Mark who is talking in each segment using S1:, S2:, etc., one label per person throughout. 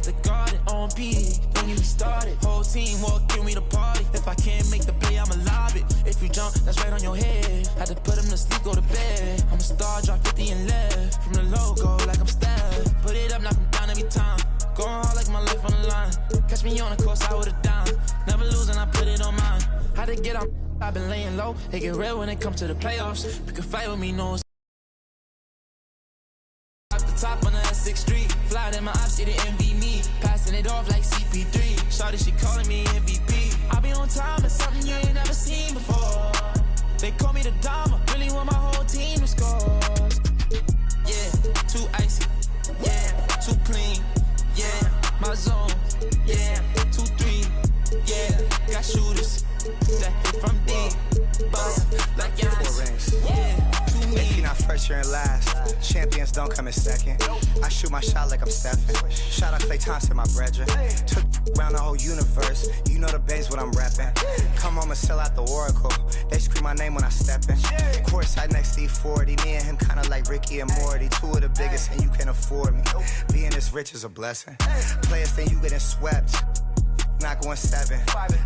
S1: at the garden on P. Don't get me started. Whole team walk in, we the party. If I can't make the play, I'ma lob it. If you jump, that's right on your head. Had to put him to sleep, go to bed. I'm a star, drop 50 and left. From the logo, like I'm Steph. Put it up, knock him down every time. Going hard like my life on the line. Catch me on the course, I would've down. Never losing, I put it on mine. Had to get out, I've been laying low. It get real when it comes to the playoffs. You can fight with me, no. Off the top on the S6 Street. Fly in my eyes, she didn't envy me. Passing it off like CP3. Shawty, she calling me MVP. I be on time, it's something you ain't never seen before. They call me the Dama. Really want my whole team to score. Yeah, too icy. Yeah, too clean. Yeah, my zone. Yeah, 2-3. Yeah, got shooters that hit from deep. Bust like Giannis. Yeah, too mean.
S2: If you're not first, you're in last. Champions don't come in second. I shoot my shot like I'm Stephen. Shout out Klay Thompson, my brethren. Took around the whole universe. You know the base what I'm reppin'. Come home and sell out the Oracle. They scream my name when I step in. Courtside next to E40. Me and him kinda like Ricky and Morty. Two of the biggest and you can afford me. Being this rich is a blessing. Players think you getting swept. Not going 7.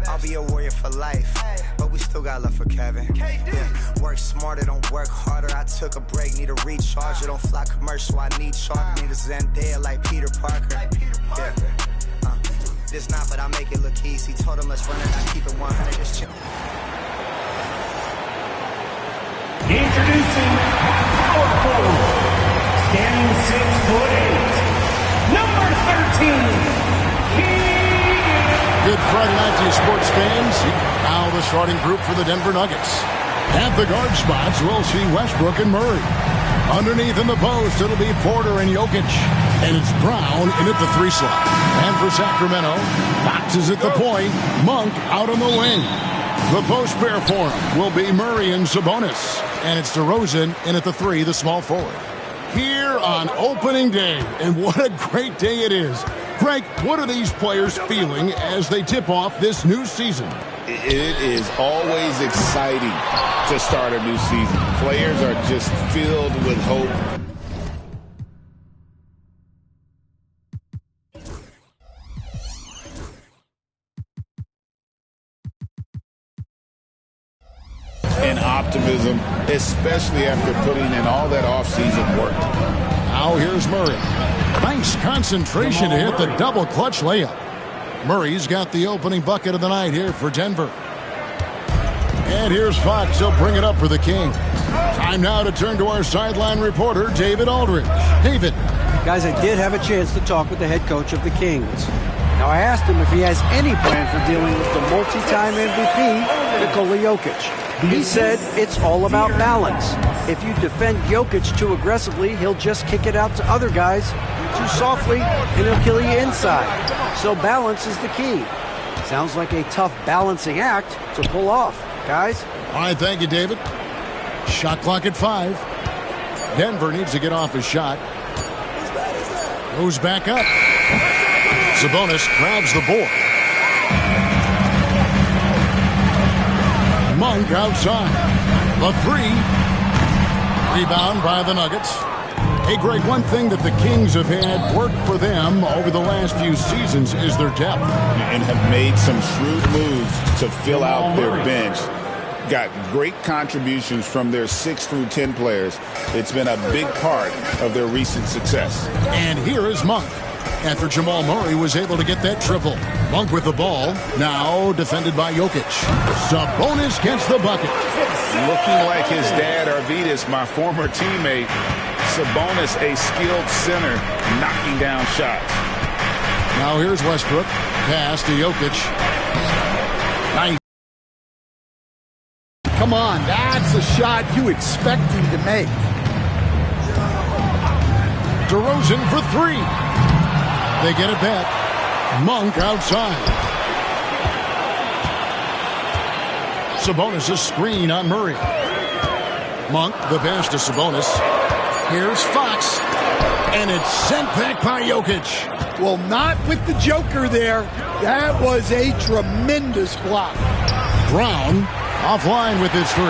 S2: I'll be a warrior for life, but we still got love for Kevin. Yeah, work smarter, don't work harder. I took a break, need a recharge. Don't fly commercial, I need sharp. Need a Zendaya like Peter Parker. Yeah, this not, but I make it look easy. Told him let's run it, I keep it 100. Just chill.
S3: Introducing power forward, standing 6'8", number 13.
S4: Good Friday night to you, sports fans. Now the starting group for the Denver Nuggets. At the guard spots, we'll see Westbrook and Murray. Underneath in the post, it'll be Porter and Jokic. And it's Brown in at the 3 slot. And for Sacramento, Fox is at the point, Monk out on the wing. The post pair for him will be Murray and Sabonis. And it's DeRozan in at the 3, the small forward. Here on opening day, and what a great day it is. Greg, what are these players feeling as they tip off this new season?
S5: It is always exciting to start a new season. Players are just filled with hope. And optimism, especially after putting in all that offseason work.
S4: Now here's Murray. Nice concentration to hit the double clutch layup. Murray's got the opening bucket of the night here for Denver. And here's Fox. He'll bring it up for the Kings. Time now to turn to our sideline reporter, David Aldridge. David.
S6: Guys, I did have a chance to talk with the head coach of the Kings. Now, I asked him if he has any plan for dealing with the multi-time MVP, Nikola Jokic. He said it's all about balance. If you defend Jokic too aggressively, he'll just kick it out to other guys too softly, and he'll kill you inside. So balance is the key. Sounds like a tough balancing act to pull off, guys.
S4: All right, thank you, David. Shot clock at 5. Denver needs to get off his shot. Goes back up. Sabonis grabs the board. Monk outside. The 3. Rebound by the Nuggets. Hey, Greg, one thing that the Kings have had work for them over the last few seasons is their depth.
S5: And have made some shrewd moves to fill out their bench. Got great contributions from their 6 through 10 players. It's been a big part of their recent success.
S4: And here is Monk. After Jamal Murray was able to get that triple. Monk with the ball, now defended by Jokic. Sabonis gets the bucket.
S5: Looking like his dad, Arvydas, my former teammate. Sabonis, a skilled center, knocking down shots.
S4: Now here's Westbrook. Pass to Jokic. Nice.
S7: Come on, that's a shot you expect him to make.
S4: DeRozan for 3. They get it back. Monk outside. Sabonis a screen on Murray. Monk, the pass to Sabonis. Here's Fox. And it's sent back by Jokic.
S7: Well, not with the Joker there. That was a tremendous block.
S4: Brown offline with his 3.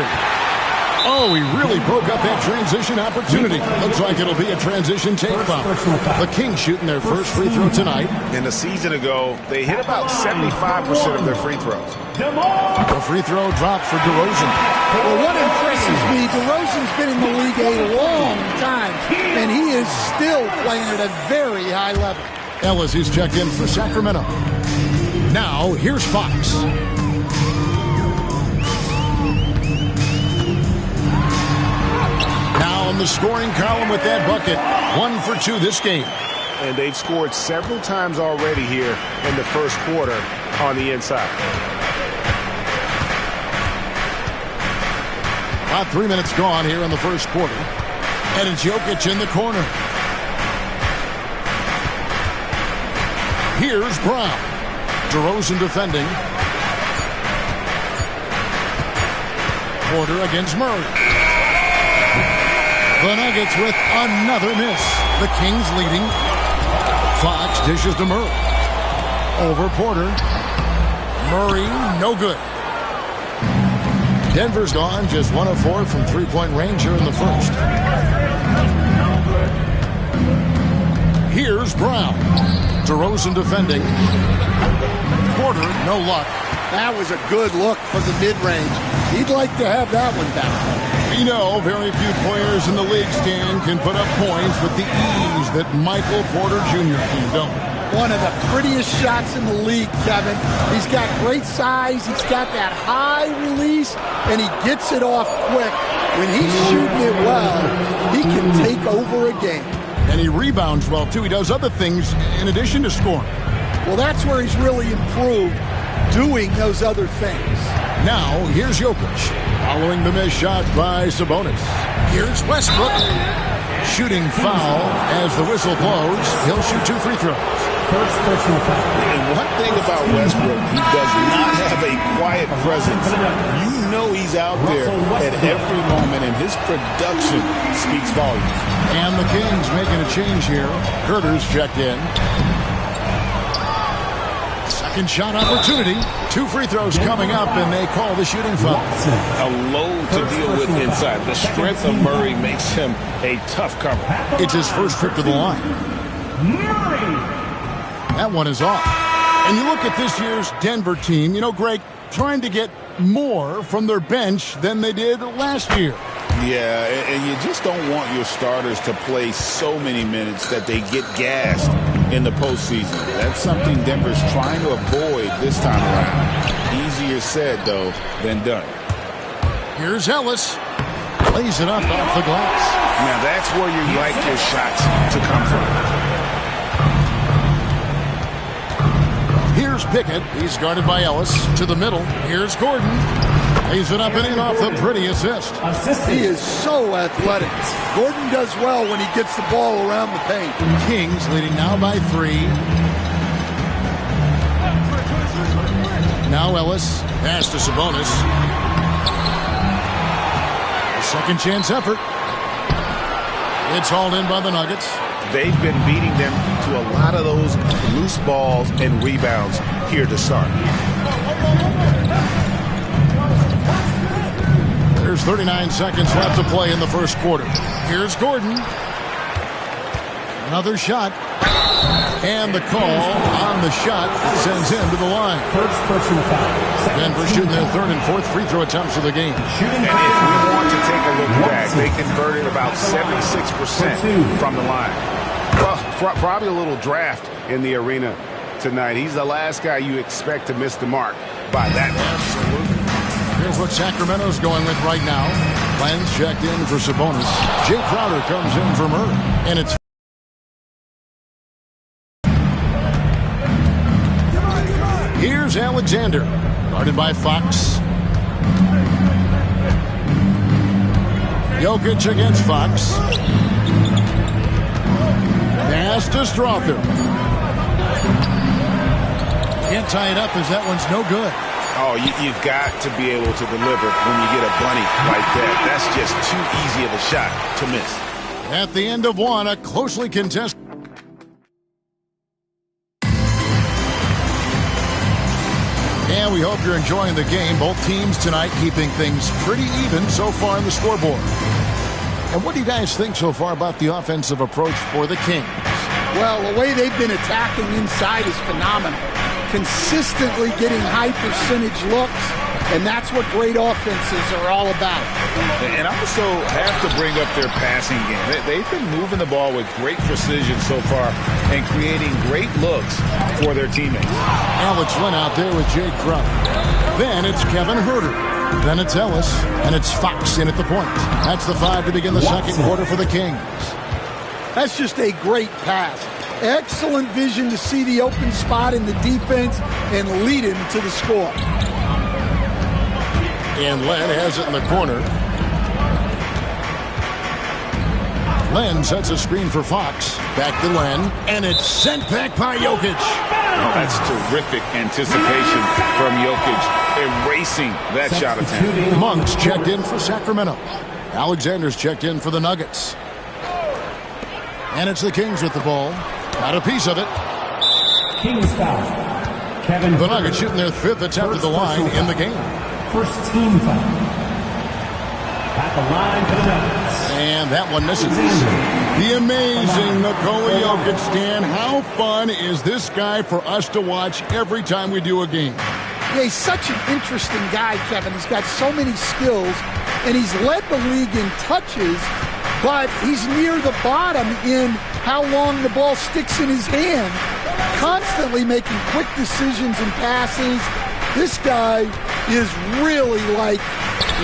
S4: Oh, Oh, he really broke up that transition opportunity. Looks like it'll be a transition take foul. The Kings shooting their first free throw tonight.
S5: And a season ago, they hit about 75% of their free throws.
S4: The free throw drops for DeRozan.
S7: Well, what impresses me, DeRozan's been in the league a long time, and he is still playing at a very high level.
S4: Ellis is checked in for Sacramento. Now, here's Fox. Now in the scoring column with that bucket. 1 for 2 this game.
S8: And they've scored several times already here in the first quarter on the inside.
S4: About 3 minutes gone here in the first quarter. And it's Jokic in the corner. Here's Brown. DeRozan defending. Porter against Murray. The Nuggets with another miss. The Kings leading. Fox dishes to Murray. Over Porter. Murray, no good. Denver's gone just 1 of 4 from three-point range here in the first. Here's Brown. DeRozan defending. Porter, no luck.
S7: That was a good look for the mid-range. He'd like to have that one back.
S4: We know very few players in the league, Stan, can put up points with the ease that Michael Porter Jr. can do.
S7: One of the prettiest shots in the league, Kevin. He's got great size. He's got that high release, and he gets it off quick. When he's shooting it well, he can take over a game.
S4: And he rebounds well, too. He does other things in addition to scoring.
S7: Well, that's where he's really improved, doing those other things.
S4: Now, here's Jokic, following the missed shot by Sabonis. Here's Westbrook, shooting foul as the whistle blows. He'll shoot 2 free throws.
S5: First personal foul. And one thing about Westbrook, he does not have a quiet presence. You know he's out there at every moment, and his production speaks volumes.
S4: And the Kings making a change here. Herter's checked in. Second shot opportunity. 2 free throws coming up, and they call the shooting foul.
S8: A load to deal with inside. The strength of Murray makes him a tough cover.
S4: It's his first trip to the line. That one is off. And you look at this year's Denver team, you know, Greg, trying to get more from their bench than they did last year.
S5: Yeah, and you just don't want your starters to play so many minutes that they get gassed in the postseason. That's something Denver's trying to avoid this time around. Easier said, though, than done.
S4: Here's Ellis. Lays it up off the glass.
S8: Now that's where you like your shots to come from.
S4: Here's Pickett. He's guarded by Ellis. To the middle. Here's Gordon. Lays it up and in off the pretty assist.
S7: He is so athletic. Gordon does well when he gets the ball around the paint.
S4: Kings leading now by 3. Now Ellis. Pass to Sabonis. A second chance effort. It's hauled in by the Nuggets.
S8: They've been beating them to a lot of those loose balls and rebounds here to start.
S4: There's 39 seconds left to play in the first quarter. Here's Gordon. Another shot. And the call on the shot sends him to the line.
S3: First personal foul.
S4: Denver shooting their 3rd and 4th free throw attempts of the game.
S8: And if we want to take a look back, they converted about 76% from the line. Well, probably a little draft in the arena tonight. He's the last guy you expect to miss the mark by that much.
S4: Absolutely. Here's what Sacramento's going with right now. Lenz checked in for Sabonis. Jay Crowder comes in for Murray. And it's here's Alexander, guarded by Fox. Jokic against Fox. Pass to Strother. Can't tie it up as that one's no good.
S8: Oh, you've got to be able to deliver when you get a bunny like that. That's just too easy of a shot to miss.
S4: At the end of one, a closely contested. And we hope you're enjoying the game. Both teams tonight keeping things pretty even so far on the scoreboard. And what do you guys think so far about the offensive approach for the Kings?
S7: Well, the way they've been attacking inside is phenomenal. Consistently getting high percentage looks, and that's what great offenses are all about.
S5: And I also have to bring up their passing game. They've been moving the ball with great precision so far and creating great looks for their teammates.
S4: Alex Len out there with Jay Crowder. Then it's Kevin Huerter. Then it's Ellis, and it's Fox in at the point. That's the 5 to begin the second quarter for the Kings.
S7: That's just a great pass. Excellent vision to see the open spot in the defense and lead him to the score.
S4: And Len has it in the corner. Len sets a screen for Fox. Back to Len, and it's sent back by Jokic.
S5: Oh, that's terrific anticipation from Jokic, erasing that shot attempt.
S4: Monk's checked in for Sacramento. Alexander's checked in for the Nuggets. And it's the Kings with the ball. Got a piece of it.
S3: Kings foul. Kevin.
S4: The Nuggets shooting their 5th attempt at the line in the game.
S3: First team foul. At the line for the Nuggets.
S4: And that one misses. The amazing Nikola Jokic, Stan. How fun is this guy for us to watch every time we do a game?
S7: Yeah, he's such an interesting guy, Kevin. He's got so many skills, and he's led the league in touches, but he's near the bottom in how long the ball sticks in his hand, constantly making quick decisions and passes. This guy is really like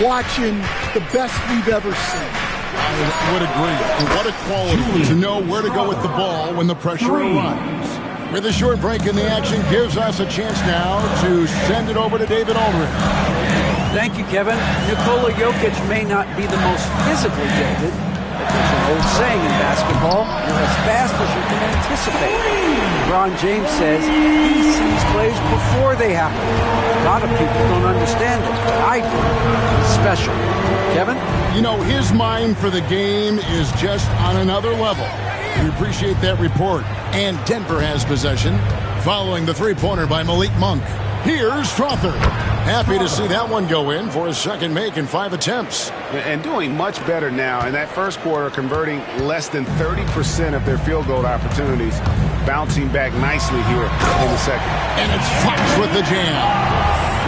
S7: watching the best we've ever seen.
S4: I would agree. And what a quality to know where to go with the ball when the pressure arrives. With a short break in the action gives us a chance now to send it over to David Aldridge.
S6: Thank you, Kevin. Nikola Jokic may not be the most physically gifted, but there's an old saying in basketball, you're as fast as you can anticipate. LeBron James says he sees plays before they happen. A lot of people don't understand it, but I do. It's special. Kevin?
S4: You know, his mind for the game is just on another level. We appreciate that report. And Denver has possession, following the three-pointer by Malik Monk. Here's Strother. Happy to see that one go in for his second make in 5 attempts.
S8: And doing much better now. In that first quarter, converting less than 30% of their field goal opportunities. Bouncing back nicely here in the second.
S4: And it's Fox with the jam.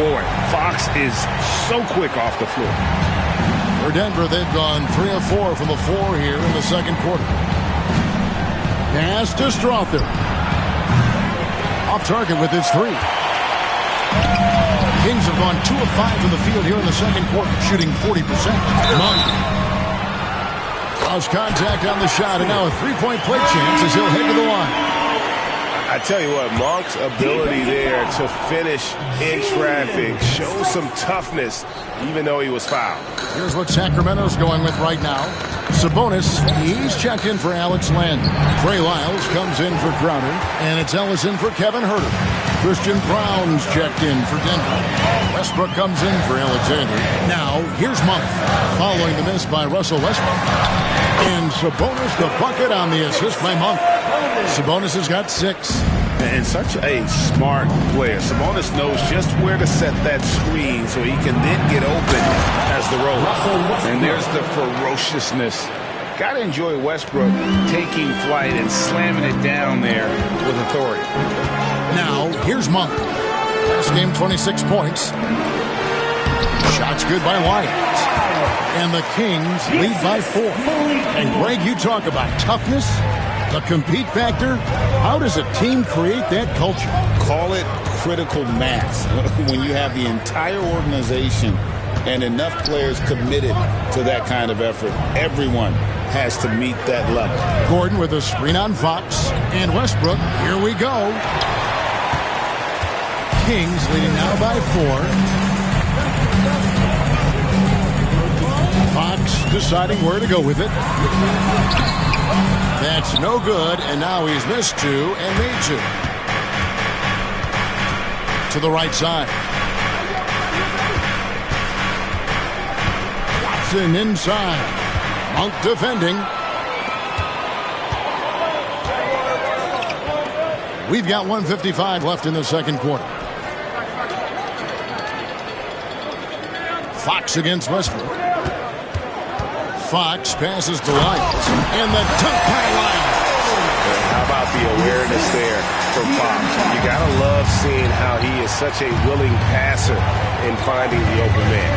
S5: Boy, Fox is so quick off the floor.
S4: For Denver, they've gone 3 of 4 from the floor here in the second quarter. Pass to Strother. Off target with his 3. Kings have gone 2 of 5 from the field here in the second quarter, shooting 40%. Monk lost contact on the shot, and now a 3-point play chance as he'll head to the line.
S8: I tell you what, Monk's ability there to finish in traffic shows some toughness, even though he was fouled.
S4: Here's what Sacramento's going with right now. Sabonis, he's checked in for Alex Len. Trey Lyles comes in for Crowder, and it's Ellis in for Kevin Huerter. Christian Brown's checked in for Denver. Westbrook comes in for Alexander. Now, here's Monk, following the miss by Russell Westbrook. And Sabonis the bucket on the assist by Monk. Sabonis has got 6.
S5: And such a smart player. Sabonis knows just where to set that screen so he can then get open as the roller. And there's the ferociousness. Got to enjoy Westbrook taking flight and slamming it down there with authority.
S4: Now, here's Monk. Last game, 26 points. Shots good by Wyatt. And the Kings lead by 4. And Greg, you talk about toughness, the compete factor. How does a team create that culture?
S5: Call it critical mass. When you have the entire organization and enough players committed to that kind of effort, everyone has to meet that level.
S4: Gordon with a screen on Fox. And Westbrook, here we go. Kings leading now by 4. Fox deciding where to go with it. That's no good, and now he's missed 2 and made 2. To the right side. Watson inside. Monk defending. We've got 1:55 left in the second quarter. Fox against Westbrook. Fox passes to Lyles. And the dunk by Lyles.
S8: How about the awareness there from Fox? You got to love seeing how he is such a willing passer in finding the open man.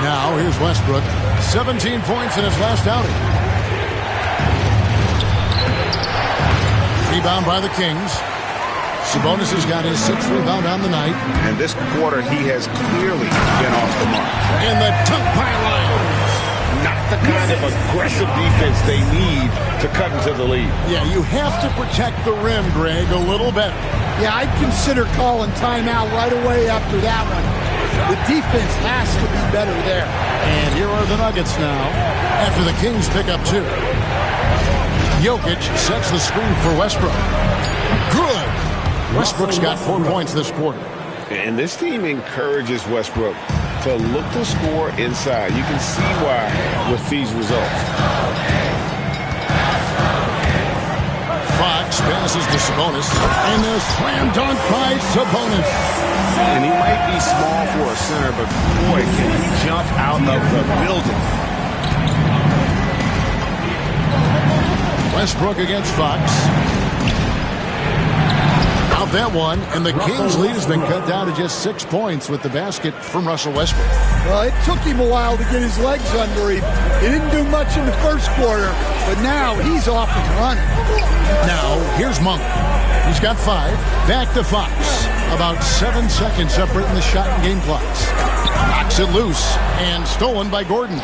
S4: Now here's Westbrook. 17 points in his last outing. Rebound by the Kings. Sabonis has got his 6th rebound on the night.
S8: And this quarter, he has clearly been off the mark.
S4: And the dunk by Lyles.
S8: Not the kind of aggressive defense they need to cut into the lead.
S4: Yeah, you have to protect the rim, Greg, a little better.
S7: Yeah, I'd consider calling timeout right away after that one. The defense has to be better there.
S4: And here are the Nuggets now after the Kings pick up 2. Jokic sets the screen for Westbrook. Good. Westbrook's got 4 points this quarter.
S8: And this team encourages Westbrook to look to score inside. You can see why with these results.
S4: Fox passes to Sabonis. And a slam dunk by Sabonis.
S8: And he might be small for a center, but boy, can he jump out of the building.
S4: Westbrook against Fox. Out that one, and the Kings' lead has been cut down to just 6 points with the basket from Russell Westbrook.
S7: Well, it took him a while to get his legs under him. He didn't do much in the first quarter, but now he's off and running.
S4: Now, here's Monk. He's got 5. Back to Fox. About 7 seconds separating the shot and game clocks. Knocks it loose and stolen by Gordon.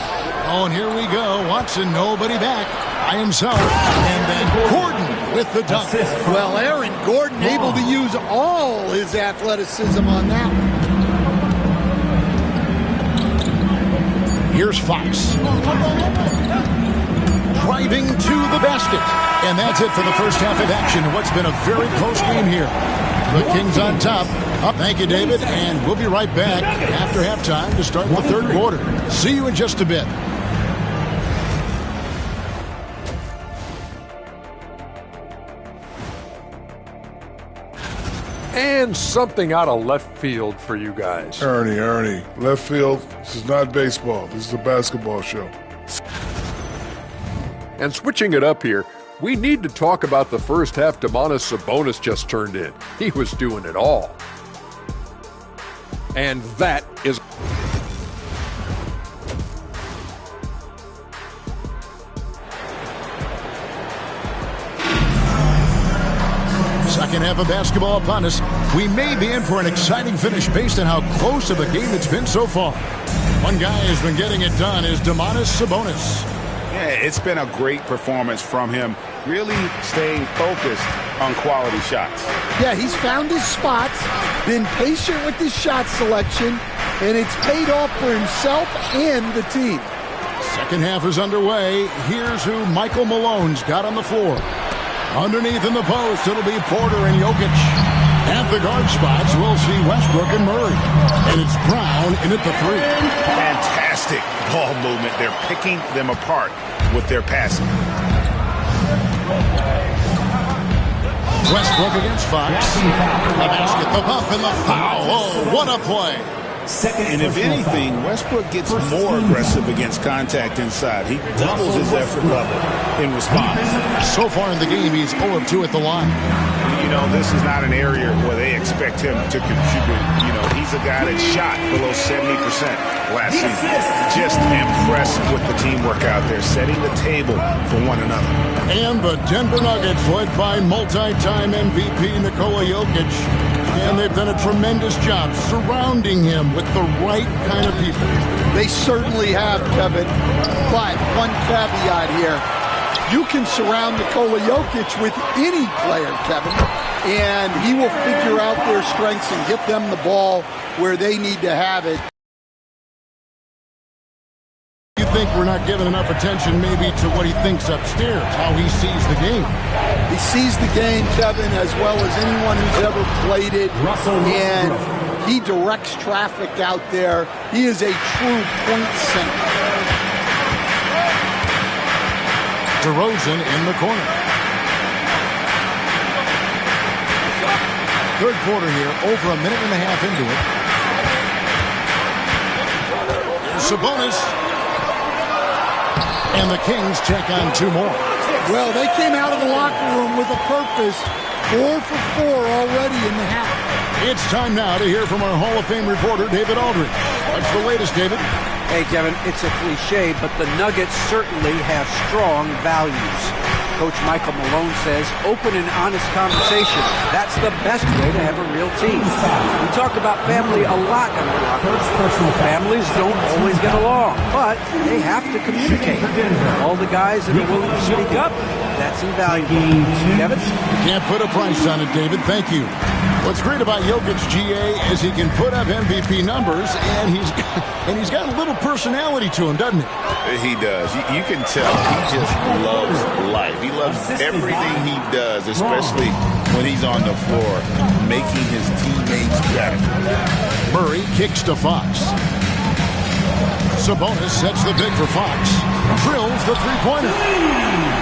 S4: Oh, and here we go. Watson, nobody back. By himself. And then Gordon with the dunk.
S7: Well, Aaron Gordon able to use all his athleticism on that one.
S4: Here's Fox. Driving to the basket. And that's it for the first half of action in what's been a very close game here. The Kings on top. Thank you, David. And we'll be right back after halftime to start the third quarter. See you in just a bit.
S9: And something out of left field for you guys.
S10: Ernie, left field, this is not baseball. This is a basketball show.
S9: And switching it up here, we need to talk about the first half Domantas Sabonis just turned in. He was doing it all. And that is...
S4: Second half of basketball upon us. We may be in for an exciting finish based on how close of a game it's been so far. One guy who's been getting it done is Domantas Sabonis.
S8: Yeah, it's been a great performance from him, really staying focused on quality shots.
S7: Yeah, he's found his spots, been patient with his shot selection, and it's paid off for himself and the team.
S4: Second half is underway. Here's who Michael Malone's got on the floor. Underneath in the post, it'll be Porter and Jokic. At the guard spots, we'll see Westbrook and Murray. And it's Brown in at the 3.
S8: Fantastic ball movement. They're picking them apart with their passing.
S4: Westbrook against Fox. The basket, the bump, and the foul. Oh, what a play.
S5: And if anything, Westbrook gets more aggressive against contact inside. He doubles his effort level in response.
S4: So far in the game, he's 0 of 2 at the line.
S8: You know, this is not an area where they expect him to contribute. You know, he's a guy that shot below 70% last season. Just impressed with the teamwork out there, setting the table for one another.
S4: And the Denver Nuggets, led by multi-time MVP Nikola Jokic. And they've done a tremendous job surrounding him with the right kind of people.
S7: They certainly have, Kevin. But one caveat here. You can surround Nikola Jokic with any player, Kevin, and he will figure out their strengths and get them the ball where they need to have it.
S4: You think we're not giving enough attention maybe to what he thinks upstairs, how he sees the game?
S7: He sees the game, Kevin, as well as anyone who's ever played it, and he directs traffic out there. He is a true point center.
S4: DeRozan in the corner. Third quarter here, over a minute and a half into it. Sabonis. And the Kings check on 2 more.
S7: Well, they came out of the locker room with a purpose. 4 for 4 already in the half.
S4: It's time now to hear from our Hall of Fame reporter, David Aldridge. What's the latest, David?
S6: Hey, Kevin, it's a cliche, but the Nuggets certainly have strong values. Coach Michael Malone says open and honest conversation. That's the best way to have a real team. We talk about family a lot in the locker room. Families don't always get along, but they have to communicate. All the guys that are willing to speak up, that's invaluable. Kevin?
S4: Can't put a price on it, David. Thank you. What's great about Jokic, GA, is he can put up MVP numbers, and he's got a little personality to him, doesn't he?
S5: He does. You can tell he just loves life. He loves everything he does, especially when he's on the floor, making his teammates better.
S4: Murray kicks to Fox. Sabonis sets the big for Fox. Drills the three-pointer.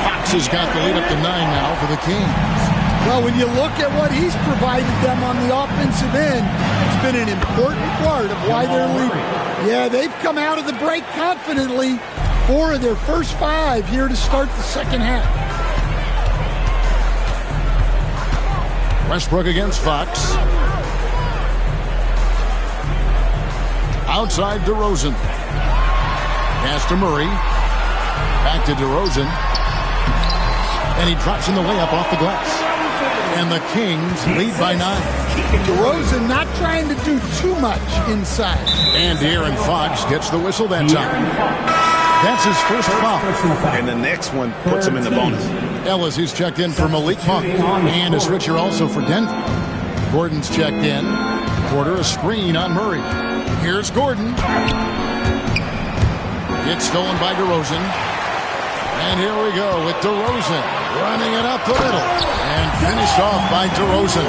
S4: Fox has got the lead up to 9 now for the Kings.
S7: Well, when you look at what he's provided them on the offensive end, it's been an important part of why they're leading. Yeah, they've come out of the break confidently. 4 of their first 5 here to start the second half.
S4: Westbrook against Fox. Outside DeRozan. Pass to Murray. Back to DeRozan. And he drops in the layup off the glass. And the Kings lead by 9.
S7: DeRozan not trying to do too much inside.
S4: And De'Aaron Fox gets the whistle that time. That's his first foul.
S5: And the next one puts him in the bonus.
S4: Ellis is checked in for Malik Monk. And a switcher also for Denver. Gordon's checked in. Porter a screen on Murray. Here's Gordon. It's stolen by DeRozan. And here we go with DeRozan running it up the middle. And finished off by DeRozan.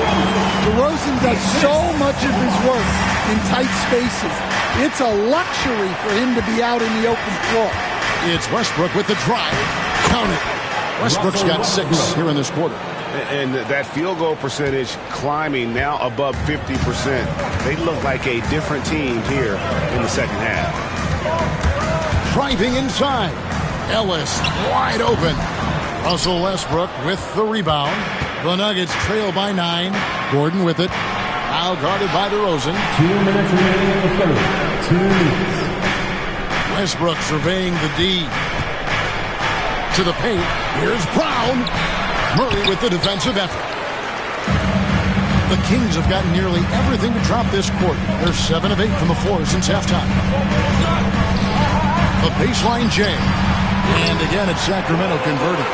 S7: DeRozan does so much of his work in tight spaces. It's a luxury for him to be out in the open floor.
S4: It's Westbrook with the drive. Count it. Westbrook's got 6 here in this quarter.
S8: And that field goal percentage climbing now above 50%. They look like a different team here in the second half.
S4: Driving inside. Ellis wide open. Russell Westbrook with the rebound. The Nuggets trail by 9. Gordon with it. Now guarded by DeRozan.
S3: 2 minutes remaining in the third. 2 minutes.
S4: Westbrook surveying the D. To the paint. Here's Brown. Murray with the defensive effort. The Kings have gotten nearly everything to drop this quarter. They're 7 of 8 from the floor since halftime. The baseline J. And again, it's Sacramento converted.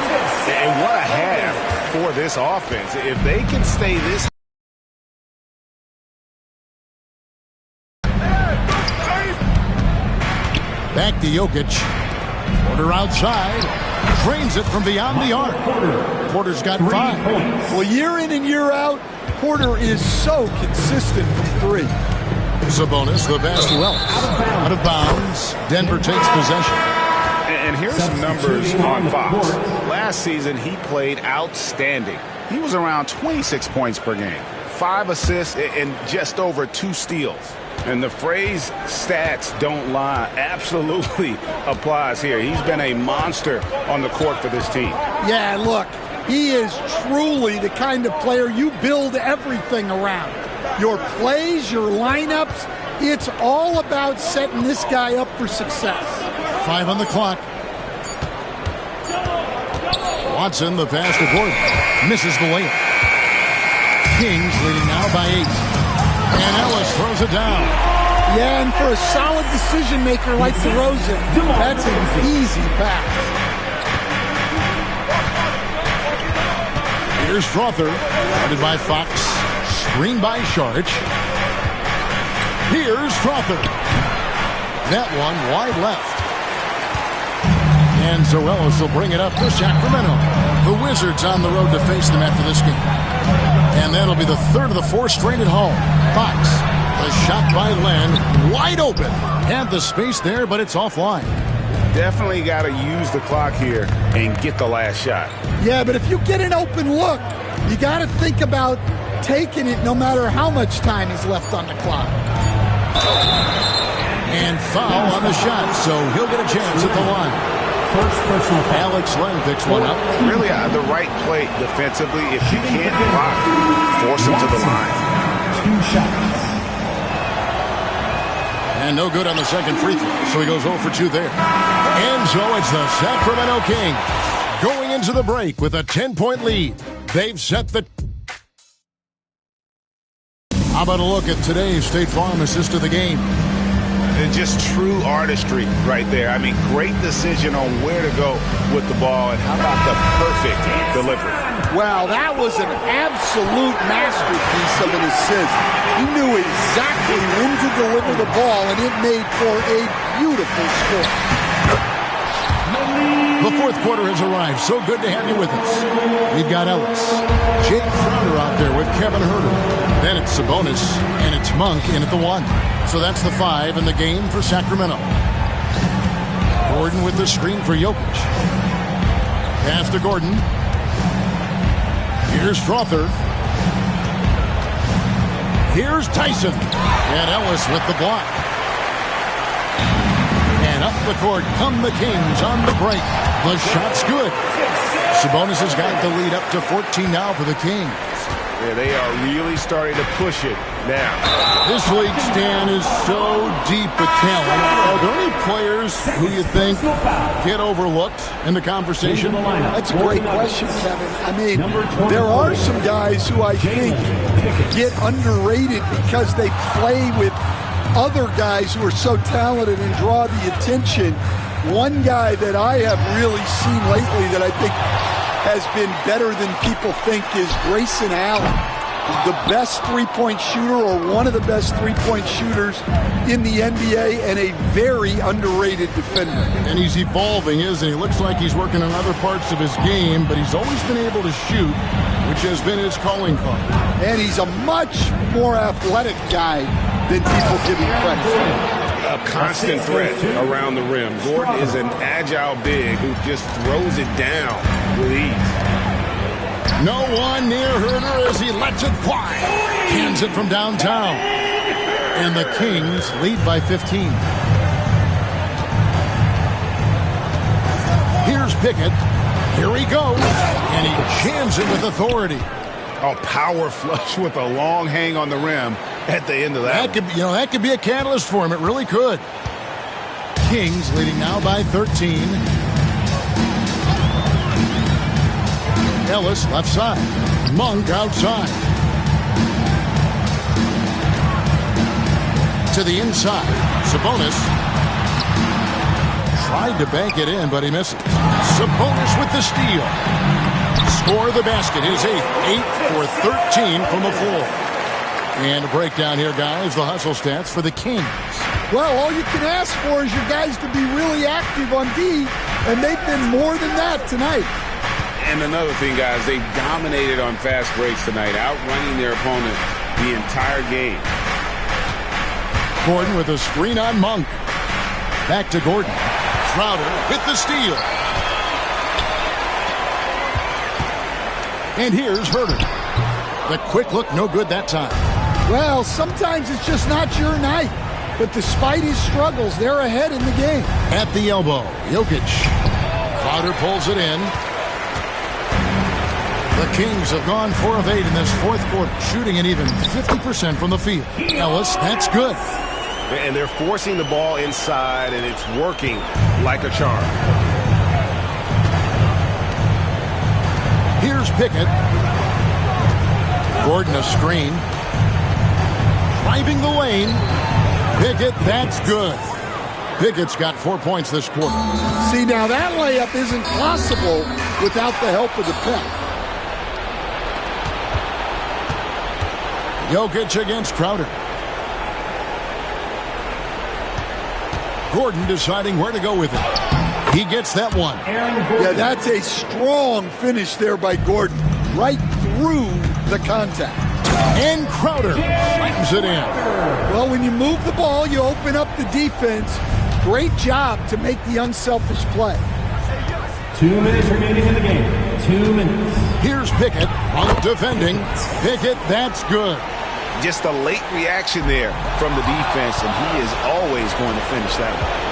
S8: And what a half for this offense. If they can stay this.
S4: Back to Jokic. Porter outside. Drains it from beyond the arc. Porter's got 5.
S7: Well, year in and year out, Porter is so consistent from 3.
S4: Sabonis, the pass to Ellis. Out of bounds. Denver takes possession.
S8: And here's some numbers on Fox. Last season, he played outstanding. He was around 26 points per game, 5 assists, and just over 2 steals. And the phrase stats don't lie absolutely applies here. He's been a monster on the court for this team.
S7: Yeah, look, he is truly the kind of player you build everything around. Your plays, your lineups, it's all about setting this guy up for success.
S4: 5 on the clock. Watson, the pass to Gordon. Misses the layup. Kings leading now by 8. And Ellis throws it down.
S7: Yeah, and for a solid decision maker like DeRozan, that's an easy pass.
S4: Here's Strother, guarded by Fox. Screened by Saric. Here's Strother. That one wide left. And so Ellis will bring it up to Sacramento. The Wizards on the road to face them after this game. And that'll be the 3rd of the 4 straight at home. Fox, the shot by Len, wide open. Had the space there, but it's offline.
S8: Definitely got to use the clock here and get the last shot.
S7: Yeah, but if you get an open look, you got to think about taking it no matter how much time is left on the clock.
S4: And foul on the shot, so he'll get a chance at the line.
S3: First personal foul.
S4: Alex Len picks one up.
S8: Really the right play defensively. If you can't block, force him to the line.
S3: 2 shots.
S4: And no good on the second free throw, so he goes 0 for 2 there. And so it's the Sacramento Kings going into the break with a 10-point lead. They've set the... How about a look at today's State Farm assist of the game?
S8: It's just true artistry right there. I mean, great decision on where to go with the ball, and how about the perfect delivery?
S7: Wow, that was an absolute masterpiece of an assist. He knew exactly when to deliver the ball, and it made for a beautiful score.
S4: The fourth quarter has arrived. So good to have you with us. We've got Ellis, Jake Crowder out there with Kevin Huerter. Then it's Sabonis, and it's Monk in at the 1. So that's the 5 in the game for Sacramento. Gordon with the screen for Jokic. Pass to Gordon. Here's Strother. Here's Tyson. And Ellis with the block. And up the court come the Kings on the break. The shot's good. Sabonis has got the lead up to 14 now for the Kings.
S8: Yeah, they are really starting to push it now.
S4: This league, Stan, is so deep with talent. Are there any players who you think get overlooked in the conversation?
S7: That's a great question, Kevin. I mean, there are some guys who I think get underrated because they play with other guys who are so talented and draw the attention. One guy that I have really seen lately that I think has been better than people think is Grayson Allen, the best three-point shooter or one of the best three-point shooters in the NBA and a very underrated defender.
S4: And he's evolving, isn't he? Looks like he's working on other parts of his game, but he's always been able to shoot, which has been his calling card.
S7: And he's a much more athletic guy than people give him credit for.
S8: A constant threat around the rim. Gordon is an agile big who just throws it down with ease.
S4: No one near Huerter as he lets it fly. Hands it from downtown. And the Kings lead by 15. Here's Pickett. Here he goes. And he jams it with authority.
S8: A power flush with a long hang on the rim at the end of that.
S4: That could be a catalyst for him. It really could. Kings leading now by 13. Ellis left side. Monk outside. To the inside. Sabonis tried to bank it in, but he misses. Sabonis with the steal. Score the basket. His 8 for 13 from the floor. And a breakdown here, guys. The hustle stats for the Kings.
S7: Well, all you can ask for is your guys to be really active on D, and they've been more than that tonight.
S8: And another thing, guys, they dominated on fast breaks tonight, outrunning their opponent the entire game.
S4: Gordon with a screen on Monk. Back to Gordon. Crowder with the steal. And here's Huerter. The quick look, no good that time.
S7: Well, sometimes it's just not your night. But despite his struggles, they're ahead in the game.
S4: At the elbow, Jokic. Crowder pulls it in. The Kings have gone 4 of 8 in this fourth quarter, shooting an even 50% from the field. Ellis, that's good.
S8: And they're forcing the ball inside, and it's working like a charm.
S4: Here's Pickett. Gordon a screen. Driving the lane. Pickett, that's good. Pickett's got 4 points this quarter.
S7: See, now that layup isn't possible without the help of the pick.
S4: Jokic against Crowder. Gordon deciding where to go with it. He gets that one.
S7: Yeah, that's a strong finish there by Gordon. Right through the contact.
S4: And Crowder slams it in.
S7: Well, when you move the ball, you open up the defense. Great job to make the unselfish play.
S3: 2 minutes remaining in the game. 2 minutes.
S4: Here's Pickett. Monk defending. Pickett, that's good.
S8: just a late reaction there from the defense, and he is always going to finish that one.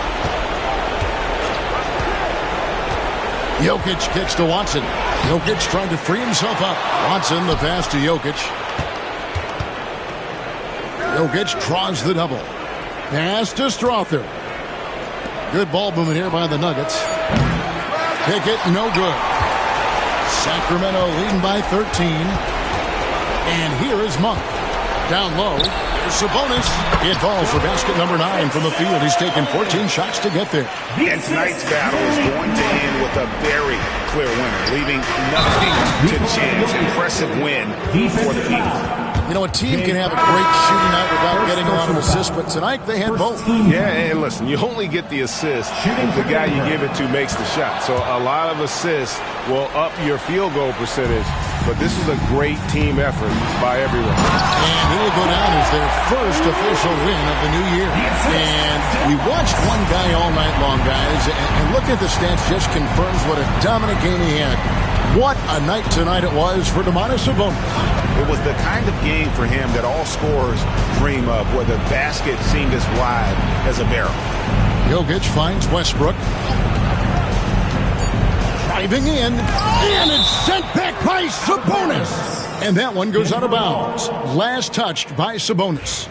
S4: Jokic kicks to Watson. Jokic trying to free himself up. Watson, the pass to Jokic. Jokic draws the double. Pass to Strother. Good ball movement here by the Nuggets. Pickett, no good. Sacramento leading by 13. And here is Monk. Down low. There's Sabonis. It falls for basket number 9 from the field. He's taken 14 shots to get there.
S8: And tonight's battle is going to end with a very clear winner, leaving nothing to chance. Impressive win for the Heat.
S4: You know, a team can have a great shooting night without getting a lot of assists, but tonight they had both.
S8: Yeah, and listen, you only get the assist if the guy you give it to makes the shot. So a lot of assists will up your field goal percentage, but this is a great team effort by everyone.
S4: And it will go down as their first official win of the new year. And we watched one guy all night long, guys, and looking at the stats just confirms what a dominant game he had. What a night tonight it was for Domantas Sabonis.
S8: It was the kind of game for him that all scorers dream of, where the basket seemed as wide as a barrel.
S4: Jokic finds Westbrook. Driving in, and it's sent back by Sabonis. And that one goes out of bounds. Last touched by Sabonis.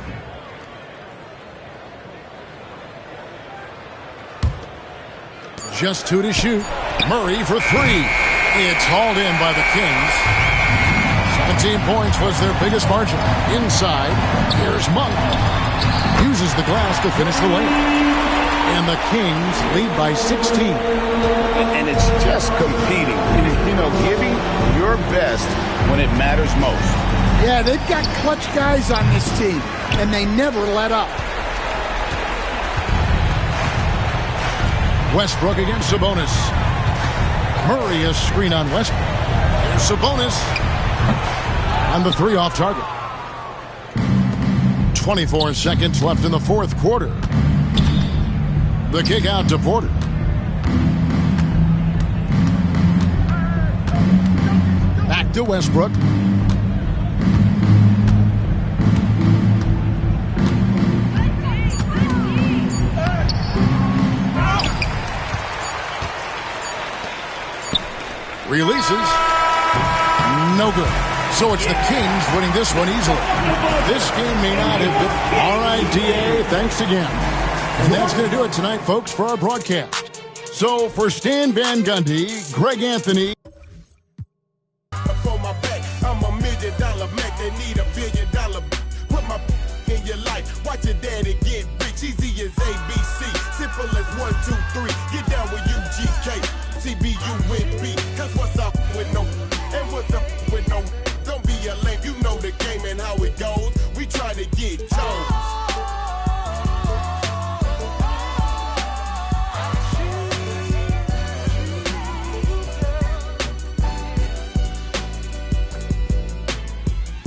S4: Just 2 to shoot. Murray for 3. It's hauled in by the Kings. 17 points was their biggest margin. Inside, here's Monk. Uses the glass to finish the lane. And the Kings lead by 16.
S8: And it's just competing. You know, giving your best when it matters most.
S7: Yeah, they've got clutch guys on this team, and they never let up.
S4: Westbrook against Sabonis. Murray a screen on Westbrook. Here's Sabonis. On the 3 off target. 24 seconds left in the fourth quarter. The kick out to Porter. Back to Westbrook. Releases. No good. So it's the Kings winning this one easily. This game may not have been. All right, DA, thanks again. And that's going to do it tonight, folks, for our broadcast. So for Stan Van Gundy, Greg Anthony.
S11: For my back, I'm $1 million Mac. They need $1 billion. Put my in your life. Watch your daddy get rich. Easy as ABC. Simple as 1, 2, 3. Get down with UGK. CBU with B. Cause what's up with no? And what's up with no? Don't be a lame. You know the game and how it goes. We try to get Jones.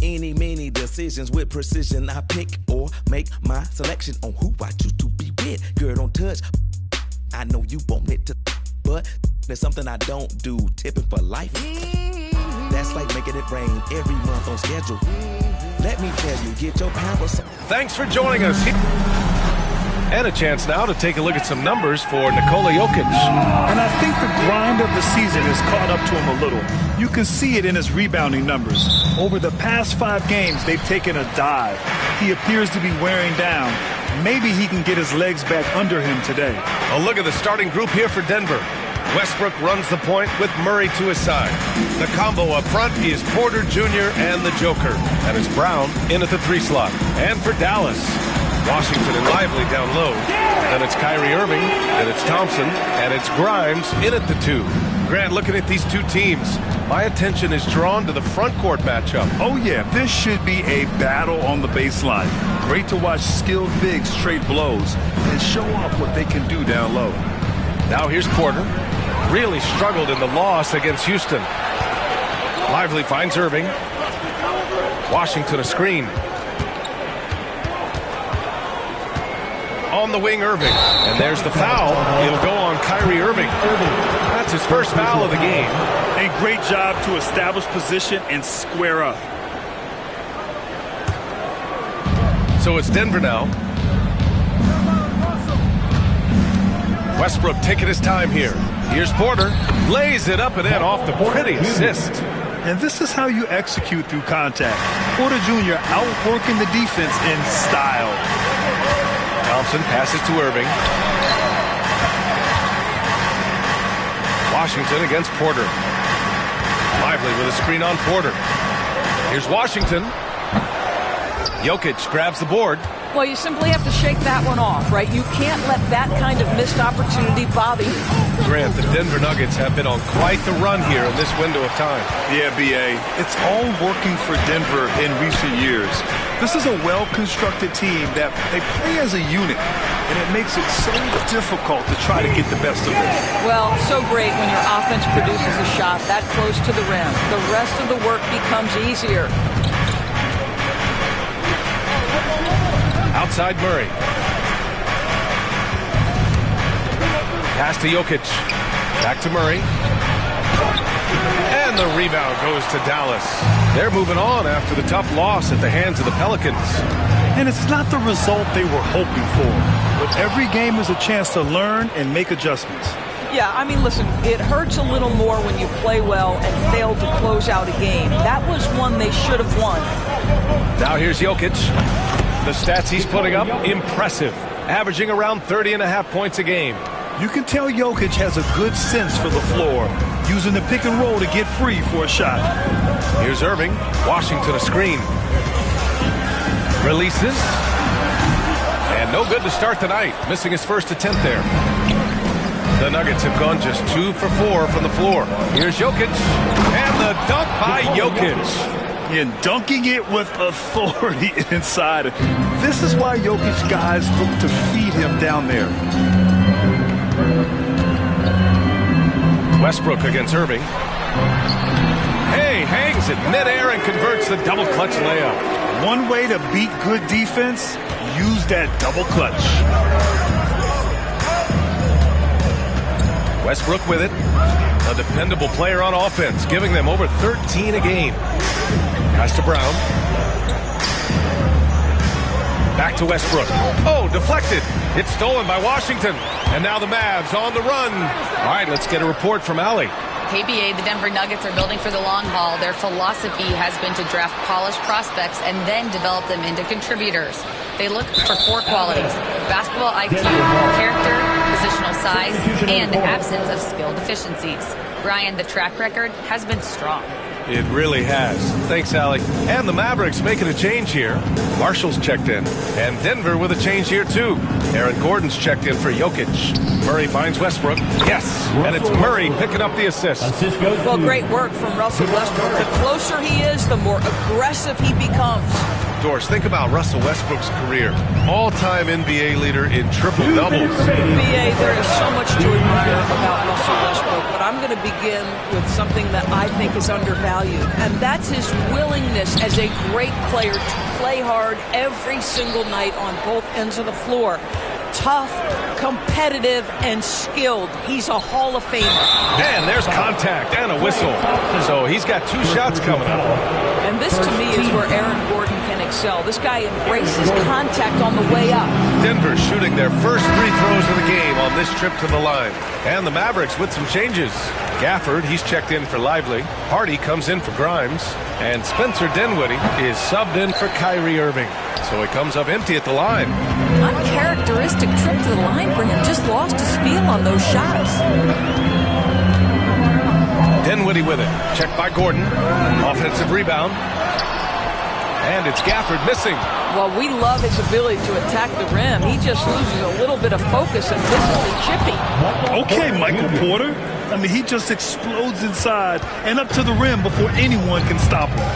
S1: Any, many decisions with precision. I pick or make my selection on who I choose to be with. Girl, don't touch. I know you want it to, but there's something I don't do. Tipping for life. That's like making it rain every month on schedule. Let me tell you, get your power.
S12: Thanks for joining us. And a chance now to take a look at some numbers for Nikola Jokic.
S13: And I think the grind of the season has caught up to him a little. You can see it in his rebounding numbers. Over the past 5 games, they've taken a dive. He appears to be wearing down. Maybe he can get his legs back under him today.
S12: A look at the starting group here for Denver. Westbrook runs the point with Murray to his side. The combo up front is Porter Jr. and the Joker. And it's Brown in at the 3 slot. And for Dallas, Washington and Lively down low. Then it's Kyrie Irving, and it's Thompson, and it's Grimes in at the 2. Grant, looking at these two teams, my attention is drawn to the front court matchup.
S13: Oh yeah, this should be a battle on the baseline. Great to watch skilled bigs trade blows and show off what they can do down low.
S12: Now here's Porter. Really struggled in the loss against Houston. Lively finds Irving. Washington a screen. On the wing, Irving. And there's the foul. It'll go on Kyrie Irving. That's his first foul of the game.
S13: A great job to establish position and square up.
S12: So it's Denver now. Westbrook taking his time here. Here's Porter. Lays it up and in off the pretty assist.
S13: And this is how you execute through contact. Porter Jr. outworking the defense in style.
S12: Thompson passes to Irving. Washington against Porter. Lively with a screen on Porter. Here's Washington. Jokic grabs the board.
S14: Well, you simply have to shake that one off, right? You can't let that kind of missed opportunity bother you.
S12: Grant, the Denver Nuggets have been on quite the run here in this window of time.
S13: Yeah, B.A. It's all working for Denver in recent years. This is a well-constructed team that they play as a unit, and it makes it so difficult to try to get the best of it.
S14: Well, so great when your offense produces a shot that close to the rim. The rest of the work becomes easier.
S12: Outside Murray. Pass to Jokic. Back to Murray. And the rebound goes to Dallas. They're moving on after the tough loss at the hands of the Pelicans.
S13: And it's not the result they were hoping for. But every game is a chance to learn and make adjustments.
S14: Yeah, I mean, listen, it hurts a little more when you play well and fail to close out a game. That was one they should have won.
S12: Now here's Jokic. The stats he's putting up, impressive. Averaging around 30.5 points a game.
S13: You can tell Jokic has a good sense for the floor, using the pick and roll to get free for a shot.
S12: Here's Irving. Washington a screen. Releases. And no good to start the night. Missing his first attempt there. The Nuggets have gone just 2 for 4 from the floor. Here's Jokic. And the dunk by Jokic.
S13: And dunking it with authority inside. This is why Jokic guys look to feed him down there.
S12: Westbrook against Irving. Hey, hangs it midair and converts the double clutch layup.
S13: One way to beat good defense, use that double clutch.
S12: Westbrook with it. A dependable player on offense, giving them over 13 a game. Pass to Brown. Back to Westbrook. Oh, deflected. It's stolen by Washington. And now the Mavs on the run. All right, let's get a report from Allie.
S15: KBA, the Denver Nuggets are building for the long haul. Their philosophy has been to draft polished prospects and then develop them into contributors. They look for 4 qualities: basketball IQ, character, positional size, and the absence of skill deficiencies. Brian, the track record has been strong.
S12: It really has. Thanks, Allie. And the Mavericks making a change here. Marshall's checked in. And Denver with a change here, too. Aaron Gordon's checked in for Jokic. Murray finds Westbrook. Yes. And it's Murray picking up the assist.
S14: Well, great work from Russell Westbrook. The closer he is, the more aggressive he becomes.
S12: Doris, think about Russell Westbrook's career. All-time NBA leader in triple-doubles.
S14: BA, there is so much to admire about Russell Westbrook, but I'm going to begin with something that I think is undervalued, and that's his willingness as a great player to play hard every single night on both ends of the floor. Tough, competitive, and skilled. He's a Hall of Famer.
S12: And there's contact and a whistle. So he's got 2 shots coming up.
S14: And this, to me, is where Aaron Gordon can excel. This guy embraces contact on the way up.
S12: Denver shooting their first 3 throws of the game on this trip to the line. And the Mavericks with some changes. Gafford, he's checked in for Lively. Hardy comes in for Grimes. And Spencer Dinwiddie is subbed in for Kyrie Irving. So he comes up empty at the line.
S14: Uncharacteristic trip to the line for him. Just lost his feel on those shots.
S12: Dinwiddie with it. Checked by Gordon. Offensive rebound. And it's Gafford missing.
S14: Well, we love his ability to attack the rim. He just loses a little bit of focus and visibly chippy.
S13: Okay, Michael Porter. I mean, he just explodes inside and up to the rim before anyone can stop him.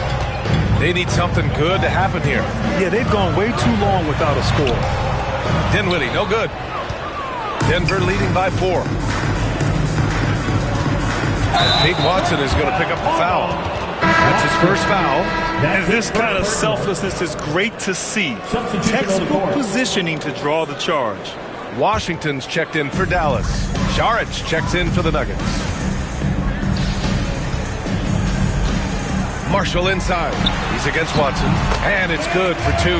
S12: They need something good to happen here.
S13: Yeah, they've gone way too long without a score.
S12: Dinwiddie, no good. Denver leading by 4. Pete Watson is going to pick up the foul. That's his first foul.
S13: And this kind of selflessness is great to see. Textbook positioning to draw the charge.
S12: Washington's checked in for Dallas. Šarić checks in for the Nuggets. Marshall inside. He's against Watson, and it's good for 2.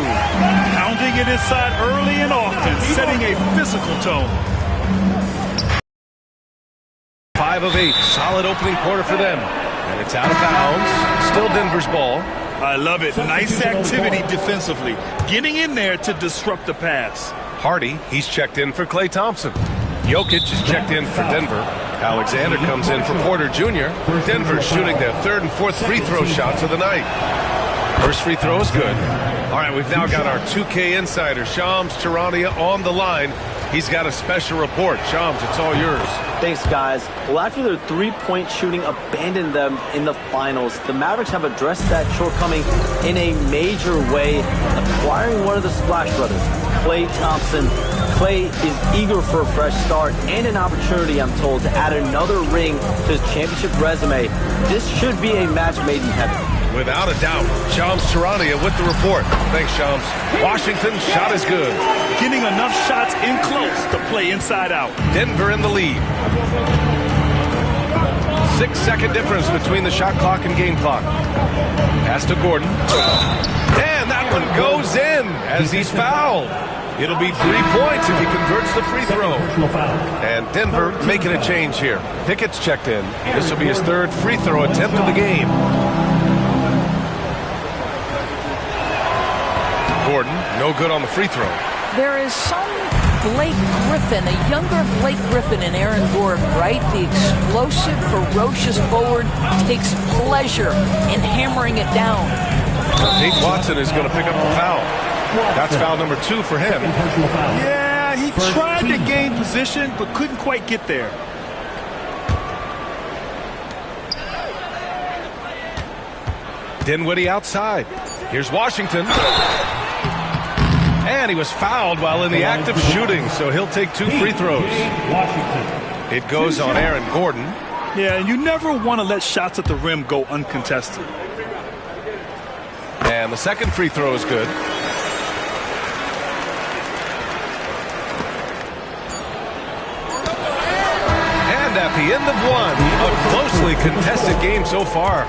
S13: Pounding it inside early and often, setting a physical tone.
S12: 5 of 8. Solid opening quarter for them. And it's out of bounds. Still Denver's ball.
S13: I love it. Nice activity defensively. Getting in there to disrupt the pass.
S12: Hardy, he's checked in for Klay Thompson. Jokic is checked in for Denver. Alexander comes in for Porter Jr. Denver shooting their 3rd and 4th free throw shots of the night. First free throw is good. All right, we've now got our 2K insider, Shams Charania, on the line. He's got a special report. Shams, it's all yours.
S16: Thanks, guys. Well, after their three-point shooting abandoned them in the finals, the Mavericks have addressed that shortcoming in a major way, acquiring one of the Splash Brothers, Klay Thompson. Klay is eager for a fresh start and an opportunity, I'm told, to add another ring to his championship resume. This should be a match made in heaven.
S12: Without a doubt. Shams Charania with the report. Thanks, Shams. Washington's shot is good.
S13: Getting enough shots in close to play inside out.
S12: Denver in the lead. 6-second difference between the shot clock and game clock. Pass to Gordon. And that one goes in as he's fouled. It'll be 3 points if he converts the free throw. And Denver making a change here. Pickett's checked in. This will be his 3rd free throw attempt of the game. Gordon, no good on the free throw.
S14: There is some Blake Griffin, a younger Blake Griffin in Aaron Gordon, right? The explosive, ferocious forward takes pleasure in hammering it down.
S12: Nate Watson is going to pick up the foul. That's foul number 2 for him.
S13: Yeah, he tried to gain position, but couldn't quite get there.
S12: Dinwiddie outside. Here's Washington. And he was fouled while in the act of shooting, so he'll take 2 free throws. It goes on Aaron Gordon.
S13: Yeah, and you never want to let shots at the rim go uncontested.
S12: And the second free throw is good. And at the end of one, a closely contested game so far.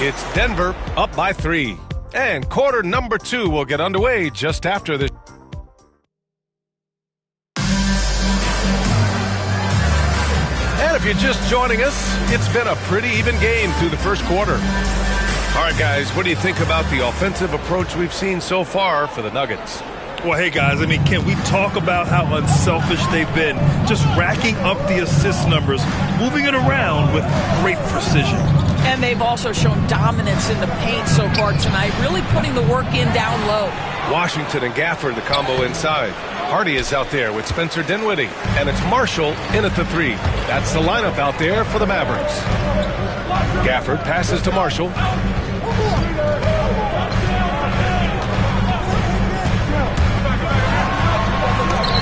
S12: It's Denver up by 3. And quarter number 2 will get underway just after this. And if you're just joining us, it's been a pretty even game through the first quarter. All right, guys, what do you think about the offensive approach we've seen so far for the Nuggets?
S13: Well, hey, guys, I mean, can we talk about how unselfish they've been? Just racking up the assist numbers, moving it around with great precision.
S14: And they've also shown dominance in the paint so far tonight, really putting the work in down low. Washington
S12: and Gafford, the combo inside. Hardy is out there with Spencer Dinwiddie. And it's Marshall in at the 3. That's the lineup out there for the Mavericks. Gafford passes to Marshall.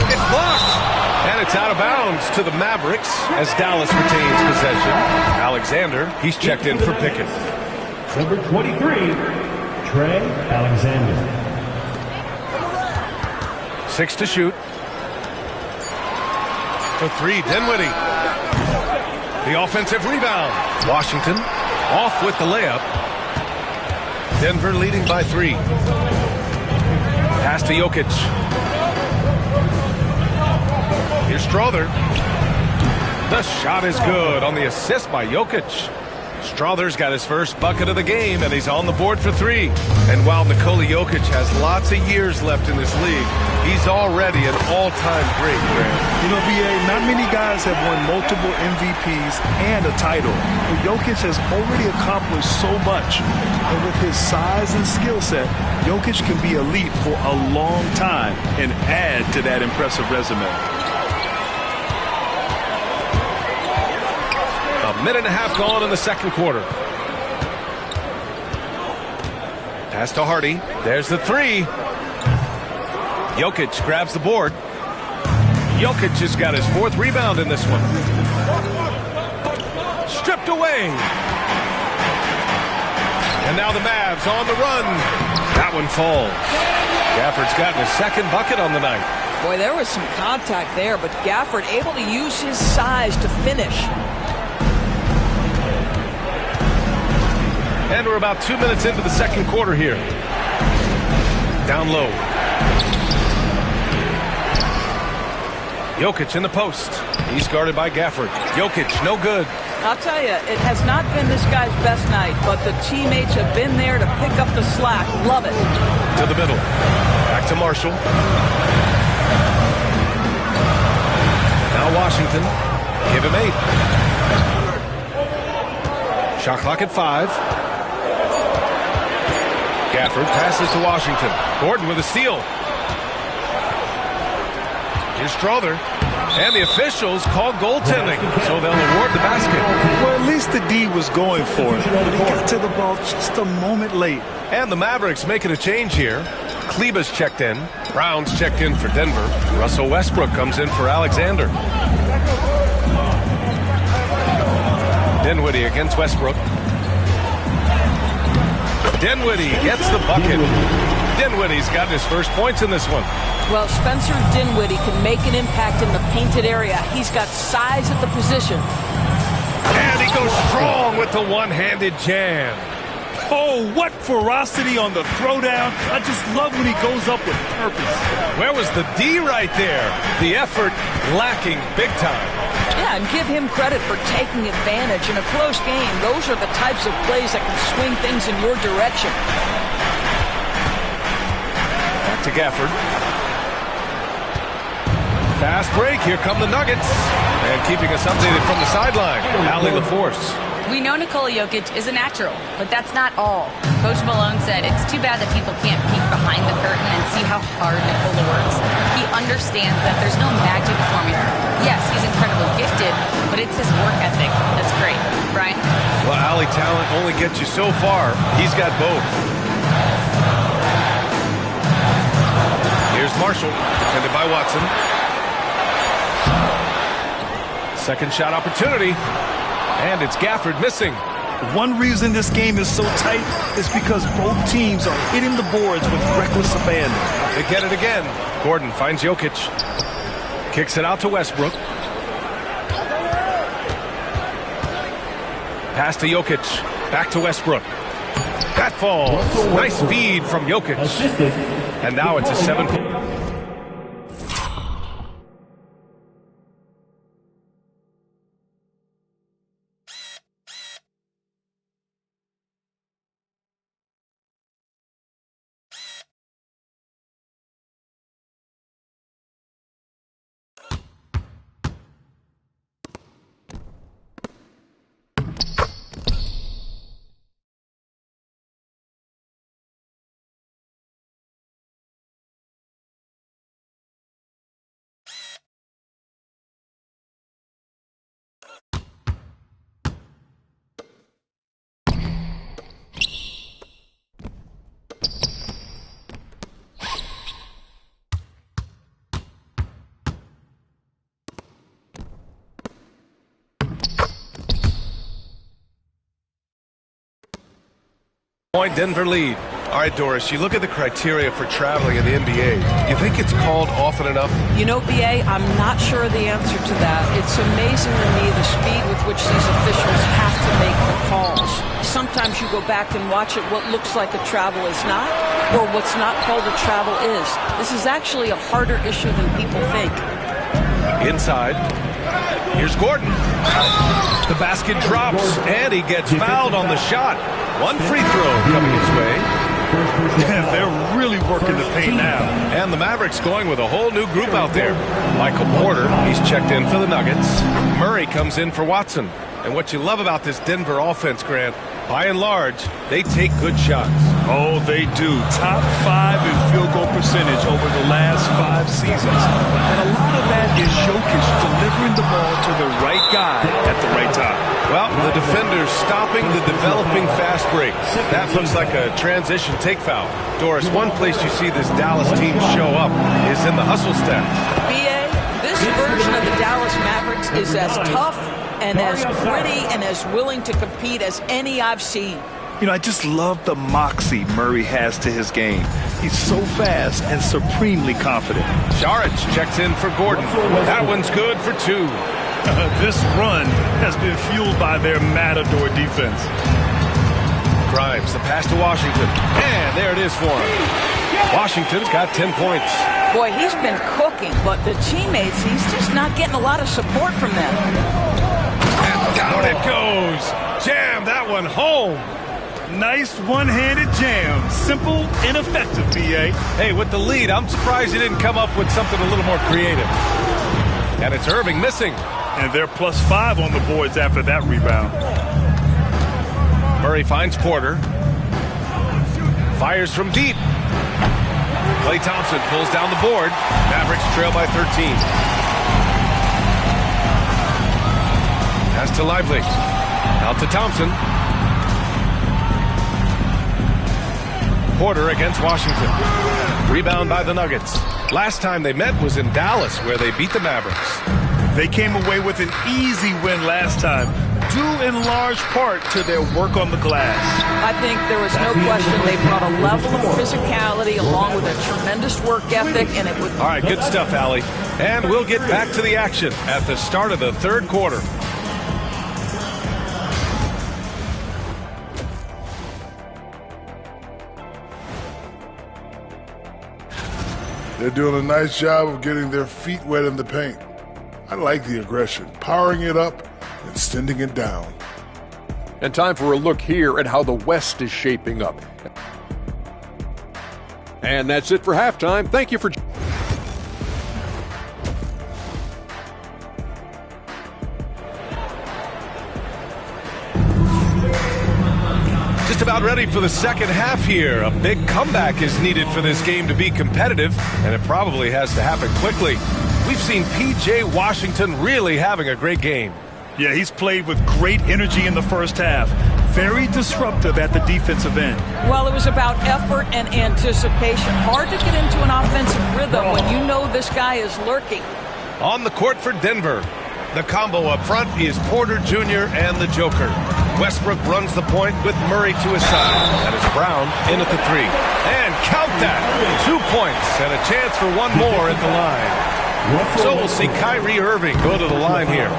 S12: It's blocked. And it's out of bounds to the Mavericks as Dallas retains possession. Alexander, he's checked in for Pickett.
S3: Number 23, Trey Alexander.
S12: 6 to shoot. For 3, Dinwiddie. The offensive rebound. Washington off with the layup. Denver leading by 3. Pass to Jokic. Here's Strother. The shot is good on the assist by Jokic. Strother's got his first bucket of the game, and he's on the board for 3. And while Nikola Jokic has lots of years left in this league, he's already an all-time great, Graham.
S13: You know, B.A., not many guys have won multiple MVPs and a title. But Jokic has already accomplished so much. And with his size and skill set, Jokic can be elite for a long time and add to that impressive resume.
S12: A minute and a half gone in the second quarter. Pass to Hardy. There's the 3. Jokic grabs the board. Jokic has got his 4th rebound in this one. Stripped away. And now the Mavs on the run. That one falls. Gafford's gotten his 2nd bucket on the night.
S14: Boy, there was some contact there, but Gafford able to use his size to finish.
S12: And we're about 2 minutes into the second quarter here. Down low. Jokic in the post. He's guarded by Gafford. Jokic, no good.
S14: I'll tell you, it has not been this guy's best night, but the teammates have been there to pick up the slack. Love it.
S12: To the middle. Back to Marshall. Now Washington. Give him 8. Shot clock at 5. Gafford passes to Washington. Gordon with a steal. Here's Strother. And the officials call goaltending, so they'll award the basket.
S13: Well, at least the D was going for it, but he got to the ball just a moment late.
S12: And the Mavericks making a change here. Kleba's checked in. Brown's checked in for Denver. Russell Westbrook comes in for Alexander. Dinwiddie against Westbrook. Dinwiddie gets the bucket. Dinwiddie's gotten his first points in this one.
S14: Well, Spencer Dinwiddie can make an impact in the painted area. He's got size at the position.
S12: And he goes strong with the one-handed jam.
S13: Oh, what ferocity on the throwdown. I just love when he goes up with purpose.
S12: Where was the D right there? The effort lacking big time.
S14: Yeah, and give him credit for taking advantage in a close game. Those are the types of plays that can swing things in your direction.
S12: Back to Gafford. Fast break. Here come the Nuggets. And keeping us updated from the sideline, Allie LaForce.
S15: We know Nikola Jokic is a natural, but that's not all. Coach Malone said it's too bad that people can't peek behind the curtain and see how hard Nikola works. He understands that there's no magic formula. Yes, he's incredibly gifted, but it's his work ethic that's great. Brian?
S12: Well, Allie, talent only gets you so far. He's got both. Here's Marshall, defended by Watson. Second shot opportunity. And it's Gafford missing.
S13: One reason this game is so tight is because both teams are hitting the boards with reckless abandon.
S12: They get it again. Gordon finds Jokic. Kicks it out to Westbrook. Pass to Jokic. Back to Westbrook. That falls. Nice feed from Jokic. And now it's a 7-point. Point Denver lead. All right, Doris, you look at the criteria for traveling in the NBA. You think it's called often enough?
S14: You know, BA, I'm not sure of the answer to that. It's amazing to me the speed with which these officials have to make the calls. Sometimes you go back and watch it, what looks like a travel is not, or what's not called a travel is. This is actually a harder issue than people think.
S12: Inside. Here's Gordon. The basket drops, and he gets fouled on the shot. One free throw coming his way.
S13: They're really working the paint now.
S12: And the Mavericks going with a whole new group out there. Michael Porter, he's checked in for the Nuggets. Murray comes in for Watson. And what you love about this Denver offense, Grant, by and large, they take good shots.
S13: Oh, they do. Top 5 in field goal percentage over the last 5 seasons. And a lot of that is Jokic delivering the ball to the right guy at the right time.
S12: Well, the defender's stopping the developing fast break. That looks like a transition take foul. Doris, one place you see this Dallas team show up is in the hustle stats.
S14: BA, this version of the Dallas Mavericks is as tough and as gritty and as willing to compete as any I've seen.
S13: You know, I just love the moxie Murray has to his game. He's so fast and supremely confident.
S12: Saric checks in for Gordon. That one's good for 2.
S13: This run has been fueled by their matador defense.
S12: Grimes, the pass to Washington. And there it is for him. Washington's got 10 points.
S14: Boy, he's been cooking, but the teammates, he's just not getting a lot of support from them.
S12: And down it goes. Jam that one home.
S13: Nice one-handed jam. Simple and effective, B.A.
S12: Hey, with the lead, I'm surprised you didn't come up with something a little more creative. And it's Irving missing.
S13: And they're +5 on the boards after that rebound.
S12: Murray finds Porter. Fires from deep. Klay Thompson pulls down the board. Mavericks trail by 13. Pass to Lively. Out to Thompson. Porter against Washington. Rebound by the Nuggets. Last time they met was in Dallas, where they beat the Mavericks.
S13: They came away with an easy win last time, due in large part to their work on the glass.
S14: I think there was no question they brought a level of physicality along with a tremendous work ethic, and it would...
S12: All right, good stuff, Allie. And we'll get back to the action at the start of the third quarter.
S10: They're doing a nice job of getting their feet wet in the paint. I like the aggression, powering it up and sending it down.
S9: And time for a look here at how the West is shaping up. And that's it for halftime. Thank you for...
S12: Just about ready for the second half here. A big comeback is needed for this game to be competitive, and it probably has to happen quickly. We've seen P.J. Washington really having a great game.
S13: Yeah, he's played with great energy in the first half. Very disruptive at the defensive end.
S14: Well, it was about effort and anticipation. Hard to get into an offensive rhythm when you know this guy is lurking.
S12: On the court for Denver. The combo up front is Porter Jr. and the Joker. Westbrook runs the point with Murray to his side. That is Brown in at the three. And count that! 2 points and a chance for one more at the line. So we'll see Kyrie Irving go to the line here.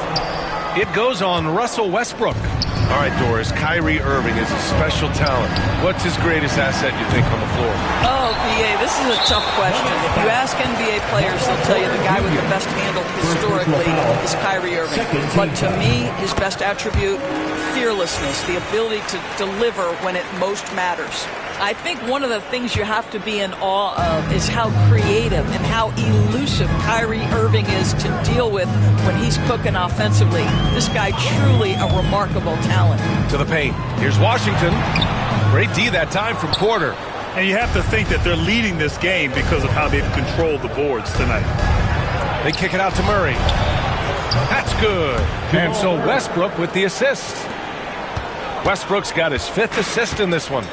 S12: It goes on Russell Westbrook. All right, Doris, Kyrie Irving is a special talent. What's his greatest asset, you think, on the floor?
S14: Oh, B.A., this is a tough question. If you ask NBA players, they'll tell you the guy with the best handle historically is Kyrie Irving. But to me, his best attribute, fearlessness, the ability to deliver when it most matters. I think one of the things you have to be in awe of is how creative and how elusive Kyrie Irving is to deal with when he's cooking offensively. This guy truly a remarkable talent.
S12: To the paint. Here's Washington. Great D that time from Porter.
S13: And you have to think that they're leading this game because of how they've controlled the boards tonight.
S12: They kick it out to Murray. That's good. And so Westbrook with the assist. Westbrook's got his 5th assist in this one.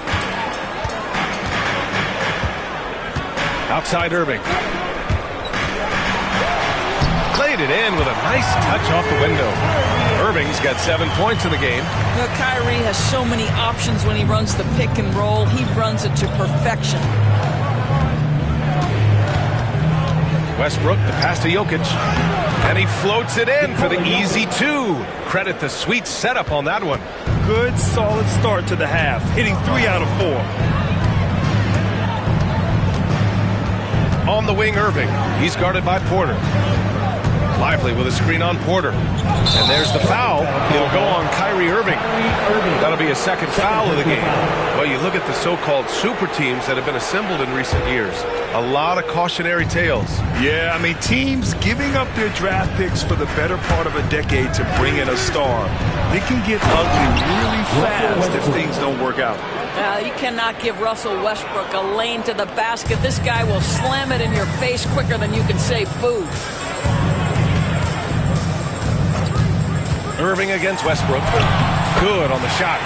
S12: Outside Irving. Played it in with a nice touch off the window. Irving's got 7 points in the game.
S14: You know, Kyrie has so many options when he runs the pick and roll. He runs it to perfection.
S12: Westbrook, the pass to Jokic. And he floats it in for the easy 2. Credit the sweet setup on that one.
S13: Good, solid start to the half, hitting 3 out of 4.
S12: On the wing, Irving. He's guarded by Porter. Lively with a screen on Porter. And there's the foul. It'll go on Kyrie Irving. That'll be a second foul of the game. Well, you look at the so-called super teams that have been assembled in recent years. A lot of cautionary tales.
S13: Yeah, I mean, teams giving up their draft picks for the better part of a decade to bring in a star. It can get ugly really fast if things don't work out.
S14: You cannot give Russell Westbrook a lane to the basket. This guy will slam it in your face quicker than you can say boo.
S12: Irving against Westbrook. Good on the shot.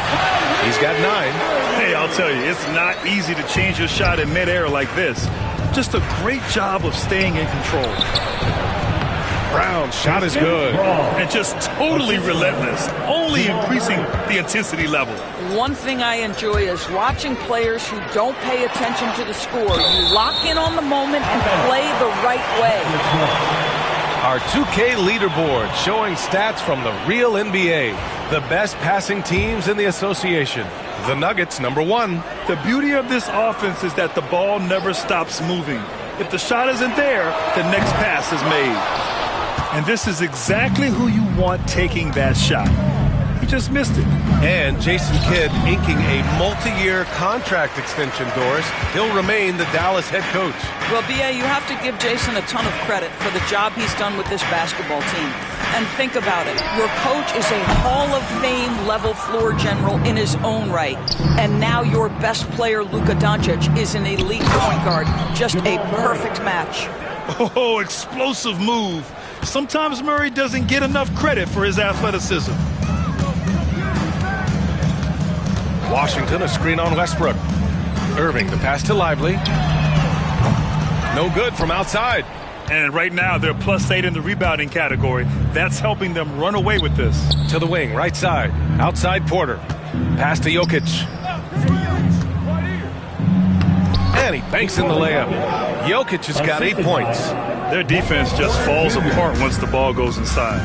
S12: He's got 9.
S13: Hey, I'll tell you, it's not easy to change your shot in midair like this. Just a great job of staying in control.
S12: Brown's shot is good.
S13: And just totally relentless, only increasing the intensity level.
S14: One thing I enjoy is watching players who don't pay attention to the score. You lock in on the moment and play the right way.
S12: Our 2K leaderboard showing stats from the real NBA. The best passing teams in the association. The Nuggets, number 1.
S13: The beauty of this offense is that the ball never stops moving. If the shot isn't there, the next pass is made. And this is exactly who you want taking that shot. He just missed it.
S12: And Jason Kidd inking a multi-year contract extension, Doris. He'll remain the Dallas head coach.
S14: Well, B.A., you have to give Jason a ton of credit for the job he's done with this basketball team. And think about it. Your coach is a Hall of Fame level floor general in his own right. And now your best player, Luka Doncic, is an elite point guard. Just a perfect match.
S13: Oh, explosive move. Sometimes Murray doesn't get enough credit for his athleticism.
S12: Washington, a screen on Westbrook. Irving, the pass to Lively. No good from outside.
S13: And right now, they're +8 in the rebounding category. That's helping them run away with this.
S12: To the wing, right side. Outside Porter. Pass to Jokic. And he banks in the layup. Jokic has got 8 points.
S13: Their defense just falls apart once the ball goes inside.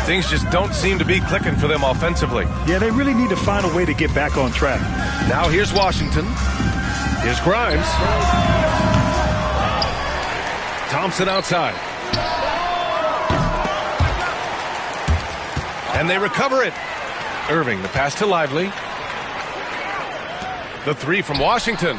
S12: Things just don't seem to be clicking for them offensively.
S13: Yeah, they really need to find a way to get back on track.
S12: Now here's Washington. Here's Grimes. Thompson outside. And they recover it. Irving, the pass to Lively. The 3 from Washington.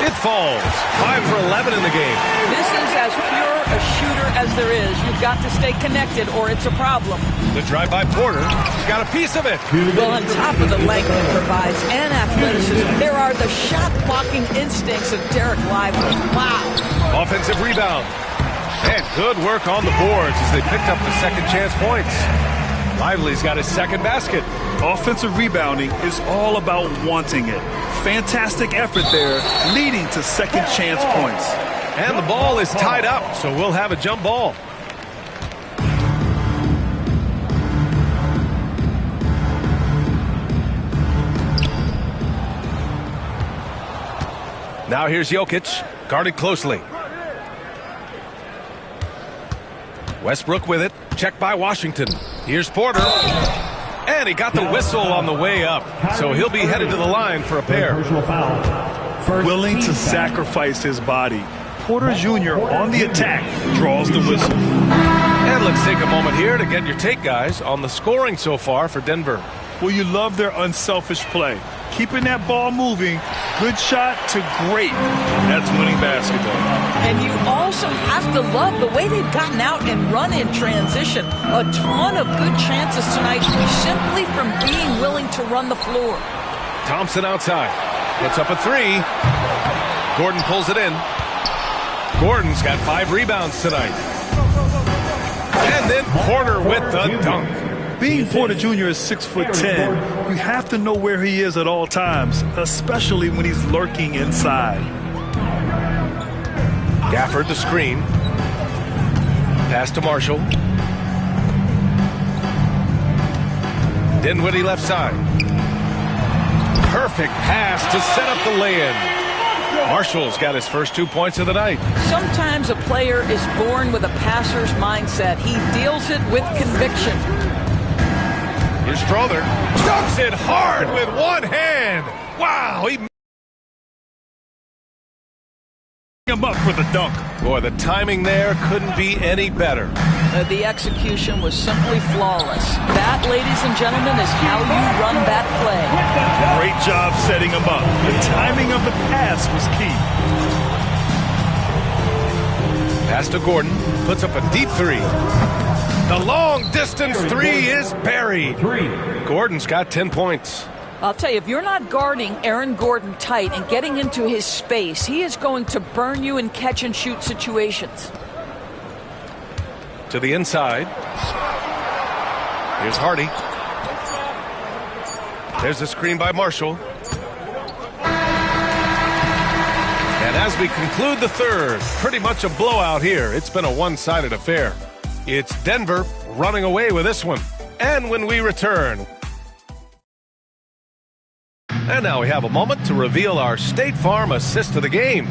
S12: It falls. 5 for 11 in the game.
S14: This is as pure a shooter as there is. You've got to stay connected or it's a problem.
S12: The drive by Porter. He's got a piece of it.
S14: Well, on top of the length he provides and athleticism, there are the shot blocking instincts of Derek Lively. Wow.
S12: Offensive rebound. And good work on the boards as they picked up the second chance points. Lively's got his second basket.
S13: Offensive rebounding is all about wanting it. Fantastic effort there, leading to second chance points.
S12: And the ball is tied up, so we'll have a jump ball. Now here's Jokic, guarded closely. Westbrook with it, checked by Washington. Here's Porter. And he got the whistle on the way up, so he'll be headed to the line for a pair.
S13: Willing to sacrifice his body. Porter Jr. on the attack draws the whistle.
S12: And let's take a moment here to get your take, guys, on the scoring so far for Denver.
S13: Well, you love their unselfish play. Keeping that ball moving, good shot to great. That's winning basketball.
S14: And you also have to love the way they've gotten out and run in transition. A ton of good chances tonight simply from being willing to run the floor.
S12: Thompson outside. Puts up a 3. Gordon pulls it in. Gordon's got 5 rebounds tonight. And then Porter with the dunk.
S13: Being Porter Jr. is 6'10", you have to know where he is at all times, especially when he's lurking inside.
S12: Gafford the screen. Pass to Marshall. Dinwiddie left side. Perfect pass to set up the lay-in. Marshall's got his first 2 points of the night.
S14: Sometimes a player is born with a passer's mindset. He deals it with conviction.
S12: Here's Strother. Dunks it hard with one hand. Wow, he
S13: him up for the dunk.
S12: Boy, the timing there couldn't be any better.
S14: The execution was simply flawless. That, ladies and gentlemen, is how you run that play.
S13: Great job setting him up. The timing of the pass was key.
S12: Pass to Gordon. Puts up a deep 3. The long-distance 3 is buried. Gordon's got 10 points.
S14: I'll tell you, if you're not guarding Aaron Gordon tight and getting into his space, he is going to burn you in catch-and-shoot situations.
S12: To the inside. Here's Hardy. There's a screen by Marshall. And as we conclude the third, pretty much a blowout here. It's been a one-sided affair. It's Denver running away with this one. And when we return... And now we have a moment to reveal our State Farm assist of the game.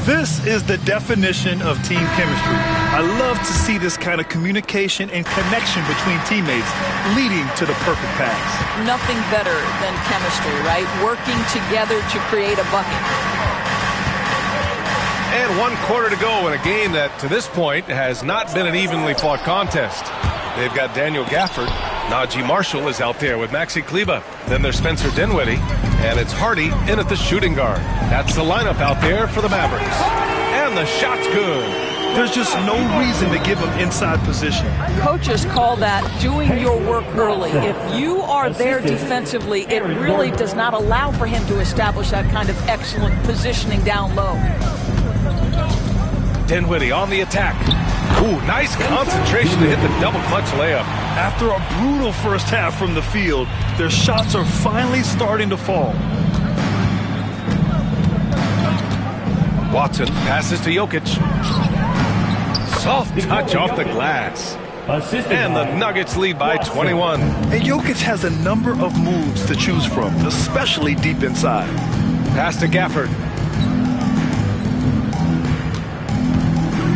S13: This is the definition of team chemistry. I love to see this kind of communication and connection between teammates leading to the perfect pass.
S14: Nothing better than chemistry, right? Working together to create a bucket.
S12: And 1 quarter to go in a game that, to this point, has not been an evenly fought contest. They've got Daniel Gafford. Najee Marshall is out there with Maxi Kleber. Then there's Spencer Dinwiddie. And it's Hardy in at the shooting guard. That's the lineup out there for the Mavericks. And the shot's good.
S13: There's just no reason to give him inside position.
S14: Coaches call that doing your work early. If you are there defensively, it really does not allow for him to establish that kind of excellent positioning down low.
S12: Dinwiddie on the attack. Ooh, nice concentration to hit the double clutch layup.
S13: After a brutal first half from the field, their shots are finally starting to fall.
S12: Watson passes to Jokic. Soft touch off the glass. And the Nuggets lead by 21.
S13: And Jokic has a number of moves to choose from, especially deep inside.
S12: Pass to Gafford.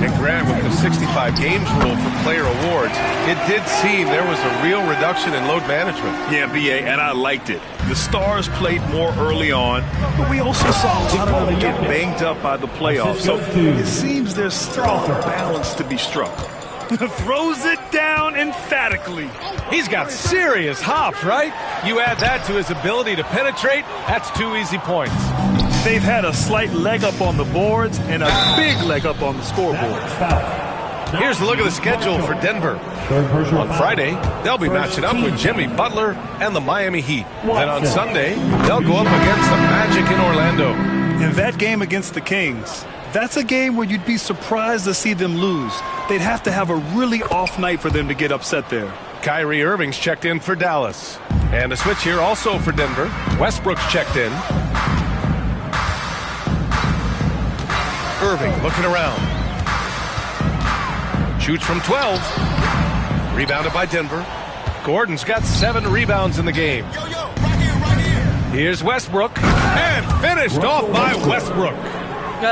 S12: And Grant, with the 65 games rule for player awards, it did seem there was a real reduction in load management.
S13: Yeah, B.A., and I liked it. The stars played more early on, but we also saw a lot of them get banged up by the playoffs. So it seems there's still a balance to be struck. Throws it down emphatically.
S12: He's got serious hops, right? You add that to his ability to penetrate, that's 2 easy points.
S13: They've had a slight leg up on the boards and a big leg up on the scoreboard.
S12: Here's a look at the schedule for Denver. On Friday, they'll be matching up with Jimmy Butler and the Miami Heat. Then on Sunday, they'll go up against the Magic in Orlando.
S13: In that game against the Kings, that's a game where you'd be surprised to see them lose. They'd have to have a really off night for them to get upset there.
S12: Kyrie Irving's checked in for Dallas. And a switch here also for Denver. Westbrook's checked in. Irving looking around. Shoots from 12. Rebounded by Denver. Gordon's got 7 rebounds in the game. Here's Westbrook. And finished off by Westbrook.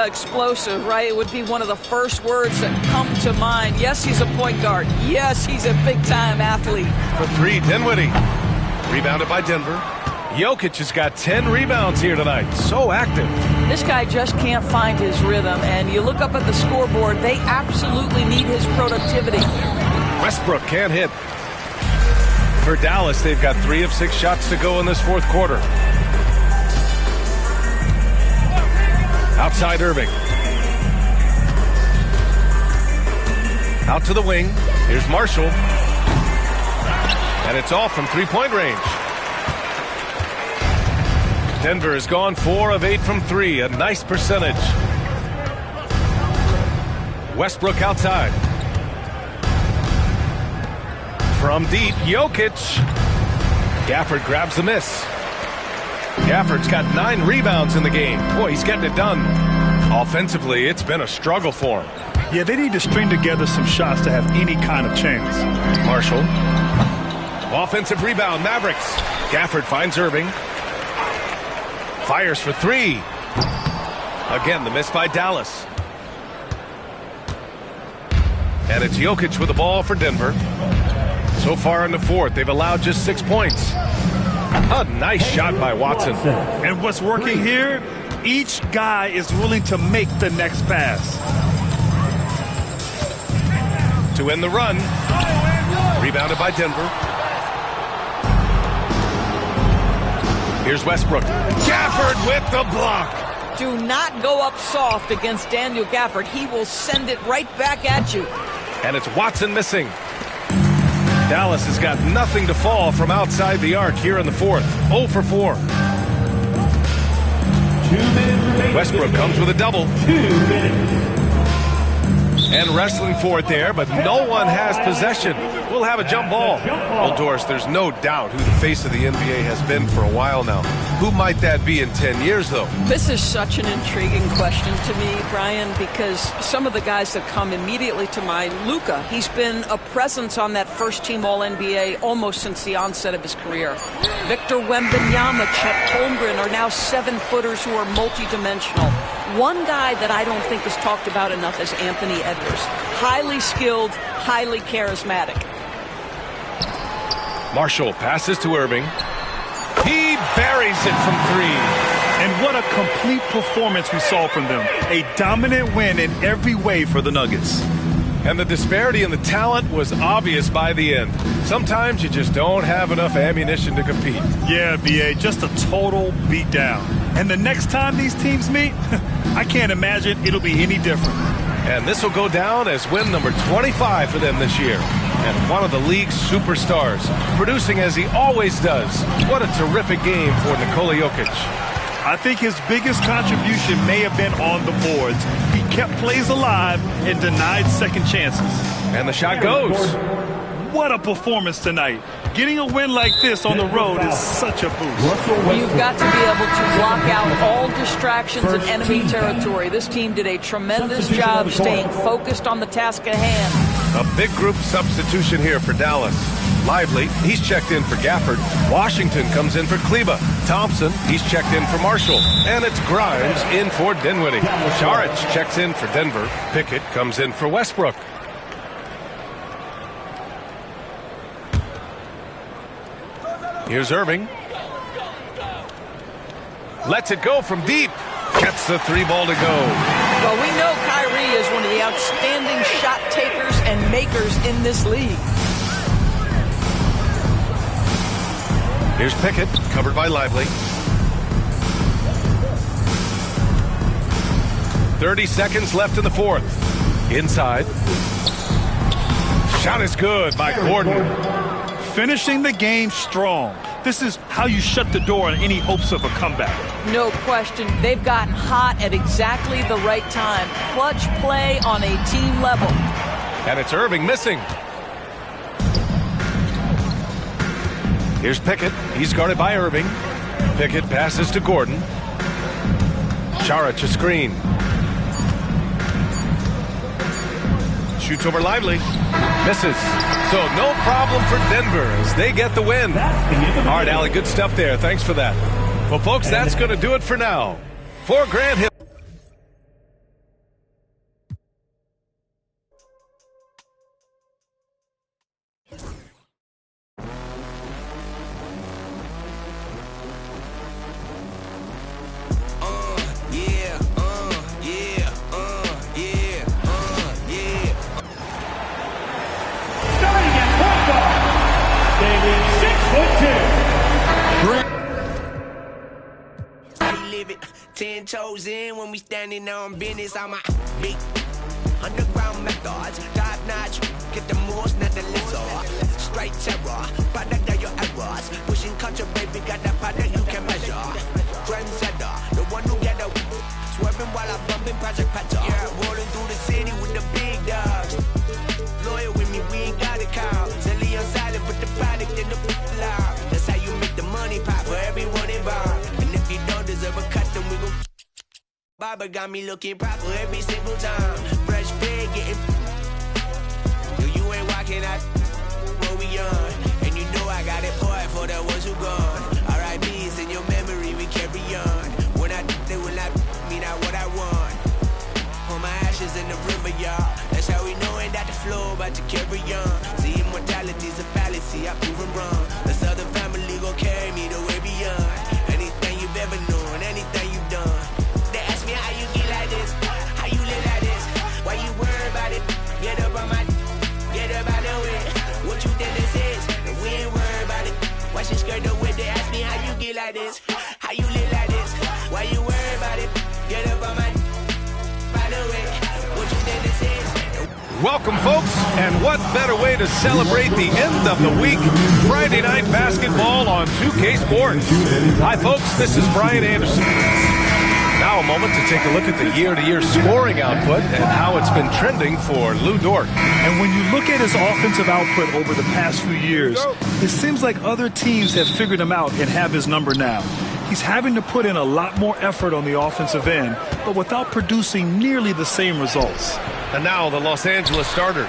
S14: Explosive, right? It would be one of the first words that come to mind. Yes, he's a point guard. Yes, he's a big-time athlete.
S12: For 3, Dinwiddie. Rebounded by Denver. Jokic has got 10 rebounds here tonight. So active.
S14: This guy just can't find his rhythm, and you look up at the scoreboard, they absolutely need his productivity.
S12: Westbrook can't hit. For Dallas, they've got 3 of 6 shots to go in this 4th quarter. Outside Irving. Out to the wing. Here's Marshall. And it's off from 3-point range. Denver has gone 4 of 8 from 3. A nice percentage. Westbrook outside. From deep, Jokic. Gafford grabs the miss. Gafford's got 9 rebounds in the game. Boy, he's getting it done. Offensively, it's been a struggle for him.
S13: Yeah, they need to string together some shots to have any kind of chance.
S12: Marshall. Offensive rebound, Mavericks. Gafford finds Irving. Fires for 3. Again, the miss by Dallas. And it's Jokic with the ball for Denver. So far in the 4th, they've allowed just 6 points. A nice shot by Watson.
S13: And what's working here? Each guy is willing to make the next pass.
S12: To end the run. Rebounded by Denver. Here's Westbrook. Gafford with the block.
S14: Do not go up soft against Daniel Gafford. He will send it right back at you.
S12: And it's Watson missing. Dallas has got nothing to fall from outside the arc here in the 4th. 0 for 4. Westbrook comes with a double.
S3: 2 minutes.
S12: And wrestling for it there, but no one has possession. We'll have a jump ball. Well, Doris, there's no doubt who the face of the NBA has been for a while now. Who might that be in 10 years, though?
S14: This is such an intriguing question to me, Brian, because some of the guys that come immediately to mind, Luka, he's been a presence on that first-team All-NBA almost since the onset of his career. Victor Wembanyama, Chet Holmgren are now 7-footers who are multidimensional. One guy that I don't think is talked about enough is Anthony Edwards. Highly skilled, highly charismatic.
S12: Marshall passes to Irving. He buries it from three.
S13: And what a complete performance we saw from them. A dominant win in every way for the Nuggets.
S12: And the disparity in the talent was obvious by the end. Sometimes you just don't have enough ammunition to compete.
S13: Yeah, B.A., just a total beatdown. And the next time these teams meet, I can't imagine it'll be any different.
S12: And this will go down as win number 25 for them this year. And one of the league's superstars, producing as he always does. What a terrific game for Nikola Jokic.
S13: I think his biggest contribution may have been on the boards. He kept plays alive and denied second chances.
S12: And the shot goes.
S13: What a performance tonight. Getting a win like this on the road is such a boost.
S14: You've got to be able to block out all distractions in enemy territory. This team did a tremendous job staying focused on the task at hand.
S12: A big group substitution here for Dallas. Lively, he's checked in for Gafford. Washington comes in for Kleba. Thompson, he's checked in for Marshall. And it's Grimes in for Dinwiddie. Saric checks in for Denver. Pickett comes in for Westbrook. Here's Irving. Lets it go from deep. Gets the three ball to go.
S14: Well, we know Kyrie is one of the outstanding shot takers and makers in this league.
S12: Here's Pickett, covered by Lively. 30 seconds left in the fourth. Inside. Shot is good by Gordon.
S13: Finishing the game strong. This is how you shut the door on any hopes of a comeback.
S14: No question. They've gotten hot at exactly the right time. Clutch play on a team level.
S12: And it's Irving missing. Here's Pickett. He's guarded by Irving. Pickett passes to Gordon. Saric a screen. Shoots over Lively. Misses. So no problem for Denver as they get the win. All right, Allie, good stuff there. Thanks for that. Well, folks, that's going to do it for now. For Grant Hill.
S17: Toes in when we standing on business. I'm a big underground methods, top notch, get the most, not the lesser. Straight terror, product of your errors. Pushing culture, baby, got that product you can measure. Trendsetter, the one who get a swerving while I'm bumping Project Petter. Yeah, rolling through the city with the big dogs. Loyal with me, we ain't got a call. Silly on silent, put the product in the loud. That's how you make the money pop for everyone involved. And if you don't deserve a cut, then we gon' Baba got me looking proper every single time. Fresh pig getting. No, you ain't walking out what we on. And you know I got it poured for the ones who gone. R.I.P.'s in your memory, we carry on. When I they will not mean out what I want. Pour my ashes in the river, y'all. That's how we knowin' that the flow about to carry on. See, immortality's a fallacy, I prove them wrong. The Southern family gon' carry me the way beyond. Anything you've ever known, anything you've done. How you get like this? How you live like this? Why you worry about it? Get up on my, get up out of it. What you think this is? And we ain't worried about it. Why she skirt the way they ask me how you get like this? How you live like this? Why you worry about it? Get up on my, by the way. What you think this is?
S12: Welcome, folks, and what better way to celebrate the end of the week? Friday night basketball on 2K Sports. Hi, folks, this is Brian Anderson. Now a moment to take a look at the year-to-year scoring output and how it's been trending for Lou Dort.
S13: And when you look at his offensive output over the past few years, it seems like other teams have figured him out and have his number now. He's having to put in a lot more effort on the offensive end, but without producing nearly the same results.
S12: And now the Los Angeles starters.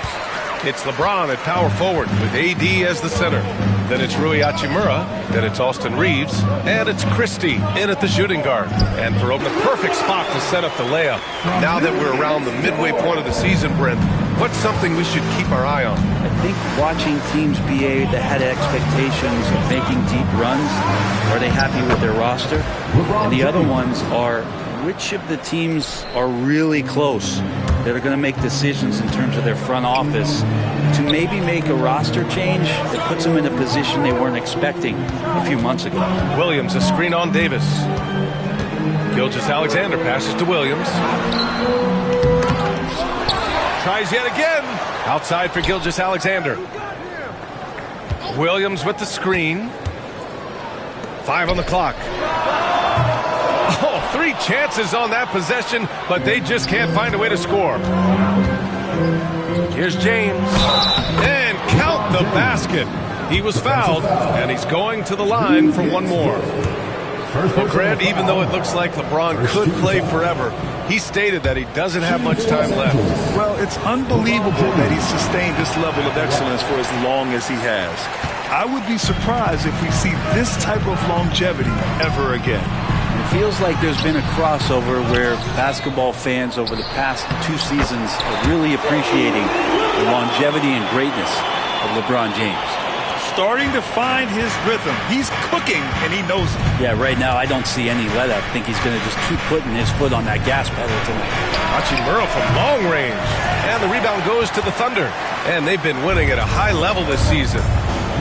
S12: It's LeBron at power forward with AD as the center. Then it's Rui Hachimura. Then it's Austin Reeves. And it's Christie in at the shooting guard. And for the perfect spot to set up the layup. Now that we're around the midway point of the season, Brent, what's something we should keep our eye on?
S18: I think watching teams that had expectations of making deep runs, are they happy with their roster? And the other ones are, which of the teams are really close that are going to make decisions in terms of their front office to maybe make a roster change that puts them in a position they weren't expecting a few months ago.
S12: Williams, a screen on Davis. Gilgeous-Alexander passes to Williams. Tries yet again. Outside for Gilgeous-Alexander. Williams with the screen. 5 on the clock. Oh, 3 chances on that possession, but they just can't find a way to score. Here's James. And count the basket. He was fouled, and he's going to the line for one more. Well, Grant, even though it looks like LeBron could play forever, he stated that he doesn't have much time left.
S13: Well, it's unbelievable that he's sustained this level of excellence for as long as he has. I would be surprised if we see this type of longevity ever again.
S18: It feels like there's been a crossover where basketball fans over the past 2 seasons are really appreciating the longevity and greatness of LeBron James.
S13: Starting to find his rhythm. He's cooking, and he knows it.
S18: Yeah, right now I don't see any let-up. I think he's going to just keep putting his foot on that gas pedal tonight.
S12: Hachimura from long range. And the rebound goes to the Thunder. And they've been winning at a high level this season.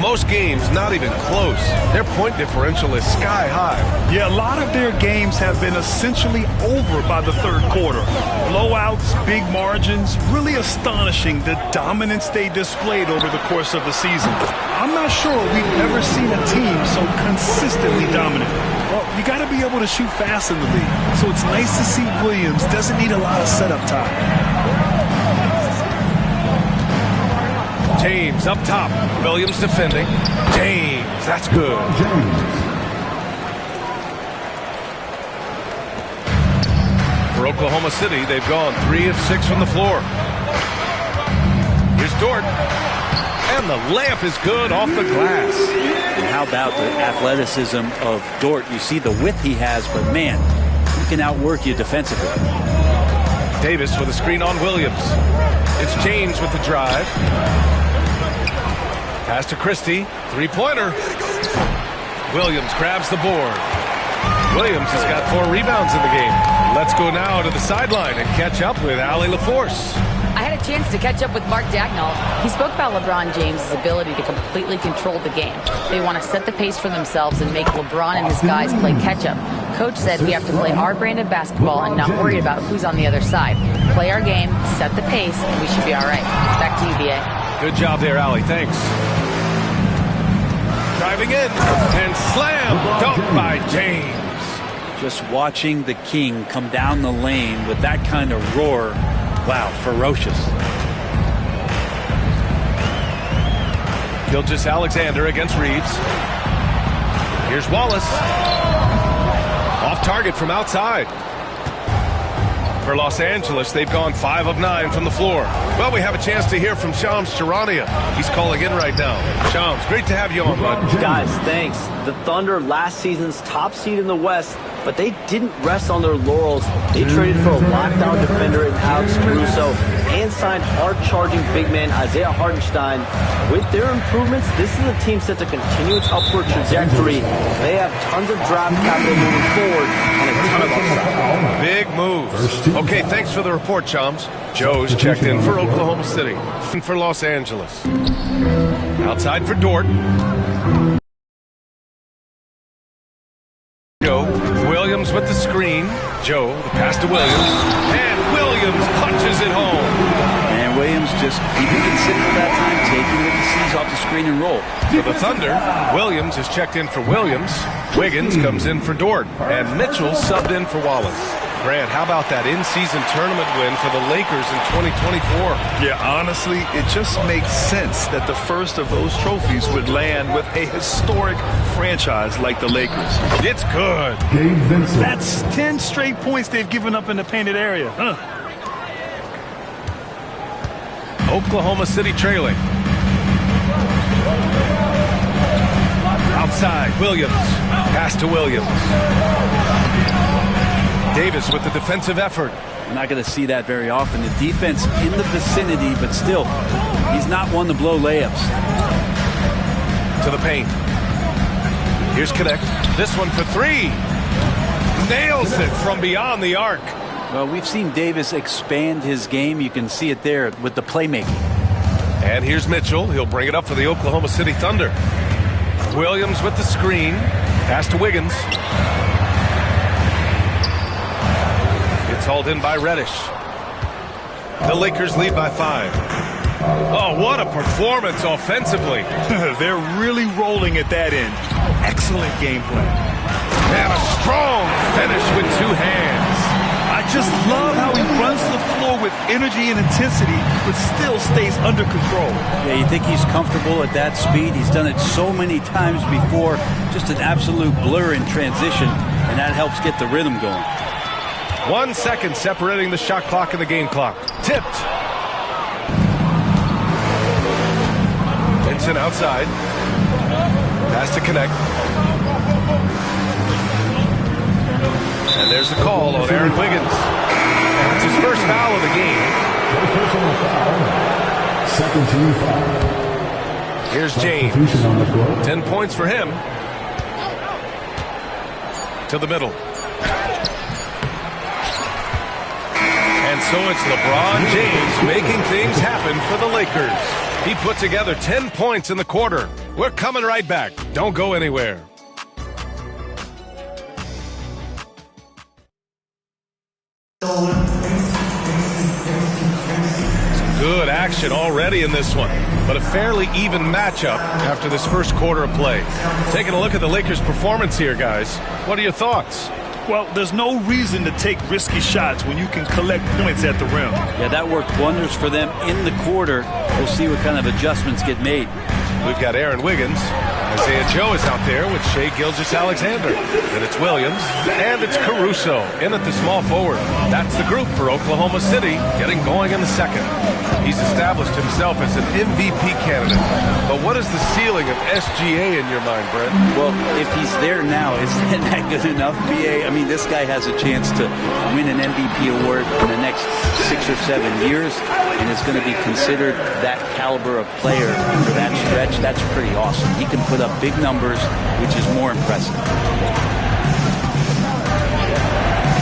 S12: Most games not even close. Their point differential is sky high.
S13: Yeah, a lot of their games have been essentially over by the third quarter. Blowouts, big margins, really astonishing the dominance they displayed over the course of the season. I'm not sure we've ever seen a team so consistently dominant. Well, you got to be able to shoot fast in the league. So it's nice to see Williams doesn't need a lot of setup time.
S12: James up top. Williams defending. James, that's good. For Oklahoma City, they've gone 3 of 6 from the floor. Here's Dort. And the layup is good off the glass.
S18: And how about the athleticism of Dort? You see the width he has, but man, he can outwork you defensively.
S12: Davis with a screen on Williams. It's James with the drive. Pass to Christie. 3-pointer. Williams grabs the board. Williams has got 4 rebounds in the game. Let's go now to the sideline and catch up with Allie LaForce.
S15: I had a chance to catch up with Mark Dagnall. He spoke about LeBron James' ability to completely control the game. They want to set the pace for themselves and make LeBron and his guys play catch-up. Coach said we have to play our brand of basketball and not worry about who's on the other side. Play our game, set the pace, and we should be all right. Back to you, B.A.
S12: Good job there, Allie. Thanks. Driving in and slam dunk by James.
S18: Just watching the King come down the lane with that kind of roar. Wow, ferocious.
S12: Gilgeous-Alexander against Reeves. Here's Wallace. Off target from outside. For Los Angeles, they've gone 5 of 9 from the floor. Well, we have a chance to hear from Shams Charania. He's calling in right now. Shams, great to have you on, bud.
S16: Guys, thanks. The Thunder, last season's top seed in the West, but they didn't rest on their laurels. They traded for a lockdown defender in Alex Caruso and signed hard-charging big man Isaiah Hartenstein. With their improvements, this is a team set to continue its upward trajectory. They have tons of draft capital moving forward and a ton of upside.
S12: Big moves. Okay, thanks for the report, Shams. Joe's checked in for Oklahoma City. And for Los Angeles. Outside for Dort. Joe. Williams with the screen. Joe, the pass to Williams. And Williams punches it home.
S18: And Williams just keeping it simple that time, taking what he sees off the screen and roll.
S12: For the Thunder, Williams is checked in for Williams. Wiggins comes in for Dort. And Mitchell subbed in for Wallace. Grant, how about that in-season tournament win for the Lakers in 2024?
S13: Yeah, honestly, it just makes sense that the first of those trophies would land with a historic franchise like the Lakers.
S12: It's good.
S13: That's 10 straight points they've given up in the painted area.
S12: Oklahoma City trailing. Outside, Williams. Pass to Williams. Davis with the defensive effort.
S18: You're not going to see that very often. The defense in the vicinity, but still, he's not one to blow layups.
S12: To the paint. Here's Connect. This one for three. Nails it from beyond the arc.
S18: Well, we've seen Davis expand his game. You can see it there with the playmaking.
S12: And here's Mitchell. He'll bring it up for the Oklahoma City Thunder. Williams with the screen. Pass to Wiggins. It's hauled in by Reddish. The Lakers lead by 5. Oh, what a performance offensively.
S13: They're really rolling at that end. Excellent game plan.
S12: And a strong finish with 2 hands.
S13: I just love how he runs the floor with energy and intensity, but still stays under control.
S18: Yeah, you think he's comfortable at that speed. He's done it so many times before. Just an absolute blur in transition, and that helps get the rhythm going.
S12: 1 second separating the shot clock and the game clock. Tipped. Vincent outside. Pass to Connect. And there's the call on Aaron Wiggins. And it's his first foul of the game.
S3: Second team foul.
S12: Here's James. 10 points for him. To the middle. And so it's LeBron James making things happen for the Lakers. He put together 10 points in the quarter. We're coming right back. Don't go anywhere. Some good action already in this one, but a fairly even matchup after this first quarter of play. Taking a look at the Lakers' performance here, guys. What are your thoughts?
S13: Well, there's no reason to take risky shots when you can collect points at the rim.
S18: Yeah, that worked wonders for them in the quarter. We'll see what kind of adjustments get made.
S12: We've got Aaron Wiggins. Isaiah Joe is out there with Shai Gilgeous-Alexander. And it's Williams. And it's Caruso in at the small forward. That's the group for Oklahoma City getting going in the second. He's established himself as an MVP candidate. But what is the ceiling of SGA in your mind, Brent?
S18: Well, if he's there now, is that good enough, BA? I mean, this guy has a chance to win an MVP award in the next 6 or 7 years, and is going to be considered that caliber of player for that stretch. That's pretty awesome. He can put up big numbers, which is more impressive.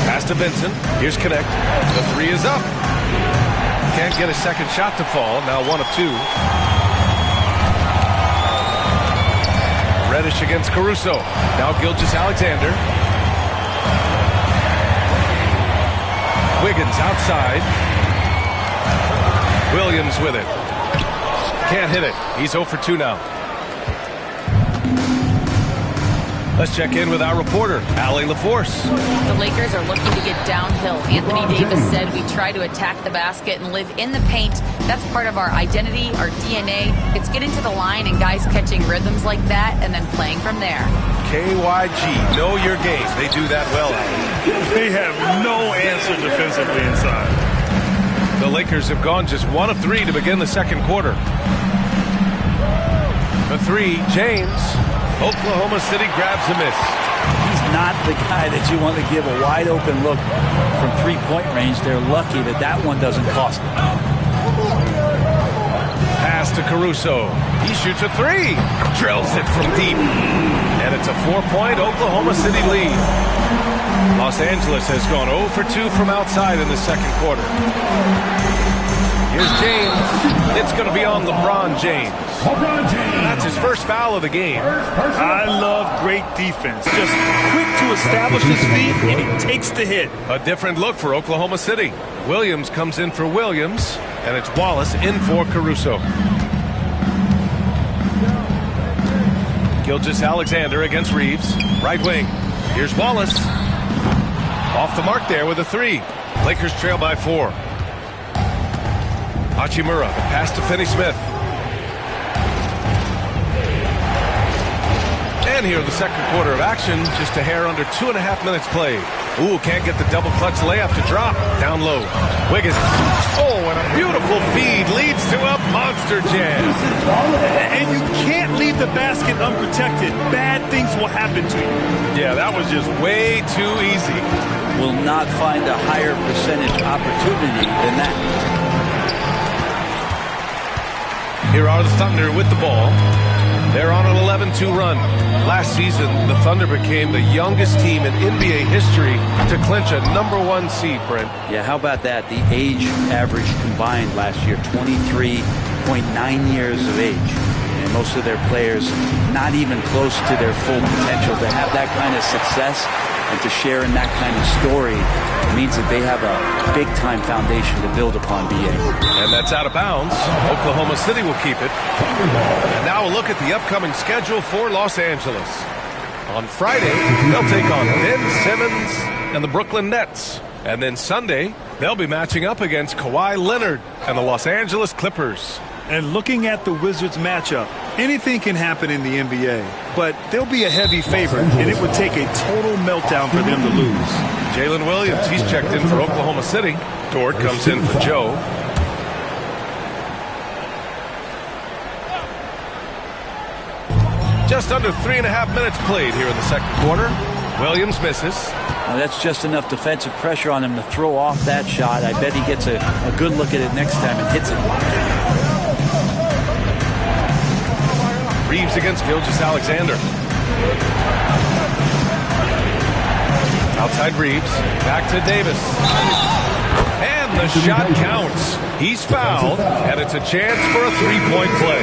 S12: Pass to Vincent. Here's Connect. The 3 is up. Can't get a second shot to fall. Now 1 of 2. Reddish against Caruso. Now Gilgeous-Alexander. Wiggins outside. Williams with it. Can't hit it. He's 0 for 2 now. Let's check in with our reporter, Allie LaForce.
S15: The Lakers are looking to get downhill. Anthony Davis said we try to attack the basket and live in the paint. That's part of our identity, our DNA. It's getting to the line and guys catching rhythms like that and then playing from there.
S12: KYG, know your game. They do that well, Allie.
S13: They have no answer defensively inside.
S12: The Lakers have gone just 1 of 3 to begin the second quarter. The 3, James. Oklahoma City grabs a miss.
S18: He's not the guy that you want to give a wide open look from 3-point range. They're lucky that that one doesn't cost them.
S12: Pass to Caruso. He shoots a 3. Drills it from deep. And it's a 4-point Oklahoma City lead. Los Angeles has gone 0 for 2 from outside in the second quarter. Here's James. It's going to be on LeBron James. That's his first foul of the game.
S13: I love great defense. Just quick to establish his feet, and he takes the hit.
S12: A different look for Oklahoma City. Williams comes in for Williams, and it's Wallace in for Caruso. Gilgeous-Alexander against Reeves. Right wing. Here's Wallace. Off the mark there with a 3. Lakers trail by 4. Hachimura, the pass to Finney-Smith. And here in the second quarter of action, just a hair under 2.5 minutes played. Ooh, can't get the double clutch layup to drop. Down low. Wiggins. Oh, and a beautiful feed leads Next to a monster jam.
S13: And you can't leave the basket unprotected. Bad things will happen to you.
S12: Yeah, that was just way too easy.
S18: Will not find a higher percentage opportunity than that.
S12: Here are the Thunder with the ball. They're on an 11-2 run. Last season, the Thunder became the youngest team in NBA history to clinch a #1 seed, Brent.
S18: Yeah, how about that? The age average combined last year, 23.9 years of age. And most of their players not even close to their full potential. To have that kind of success and to share in that kind of story means that they have a big-time foundation to build upon, BA.
S12: And that's out of bounds. Oklahoma City will keep it. And now a look at the upcoming schedule for Los Angeles. On Friday, they'll take on Ben Simmons and the Brooklyn Nets. And then Sunday, they'll be matching up against Kawhi Leonard and the Los Angeles Clippers.
S13: And looking at the Wizards matchup, anything can happen in the NBA, but they'll be a heavy favorite, and it would take a total meltdown for them to lose.
S12: Jalen Williams, he's checked in for Oklahoma City. Dort comes in for Joe. Just under 3.5 minutes played here in the second quarter. Williams misses.
S18: Now that's just enough defensive pressure on him to throw off that shot. I bet he gets a good look at it next time and hits it.
S12: Reeves against Gilgeous-Alexander. Outside Reeves. Back to Davis. And the shot counts. He's fouled, and it's a chance for a three-point play.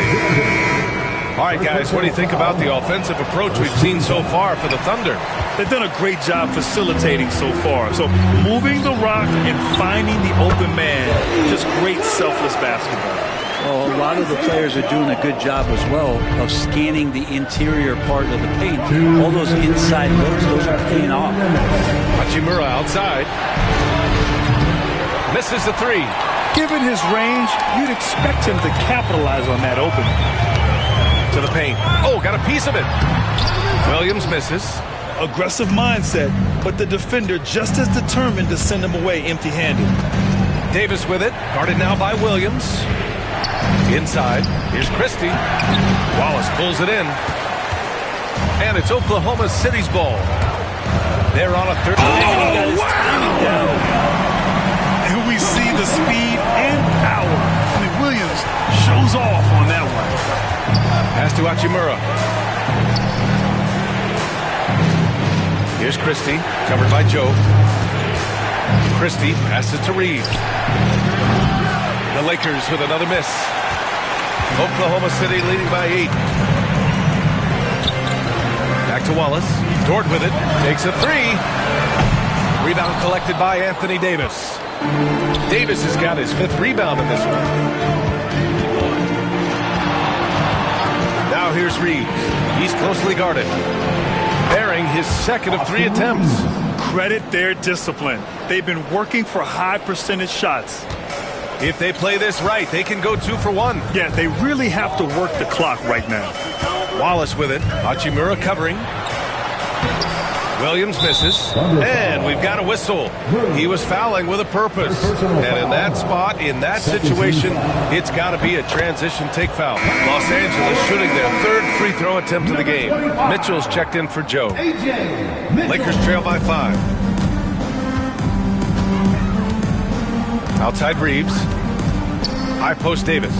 S12: All right, guys, what do you think about the offensive approach we've seen so far for the Thunder?
S13: They've done a great job facilitating so far. So moving the rock and finding the open man, just great selfless basketball.
S18: Well, a lot of the players are doing a good job as well of scanning the interior part of the paint. All those inside looks, those are paying off.
S12: Hachimura outside. Misses the three.
S13: Given his range, you'd expect him to capitalize on that opening.
S12: To the paint. Oh, got a piece of it. Williams misses.
S13: Aggressive mindset, but the defender just as determined to send him away empty-handed.
S12: Davis with it. Guarded now by Williams. Inside. Here's Christie. Wallace pulls it in. And it's Oklahoma City's ball. They're on a third.
S13: Oh, wow! And we see the speed and power. I mean, Williams shows off on that one.
S12: Pass to Hachimura. Here's Christie, covered by Joe. Christie passes to Reeves. The Lakers with another miss. Oklahoma City leading by 8. Back to Wallace. Dort with it. Takes a three. Rebound collected by Anthony Davis. Davis has got his 5th rebound in this one. Now here's Reeves. He's closely guarded. Bearing his 2nd of 3 attempts.
S13: Credit their discipline. They've been working for high percentage shots.
S12: If they play this right, they can go 2 for 1.
S13: Yeah, they really have to work the clock right now.
S12: Wallace with it. Hachimura covering. Williams misses. And we've got a whistle. He was fouling with a purpose. And in that spot, in that situation, it's got to be a transition take foul. Los Angeles shooting their 3rd free throw attempt of the game. Mitchell's checked in for Joe. Lakers trail by 5. Outside Reeves. High post Davis.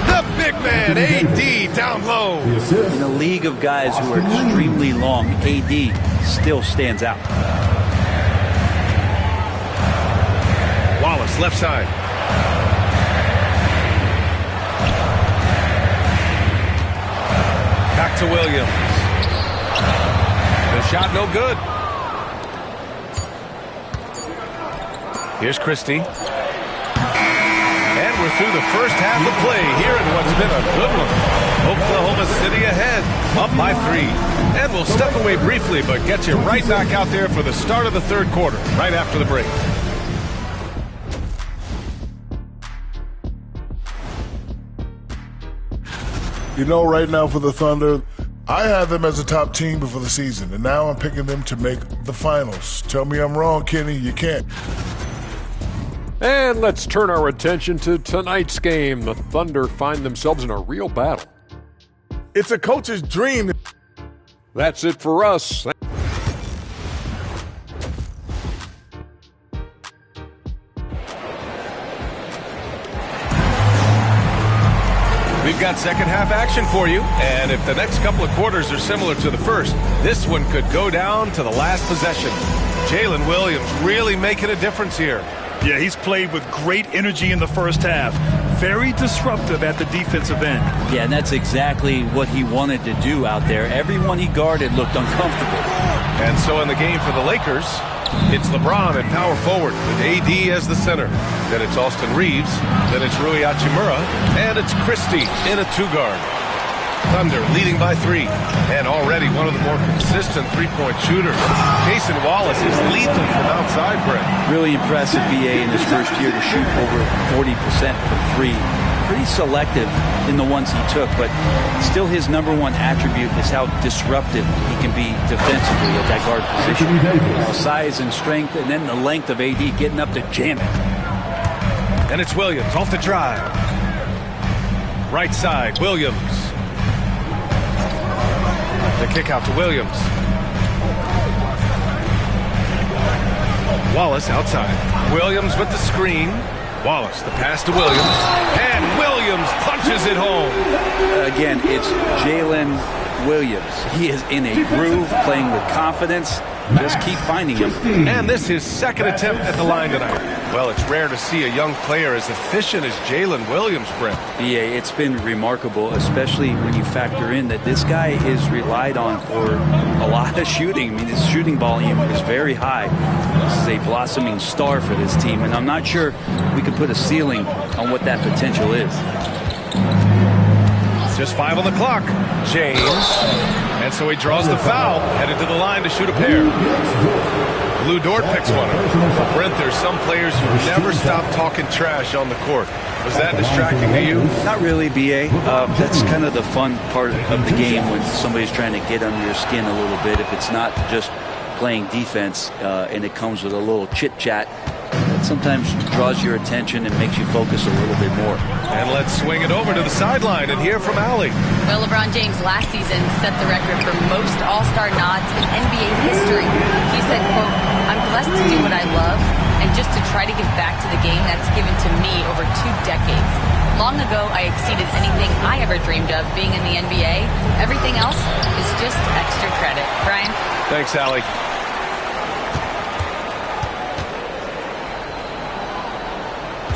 S12: The big man, AD, down low.
S18: In a league of guys who are extremely long, AD still stands out.
S12: Wallace, left side. Back to Williams. The shot no good. Here's Christie. And we're through the first half of play here in what's been a good one. Oklahoma City ahead, up by 3. And we'll step away briefly, but get you right back out there for the start of the 3rd quarter, right after the break.
S10: You know, right now for the Thunder, I had them as a top team before the season, and now I'm picking them to make the finals. Tell me I'm wrong, Kenny. You can't.
S9: And let's turn our attention to tonight's game. The Thunder find themselves in a real battle.
S10: It's a coach's dream.
S9: That's it for us.
S12: We've got second half action for you, and if the next couple of quarters are similar to the first, this one could go down to the last possession. Jalen Williams really making a difference here.
S13: Yeah, he's played with great energy in the first half. Very disruptive at the defensive end.
S18: Yeah, and that's exactly what he wanted to do out there. Everyone he guarded looked uncomfortable.
S12: And so in the game for the Lakers, it's LeBron at power forward with AD as the center. Then it's Austin Reeves. Then it's Rui Hachimura. And it's Christie in a two-guard. Thunder leading by 3. And already one of the more consistent three-point shooters. Cason Wallace is lethal from outside, Brett.
S18: Really impressive, BA, in his first year to shoot over 40% from 3. Pretty selective in the ones he took, but still his number one attribute is how disruptive he can be defensively at that guard position. Size and strength, and then the length of AD getting up to jam it.
S12: And it's Williams off the drive. Right side, Williams. The kick out to Williams. Wallace outside. Williams with the screen. Wallace, the pass to Williams. And Williams punches it home.
S18: Again, it's Jalen Williams. He is in a groove, playing with confidence. Just keep finding him.
S12: And this is his second attempt at the line tonight. Well, it's rare to see a young player as efficient as Jalen Williams, Brent.
S18: Yeah, it's been remarkable, especially when you factor in that this guy is relied on for a lot of shooting. I mean, his shooting volume is very high. This is a blossoming star for this team, and I'm not sure we could put a ceiling on what that potential is.
S12: It's just 5 on the clock. James. And so he draws the foul, headed to the line to shoot a pair. Lou Dort picks one up. Brent, there's some players who never stop talking trash on the court. Was that distracting to you?
S18: Not really, BA. That's kind of the fun part of the game when somebody's trying to get under your skin a little bit. If it's not just playing defense and it comes with a little chit-chat, that sometimes draws your attention and makes you focus a little bit more.
S12: And let's swing it over to the sideline and hear from Allie.
S15: Well, LeBron James last season set the record for most All-Star nods in NBA history. He said, quote, "I'm blessed to do what I love and just to try to give back to the game that's given to me over 2 decades. Long ago, I exceeded anything I ever dreamed of being in the NBA. Everything else is just extra credit." Brian?
S12: Thanks, Allie.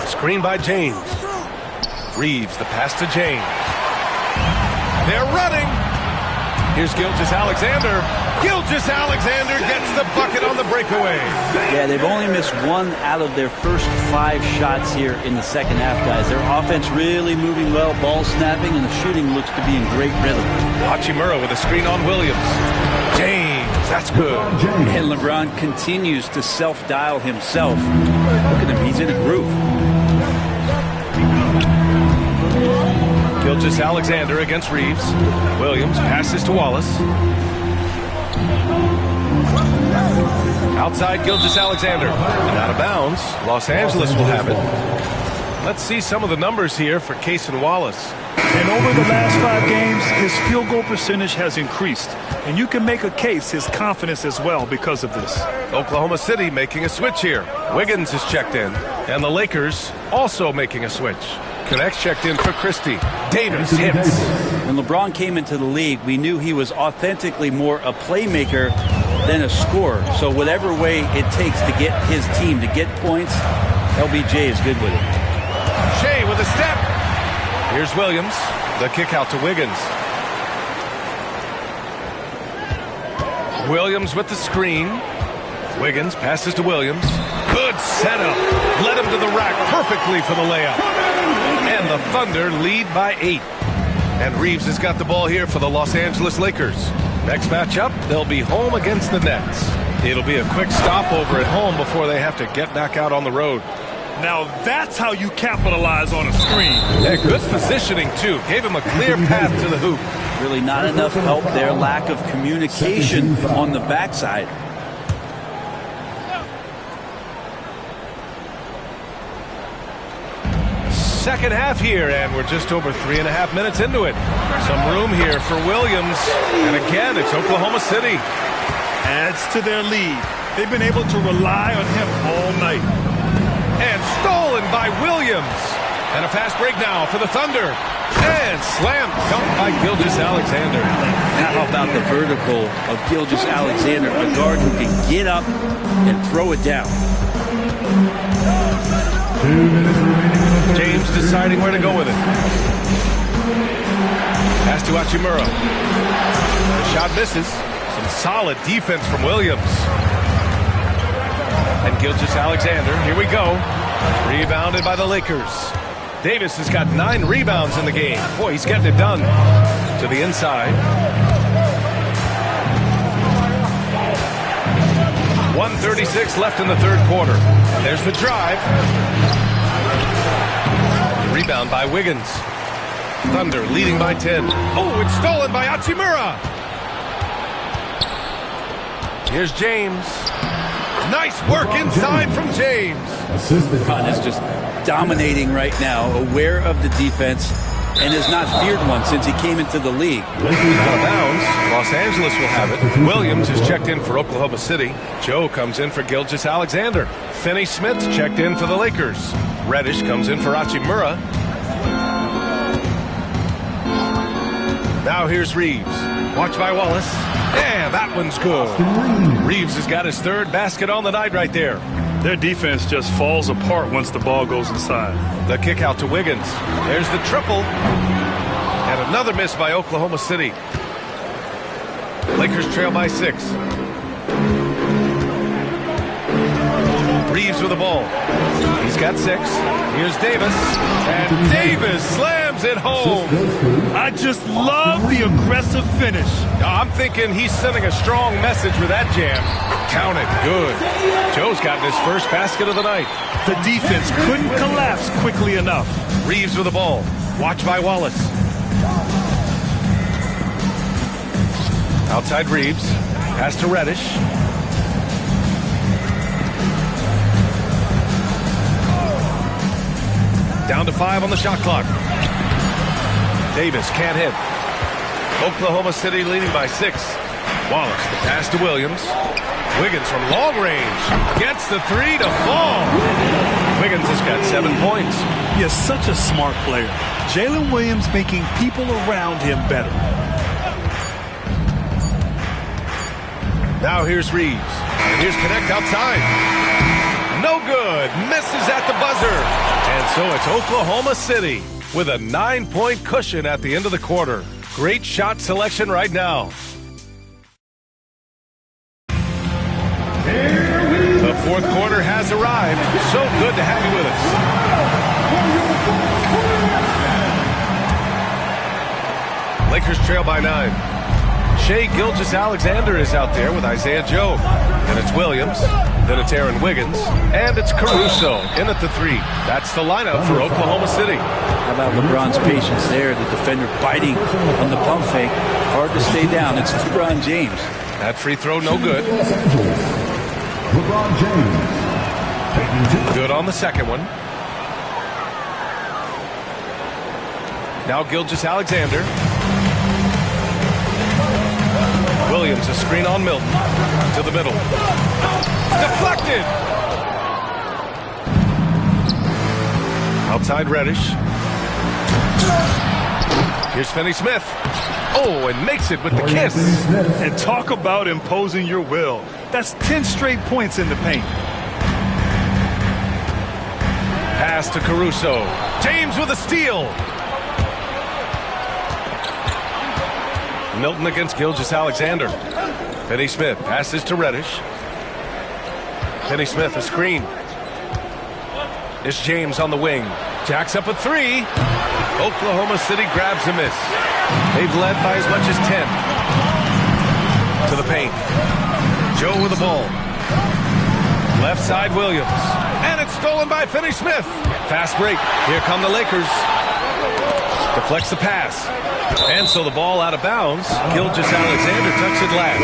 S12: Screen by James. Reeves, the pass to James. They're running. Here's Gilgeous-Alexander. Gilgeous-Alexander gets the bucket on the breakaway.
S18: Yeah, they've only missed 1 out of their first 5 shots here in the second half, guys. Their offense really moving well, ball snapping, and the shooting looks to be in great rhythm.
S12: Hachimura with a screen on Williams. James, that's good.
S18: And LeBron continues to self-dial himself. Look at him, he's in a groove.
S12: Gilgeous-Alexander against Reeves. Williams passes to Wallace. Outside Gilgeous-Alexander. And out of bounds. Los Angeles will have it. Let's see some of the numbers here for Cason Wallace.
S13: And over the last 5 games, his field goal percentage has increased. And you can make a case his confidence as well because of this.
S12: Oklahoma City making a switch here. Wiggins is checked in. And the Lakers also making a switch. Connects checked in for Christie. Davis hits.
S18: When LeBron came into the league, we knew he was authentically more a playmaker than a scorer. So whatever way it takes to get his team to get points, LBJ is good with it.
S12: Shea with a step. Here's Williams. The kick out to Wiggins. Williams with the screen. Wiggins passes to Williams. Good setup. Led him to the rack perfectly for the layup. And the Thunder lead by 8. And Reeves has got the ball here for the Los Angeles Lakers. Next matchup, they'll be home against the Nets. It'll be a quick stopover at home before they have to get back out on the road.
S13: Now that's how you capitalize on a screen.
S12: Yeah, good positioning, too. Gave him a clear path to the hoop.
S18: Really not enough help there. Lack of communication on the backside.
S12: second half here, and we're just over 3.5 minutes into it. Some room here for Williams, and again, it's Oklahoma City.
S13: Adds to their lead. They've been able to rely on him all night.
S12: And stolen by Williams. And a fast break now for the Thunder. And slam dunked by Gilgeous-Alexander.
S18: Now how about the vertical of Gilgeous-Alexander, a guard who can get up and throw it down.
S12: James deciding where to go with it. Pass to Hachimura. The shot misses. Some solid defense from Williams. And Gilgeous-Alexander, here we go. Rebounded by the Lakers. Davis has got 9 rebounds in the game. Boy, he's getting it done. To the inside. 1:36 left in the third quarter. There's the drive. Rebound by Wiggins. Thunder leading by 10. Oh, it's stolen by Hachimura. Here's James. Nice work inside from James.
S18: Con is just dominating right now, aware of the defense, and has not feared one since he came into the league.
S12: Out of bounds. Los Angeles will have it. Williams is checked in for Oklahoma City. Joe comes in for Gilgeous-Alexander. Finney-Smith checked in for the Lakers. Reddish comes in for Hachimura. Now here's Reeves. Watch by Wallace. Yeah, that one's good. Reeves has got his third basket on the night right there.
S13: Their defense just falls apart once the ball goes inside.
S12: The kick out to Wiggins. There's the triple. And another miss by Oklahoma City. Lakers trail by 6. Reeves with the ball. He's got 6. Here's Davis. And Davis slams it home.
S13: I just love the aggressive finish.
S12: I'm thinking he's sending a strong message with that jam. Count it. Good. Joe's gotten his first basket of the night.
S13: The defense couldn't collapse quickly enough.
S12: Reeves with the ball. Watch by Wallace. Outside Reeves. Pass to Reddish. Down to 5 on the shot clock. Davis can't hit. Oklahoma City leading by 6. Wallace, the pass to Williams. Wiggins from long range. Gets the 3 to fall. Wiggins has got 7 points.
S13: He is such a smart player. Jalen Williams making people around him better.
S12: Now here's Reeves. And here's Connect outside. No good. Misses at the buzzer. And so it's Oklahoma City with a 9-point cushion at the end of the quarter. Great shot selection right now. The fourth quarter has arrived. So good to have you with us. Lakers trail by 9. Shai Gilgeous-Alexander is out there with Isaiah Joe. And it's Williams. Then it's Aaron Wiggins. And it's Caruso in at the 3. That's the lineup for Oklahoma City.
S18: How about LeBron's patience there? The defender biting on the pump fake. Hard to stay down. It's LeBron James.
S12: That free throw no good.
S3: LeBron James.
S12: Good on the second one. Now Gilgeous-Alexander. Williams, a screen on Milton. To the middle. Deflected! Outside Reddish. Here's Finney-Smith. Oh, and makes it with the kiss.
S13: And talk about imposing your will. That's 10 straight points in the paint.
S12: Pass to Caruso. James with a steal. Milton against Gilgeous-Alexander. Finney-Smith passes to Reddish. Finney-Smith a screen. It's James on the wing. Jacks up a 3. Oklahoma City grabs a miss. They've led by as much as 10. To the paint. Joe with the ball. Left side Williams. And it's stolen by Finney-Smith. Fast break. Here come the Lakers. Deflects the pass. And so the ball out of bounds. Gilgeous-Alexander tucks it last.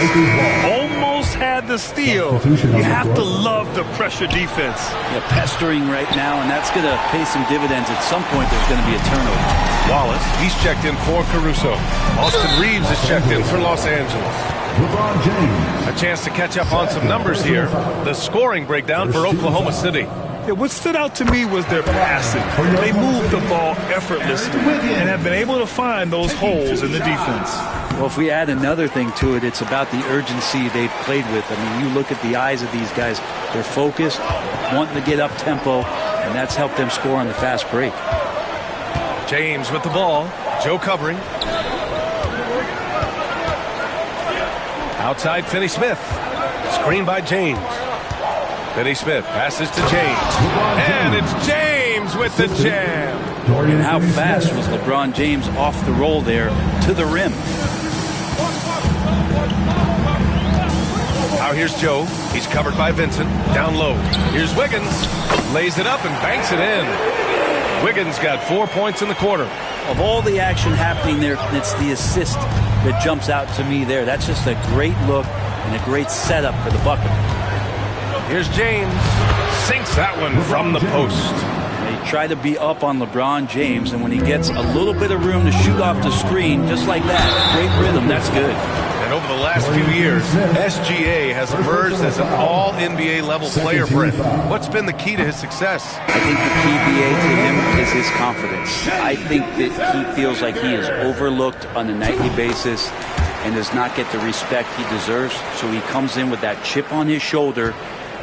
S13: Almost had the steal. You have to love the pressure defense.
S18: Yeah, pestering right now, and that's going to pay some dividends. At some point, there's going to be a turnover.
S12: Wallace, he's checked in for Caruso. Austin Reeves is checked in for Los Angeles.
S3: LeBron James.
S12: A chance to catch up on some numbers here. The scoring breakdown for Oklahoma City.
S13: Yeah, what stood out to me was their passing. They moved the ball effortlessly and have been able to find those holes in the defense.
S18: Well, if we add another thing to it, it's about the urgency they've played with. I mean, you look at the eyes of these guys. They're focused, wanting to get up tempo, and that's helped them score on the fast break.
S12: James with the ball. Joe covering. Outside, Finney-Smith. Screen by James. Finney-Smith passes to James. And it's James with the jam.
S18: And how fast was LeBron James off the roll there to the rim?
S12: Now here's Joe. He's covered by Vincent. Down low. Here's Wiggins. Lays it up and banks it in. Wiggins got 4 points in the quarter.
S18: Of all the action happening there, it's the assist that jumps out to me there. That's just a great look and a great setup for the bucket.
S12: Here's James. Sinks that one from the post.
S18: They try to be up on LeBron James, and when he gets a little bit of room to shoot off the screen, just like that, great rhythm, that's good.
S12: And over the last few years, SGA has emerged as an all-NBA level player, Brent. What's been the key to his success?
S18: I think the key, BA, to him is his confidence. I think that he feels like he is overlooked on a nightly basis and does not get the respect he deserves, so he comes in with that chip on his shoulder,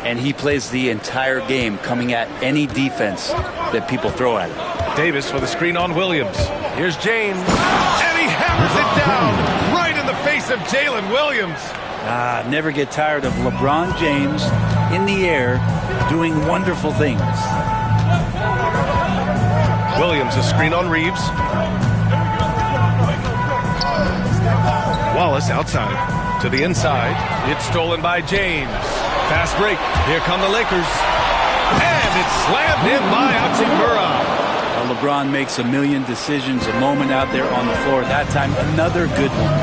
S18: and he plays the entire game coming at any defense that people throw at him.
S12: Davis with a screen on Williams. Here's James. And he hammers it down right in the face of Jalen Williams.
S18: Never get tired of LeBron James in the air doing wonderful things.
S12: Williams a screen on Reeves. Wallace outside to the inside. It's stolen by James. Fast break. Here come the Lakers. And it's slammed in by Hachimura.
S18: Well, LeBron makes a million decisions a moment out there on the floor. That time, another good one.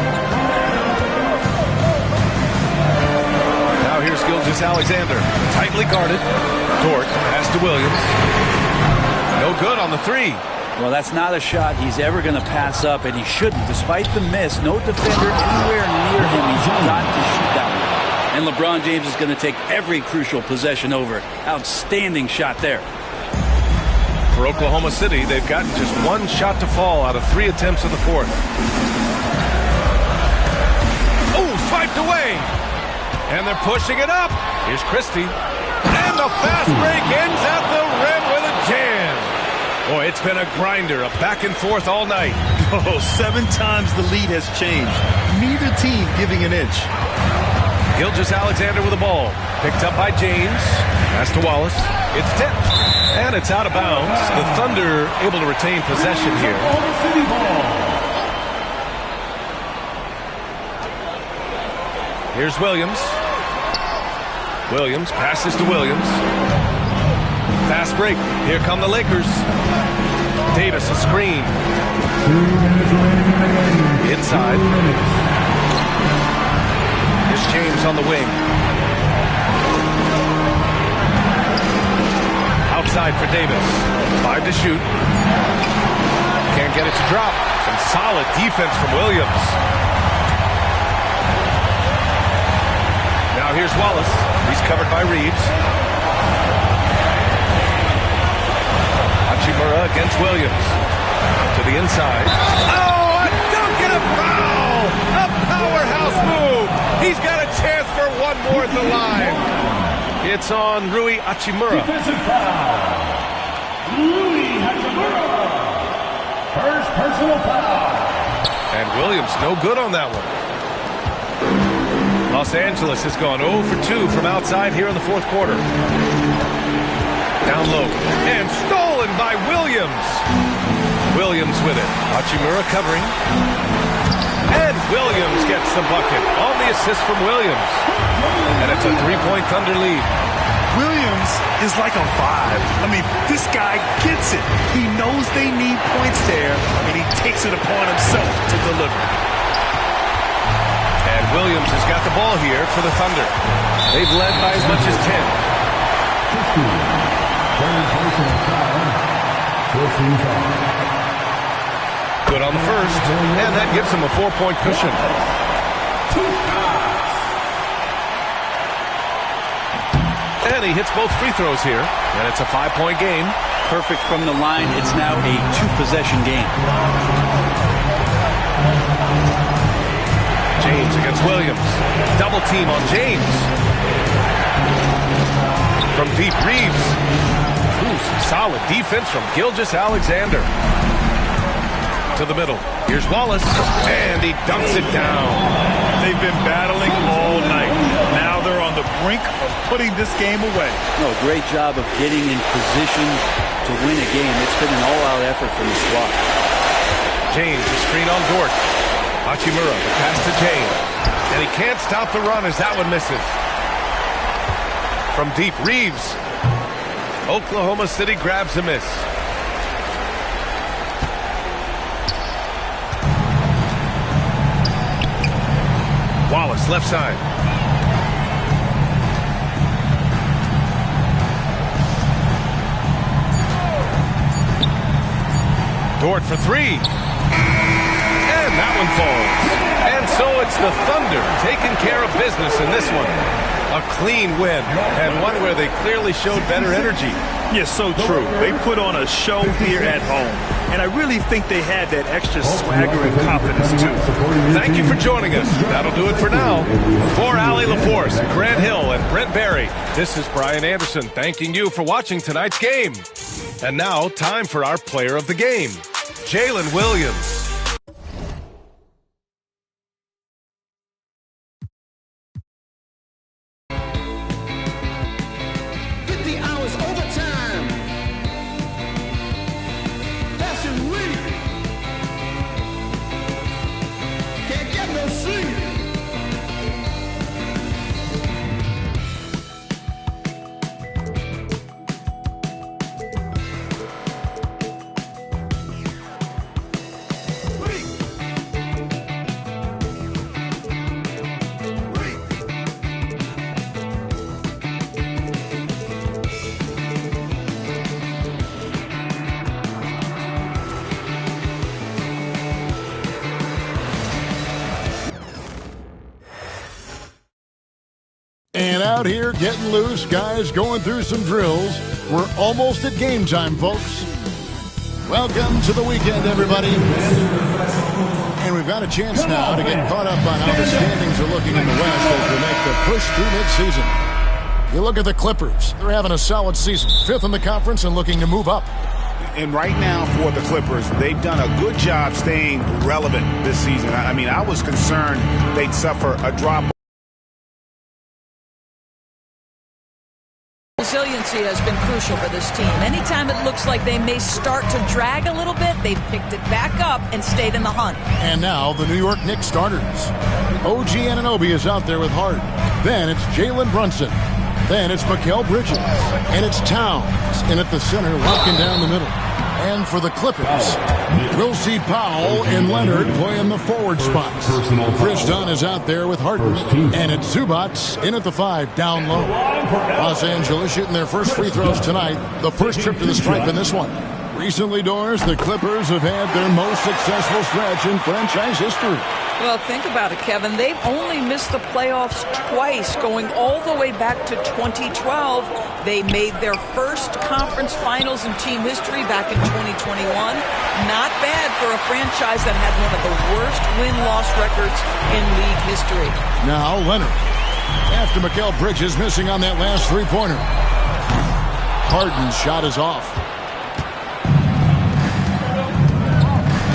S12: Now here's Gilgeous-Alexander. Tightly guarded. Dort pass to Williams. No good on the three.
S18: Well, that's not a shot he's ever going to pass up, and he shouldn't. Despite the miss, no defender anywhere near him. He's got to shoot that one. And LeBron James is going to take every crucial possession over. Outstanding shot there.
S12: For Oklahoma City, they've gotten just one shot to fall out of 3 attempts in the fourth. Oh, swiped away. And they're pushing it up. Here's Christie. And the fast break ends at the rim with a jam. Boy, it's been a grinder, a back and forth all night.
S13: Oh, 7 times the lead has changed. Neither team giving an inch.
S12: Gilgeous-Alexander with the ball. Picked up by James. Pass to Wallace. It's tipped. And it's out of bounds. The Thunder able to retain possession here. Here's Williams. Williams passes to Williams. Fast break. Here come the Lakers. Davis a screen. Inside. Here's James on the wing. Outside for Davis. 5 to shoot. Can't get it to drop. Some solid defense from Williams. Now here's Wallace. He's covered by Reeves. Hachimura against Williams. To the inside. Oh, a dunk and a foul! A powerhouse move! He's got a chance for one more at the line. It's on Rui Hachimura.
S3: Defensive foul. Rui Hachimura. First personal foul.
S12: And Williams no good on that one. Los Angeles has gone 0 for 2 from outside here in the fourth quarter. Down low. And stolen by Williams. Williams with it. Hachimura covering. And Williams gets the bucket on the assist from Williams. And it's a 3-point Thunder lead.
S13: Williams is like a vibe. I mean, this guy gets it. He knows they need points there, and he takes it upon himself to deliver.
S12: And Williams has got the ball here for the Thunder. They've led by as much as 10. Good on the first, and that gives him a 4-point cushion. And he hits both free throws here, and it's a 5-point game.
S18: Perfect from the line. It's now a 2-possession game.
S12: James against Williams. Double team on James. From deep, Reeves. Ooh, some solid defense from Gilgeous-Alexander. To the middle. Here's Wallace, and he dunks it down.
S13: They've been battling all night. Now they're on the brink of putting this game away.
S18: No, great job of getting in position to win a game. It's been an all-out effort from the squad.
S12: James, a screen on Dort. Hachimura, the pass to James. And he can't stop the run as that one misses. From deep, Reeves. Oklahoma City grabs a miss. Wallace, left side. Dort for three. And that one falls. And so it's the Thunder taking care of business in this one. A clean win, and one where they clearly showed better energy.
S13: Yes, so true. They put on a show here at home. And I really think they had that extra swagger and confidence, too.
S12: Thank you for joining us. That'll do it for now. For Allie LaForce, Grant Hill, and Brent Barry, this is Brian Anderson thanking you for watching tonight's game. And now, time for our player of the game, Jalen Williams.
S11: 50 hours overtime. Passing weak. Can't get no sleep.
S4: And out here getting loose, guys going through some drills. We're almost at game time, folks. Welcome to the weekend, everybody. And we've got a chance now to get caught up on how the standings are looking in the West as we make the push through midseason. You look at the Clippers. They're having a solid season. 5th in the conference and looking to move up.
S8: And right now for the Clippers, they've done a good job staying relevant this season. I mean, I was concerned they'd suffer a drop.
S14: Resiliency has been crucial for this team. Anytime it looks like they may start to drag a little bit, they've picked it back up and stayed in the hunt.
S4: And now the New York Knicks starters. OG Anunoby is out there with Hart. Then it's Jalen Brunson. Then it's Mikal Bridges. And it's Towns in at the center, walking down the middle. And for the Clippers, we'll see Powell and Leonard playing the forward spots. Chris Dunn is out there with Harden. And it's Zubats in at the 5, down low. Los Angeles shooting their first free throws tonight. The first trip to the stripe in this one. Recently, Doris, the Clippers have had their most successful stretch in franchise history.
S14: Well, think about it, Kevin. They've only missed the playoffs twice, going all the way back to 2012. They made their first conference finals in team history back in 2021. Not bad for a franchise that had one of the worst win-loss records in league history.
S4: Now, Leonard. After Mikal Bridges missing on that last three-pointer. Harden's shot is off.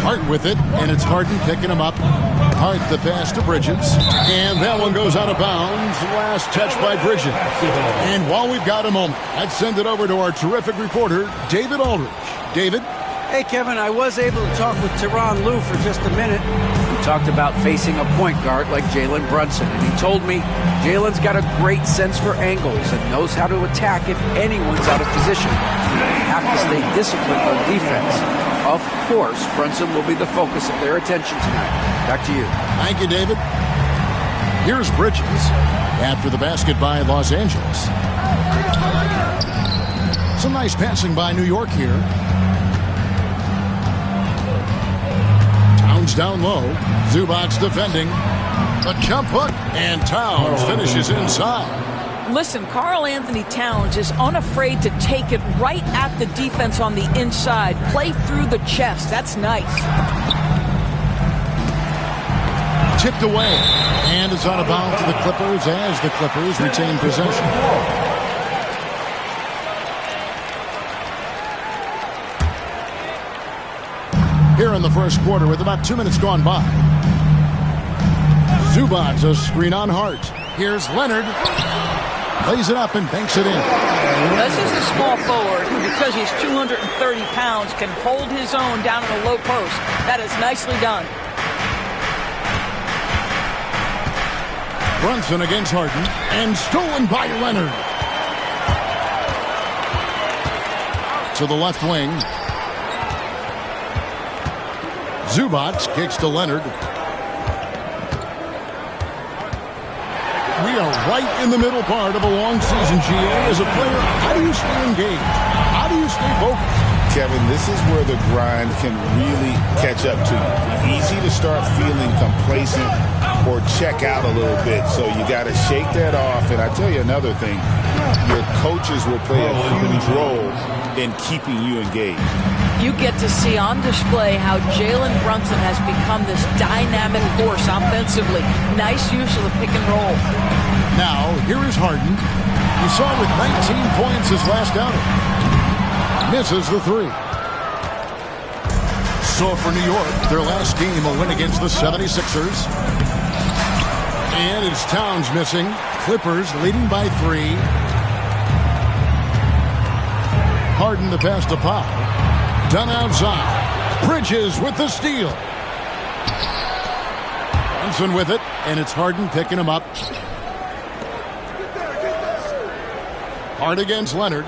S4: Hart with it, and it's Harden picking him up. Hart the pass to Bridges, and that one goes out of bounds. Last touch by Bridges. And while we've got a moment, I'd send it over to our terrific reporter, David Aldridge. David?
S6: Hey, Kevin, I was able to talk with Tyronn Lue for just a minute. We talked about facing a point guard like Jalen Brunson, and he told me Jalen's got a great sense for angles and knows how to attack if anyone's out of position. They have to stay disciplined on defense. Of course, Brunson will be the focus of their attention tonight. Back to you.
S4: Thank you, David. Here's Bridges after the basket by Los Angeles. Some nice passing by New York here. Towns down low. Zubac defending. A jump hook, and Towns finishes inside.
S14: Listen, Karl Anthony Towns is unafraid to take it right at the defense on the inside. Play through the chest. That's nice.
S4: Tipped away, and it's out of bounds to the Clippers as the Clippers retain possession. Here in the first quarter with about 2 minutes gone by. Zubac, a screen on Hart. Here's Leonard. Lays it up and banks it in.
S14: This is a small forward who, because he's 230 pounds, can hold his own down in a low post. That is nicely done.
S4: Brunson against Harden, and stolen by Leonard. To the left wing. Zubac kicks to Leonard. We are right in the middle part of a long season, GA. As a player, how do you stay engaged? How do you stay focused?
S5: Kevin, this is where the grind can really catch up to you. Easy to start feeling complacent or check out a little bit. So you got to shake that off. And I tell you another thing, your coaches will play a huge role in keeping you engaged.
S14: You get to see on display how Jalen Brunson has become this dynamic force offensively. Nice use of the pick and roll.
S4: Now, here is Harden. You saw with 19 points his last outing. Misses the three. So for New York, their last game a win against the 76ers. And it's Towns missing. Clippers leading by 3. Harden the pass to Pop. Done outside. Bridges with the steal. Brunson with it, and it's Harden picking him up. Hard against Leonard.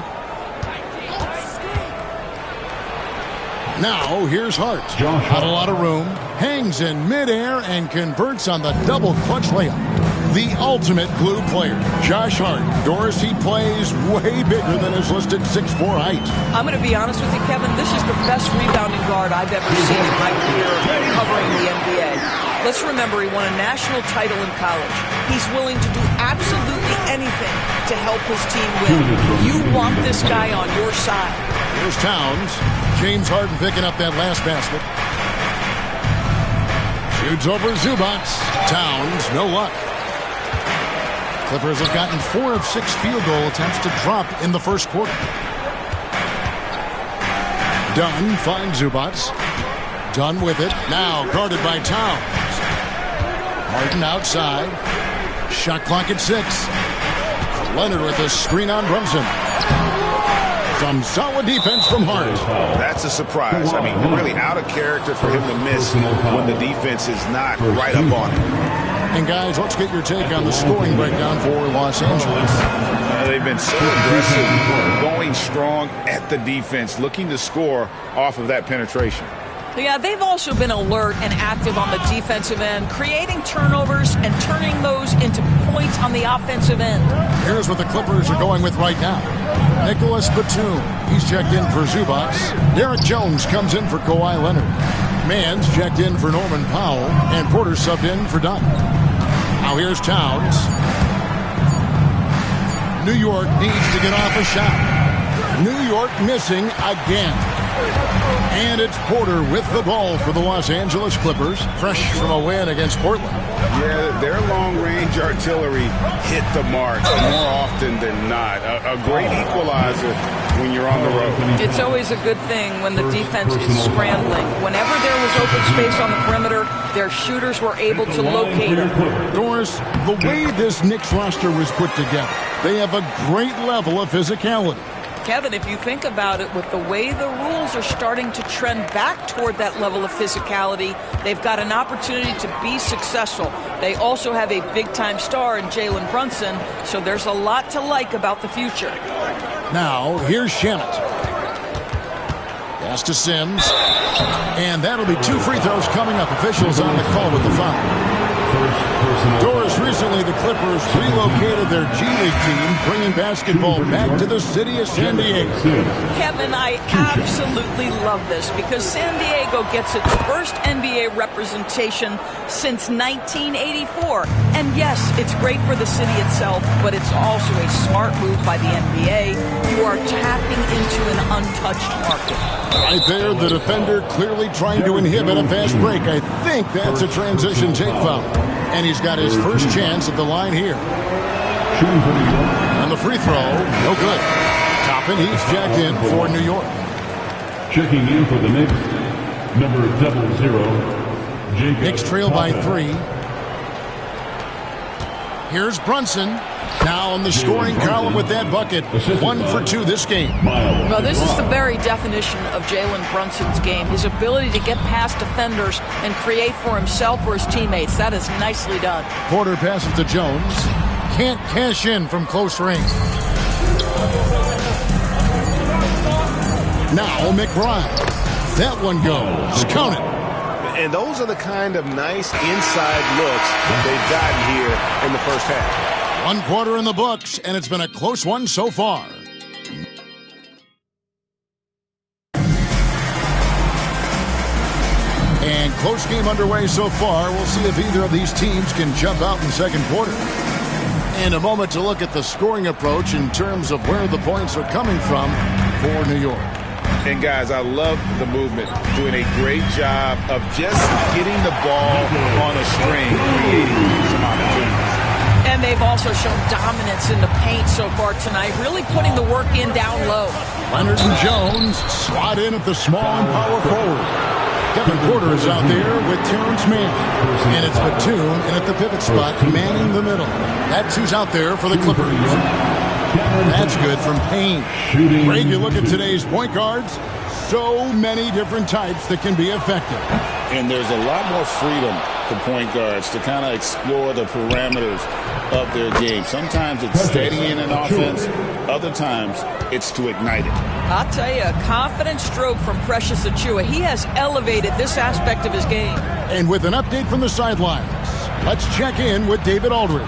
S4: Now, here's Hart. Not a lot of room. Hangs in midair and converts on the double clutch layup. The ultimate glue player, Josh Hart. Doris, he plays way bigger than his listed 6'4" height.
S14: I'm going to be honest with you, Kevin. This is the best rebounding guard I've ever seen in my career covering the NBA. Let's remember he won a national title in college. He's willing to do absolutely anything to help his team win. You want this guy on your side.
S4: Here's Towns. James Harden picking up that last basket. Shoots over Zubac. Towns, no luck. Clippers have gotten 4 of 6 field goal attempts to drop in the first quarter. Dunn finds Zubac. Dunn with it. Now guarded by Towns. Harden outside. Shot clock at 6. Leonard with a screen on Brunson. Some solid defense from Hart.
S5: That's a surprise. I mean, really out of character for him to miss when the defense is not right up on him.
S4: And guys, let's get your take on the scoring breakdown for Los Angeles.
S5: They've been so aggressive, going strong at the defense, looking to score off of that penetration.
S14: Yeah, they've also been alert and active on the defensive end, creating turnovers and turning those into points on the offensive end.
S4: Here's what the Clippers are going with right now. Nicholas Batum, he's checked in for Zubac. Derek Jones comes in for Kawhi Leonard. Mann's checked in for Norman Powell, and Porter subbed in for Dunn. Now here's Towns. New York needs to get off a shot. New York missing again. And it's Porter with the ball for the Los Angeles Clippers, fresh from a win against Portland.
S5: Yeah, their long-range artillery hit the mark more often than not. A great equalizer when you're on the road.
S14: It's always a good thing when the defense is scrambling. Whenever there was open space on the perimeter, their shooters were able to locate them.
S4: Doris, the way this Knicks roster was put together, they have a great level of physicality.
S14: Kevin, if you think about it, with the way the rules are starting to trend back toward that level of physicality, they've got an opportunity to be successful. They also have a big-time star in Jalen Brunson, so there's a lot to like about the future.
S4: Now, here's Shamet. Pass to Sims. And that'll be 2 free throws coming up. Officials on the call with the foul. Doris, recently the Clippers relocated their G League team, bringing basketball back to the city of San Diego.
S14: Kevin, I absolutely love this because San Diego gets its first NBA representation since 1984. And yes, it's great for the city itself, but it's also a smart move by the NBA. You are tapping into an untouched market.
S4: Right there, the defender clearly trying to inhibit a fast break. I think that's a transition take foul. And he's got his first chance at the line here. And the free throw, no good. Toppin, he's jacked in for New York.
S3: Checking in for the Knicks, number 00, Jacob.
S4: Knicks trail by 3. Here's Brunson. Now on the scoring column with that bucket. 1 for 2 this game.
S14: Well, this is the very definition of Jalen Brunson's game. His ability to get past defenders and create for himself or his teammates. That is nicely done.
S4: Porter passes to Jones. Can't cash in from close range. Now McBride. That one goes. Count it.
S8: And those are the kind of nice inside looks they've gotten here in the first half.
S4: 1 quarter in the books, and it's been a close one so far. And close game underway so far. We'll see if either of these teams can jump out in the second quarter. And a moment to look at the scoring approach in terms of where the points are coming from for New York.
S5: And guys, I love the movement, doing a great job of just getting the ball on a string, creating some opportunities.
S14: And they've also shown dominance in the paint so far tonight, really putting the work in down low.
S4: Leonard and Jones slot in at the small and power forward. Kevin Porter is out there with Terrence Mann. And it's Batum in at the pivot spot, manning the middle. That's who's out there for the Clippers. That's good from Payne. Greg, you look at today's point guards, so many different types that can be effective.
S5: And there's a lot more freedom for point guards to kind of explore the parameters of their game. Sometimes it's steadying an offense. Other times it's to ignite it.
S14: I'll tell you, a confident stroke from Precious Achiuwa. He has elevated this aspect of his game.
S4: And with an update from the sidelines, let's check in with David Aldridge.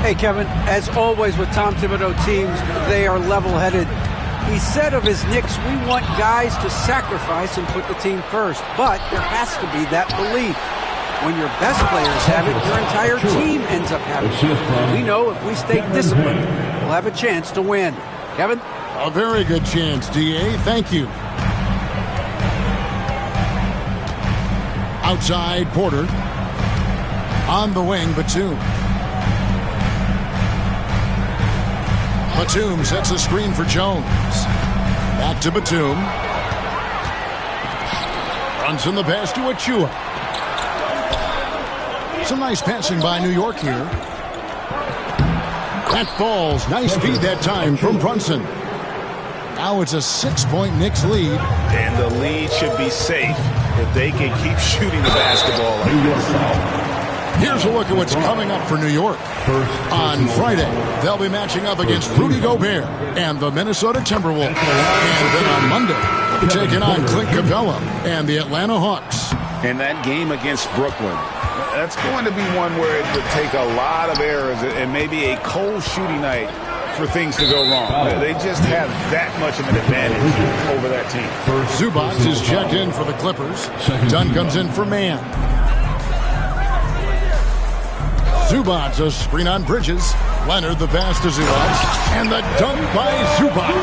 S6: Hey, Kevin, as always with Tom Thibodeau teams, they are level-headed. He said of his Knicks, we want guys to sacrifice and put the team first. But there has to be that belief. When your best players have it, your entire team ends up having it. We know if we stay disciplined, we'll have a chance to win. Kevin?
S4: A very good chance, D.A. Thank you. Outside, Porter. On the wing, Batum. Batum sets a screen for Jones. Back to Batum. Runs in the pass to Achiuwa. Some nice passing by New York here. That falls. Nice feed that time from Brunson. Now it's a 6-point Knicks lead.
S5: And the lead should be safe if they can keep shooting the basketball like this.
S4: Here's a look at what's coming up for New York. On Friday, they'll be matching up against Rudy Gobert and the Minnesota Timberwolves. And then on Monday, taking on Clint Capella and the Atlanta Hawks.
S5: And that game against Brooklyn, that's going to be one where it would take a lot of errors and maybe a cold shooting night for things to go wrong. They just have that much of an advantage over that team.
S4: Zubac is checked in for the Clippers. Dunn comes in for Mann. Zubac, a screen on Bridges. Leonard, the pass to Zubac. And the dunk by Zubac.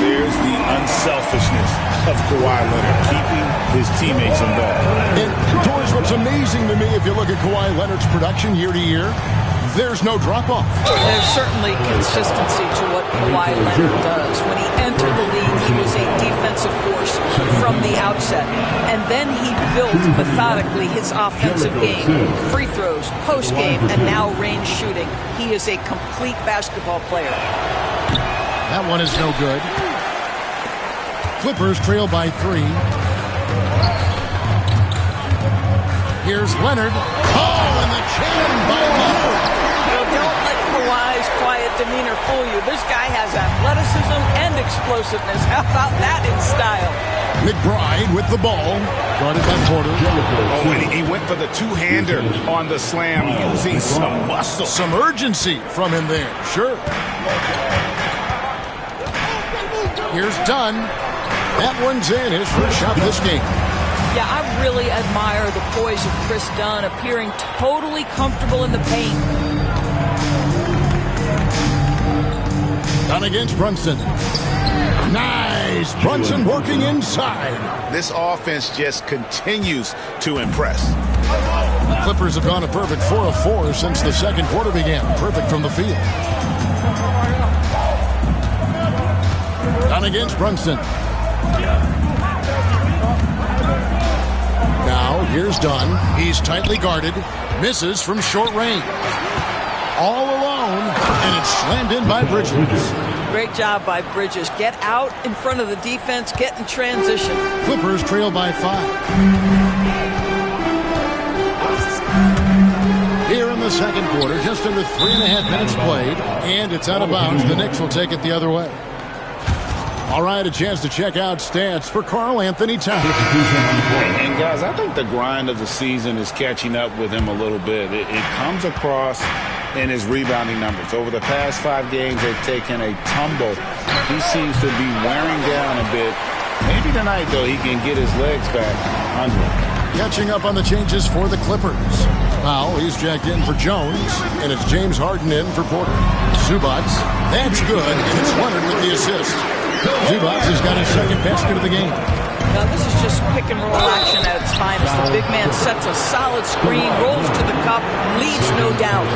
S5: There's the unselfishness of Kawhi Leonard, keeping his teammates involved.
S4: And, George, what's amazing to me, if you look at Kawhi Leonard's production year to year, there's no drop-off.
S14: There's certainly consistency to what Kawhi Leonard does. When he entered the league, he was a defensive force from the outset. And then he built methodically his offensive game. Free throws, post-game, and now range shooting. He is a complete basketball player.
S4: That one is no good. Clippers trail by 3. Here's Leonard. Oh, and the chain by Leonard.
S14: Don't let Kawhi's quiet demeanor fool you. This guy has athleticism and explosiveness. How about that in style?
S4: McBride with the ball, guarded by Porter.
S8: Oh, and he went for the two-hander on the slam, using some muscle.
S4: Some urgency from him there, sure. Here's Dunn. That one's in, his first shot of this game.
S14: Yeah, I really admire the poise of Chris Dunn, appearing totally comfortable in the paint.
S4: Dunn against Brunson. Nice! Brunson working inside.
S5: This offense just continues to impress.
S4: The Clippers have gone a perfect 4 of 4 since the second quarter began. Perfect from the field. Dunn against Brunson. Now, here's Dunn. He's tightly guarded. Misses from short range. All alone, and it's slammed in by Bridges.
S14: Great job by Bridges. Get out in front of the defense, get in transition.
S4: Clippers trail by 5. Here in the second quarter, just under 3.5 minutes played, and it's out of bounds. The Knicks will take it the other way. All right, a chance to check out stats for Karl-Anthony Towns.
S5: And guys, I think the grind of the season is catching up with him a little bit. It comes across in his rebounding numbers. Over the past 5 games, they've taken a tumble. He seems to be wearing down a bit. Maybe tonight, though, he can get his legs back under him.
S4: Catching up on the changes for the Clippers. Now he's jacked in for Jones, and it's James Harden in for Porter. Zubac, that's good, and it's Leonard with the assist. Zubac has got his second basket of the game.
S14: Now, this is just pick and roll action at its finest. The big man sets a solid screen, rolls to the cup, leads no doubt.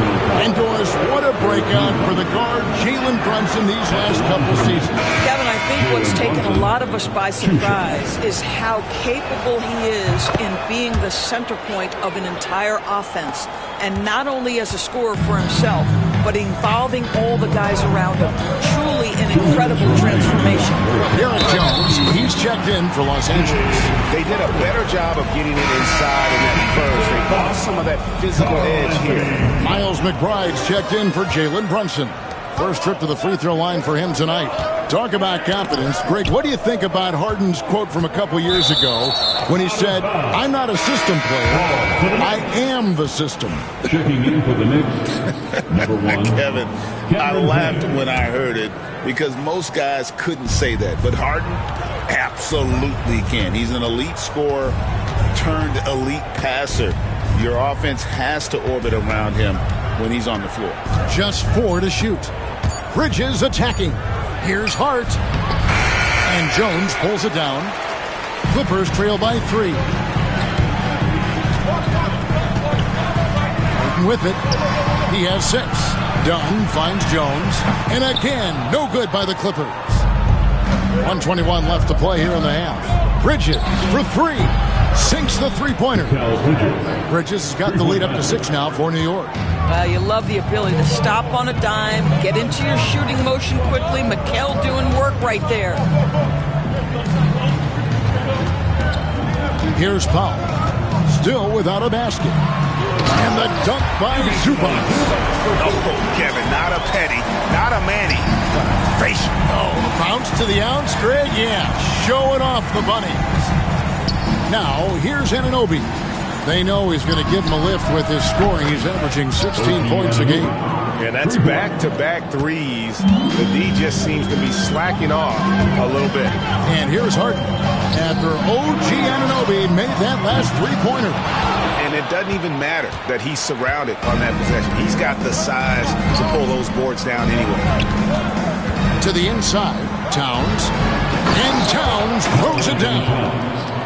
S4: Indoors, what a breakout for the guard, Jalen Brunson, these last couple seasons.
S14: Kevin, I think what's taken a lot of us by surprise is how capable he is in being the center point of an entire offense. And not only as a scorer for himself, but involving all the guys around him. Truly an incredible transformation.
S4: Derek Jones, he's checked in for Los Angeles.
S8: They did a better job of getting it inside in that first. They lost some of that physical edge here.
S4: Miles McBride's checked in for Jalen Brunson. First trip to the free throw line for him tonight. Talk about confidence. Greg, what do you think about Harden's quote from a couple years ago when he said, "I'm not a system player, I am the system"?
S3: Checking in for the Knicks, number 1.
S5: Kevin, I laughed when I heard it because most guys couldn't say that. But Harden absolutely can. He's an elite scorer turned elite passer. Your offense has to orbit around him when he's on the floor.
S4: Just 4 to shoot. Bridges attacking. Here's Hart. And Jones pulls it down. Clippers trail by 3. Harden with it. He has 6. Dunn finds Jones. And again, no good by the Clippers. 1:21 left to play here in the half. Bridges for 3. Sinks the three-pointer. Bridges has got the lead up to 6 now for New York.
S14: You love the ability to stop on a dime, get into your shooting motion quickly. Mikal doing work right there.
S4: Here's Powell. Still without a basket. And the dunk by Zubac.
S8: Oh, Kevin, not a penny, not a Manny, but a facial.
S4: Oh, bounce to the ounce, Greg? Yeah, showing off the bunnies. Now, here's Anunoby. They know he's going to give him a lift with his scoring. He's averaging 16 points a game.
S8: Yeah, that's back-to-back threes. The D just seems to be slacking off a little bit.
S4: And here's Harden. After OG Anunoby made that last three-pointer.
S8: And it doesn't even matter that he's surrounded on that possession. He's got the size to pull those boards down anyway.
S4: To the inside, Towns. And Towns throws it down.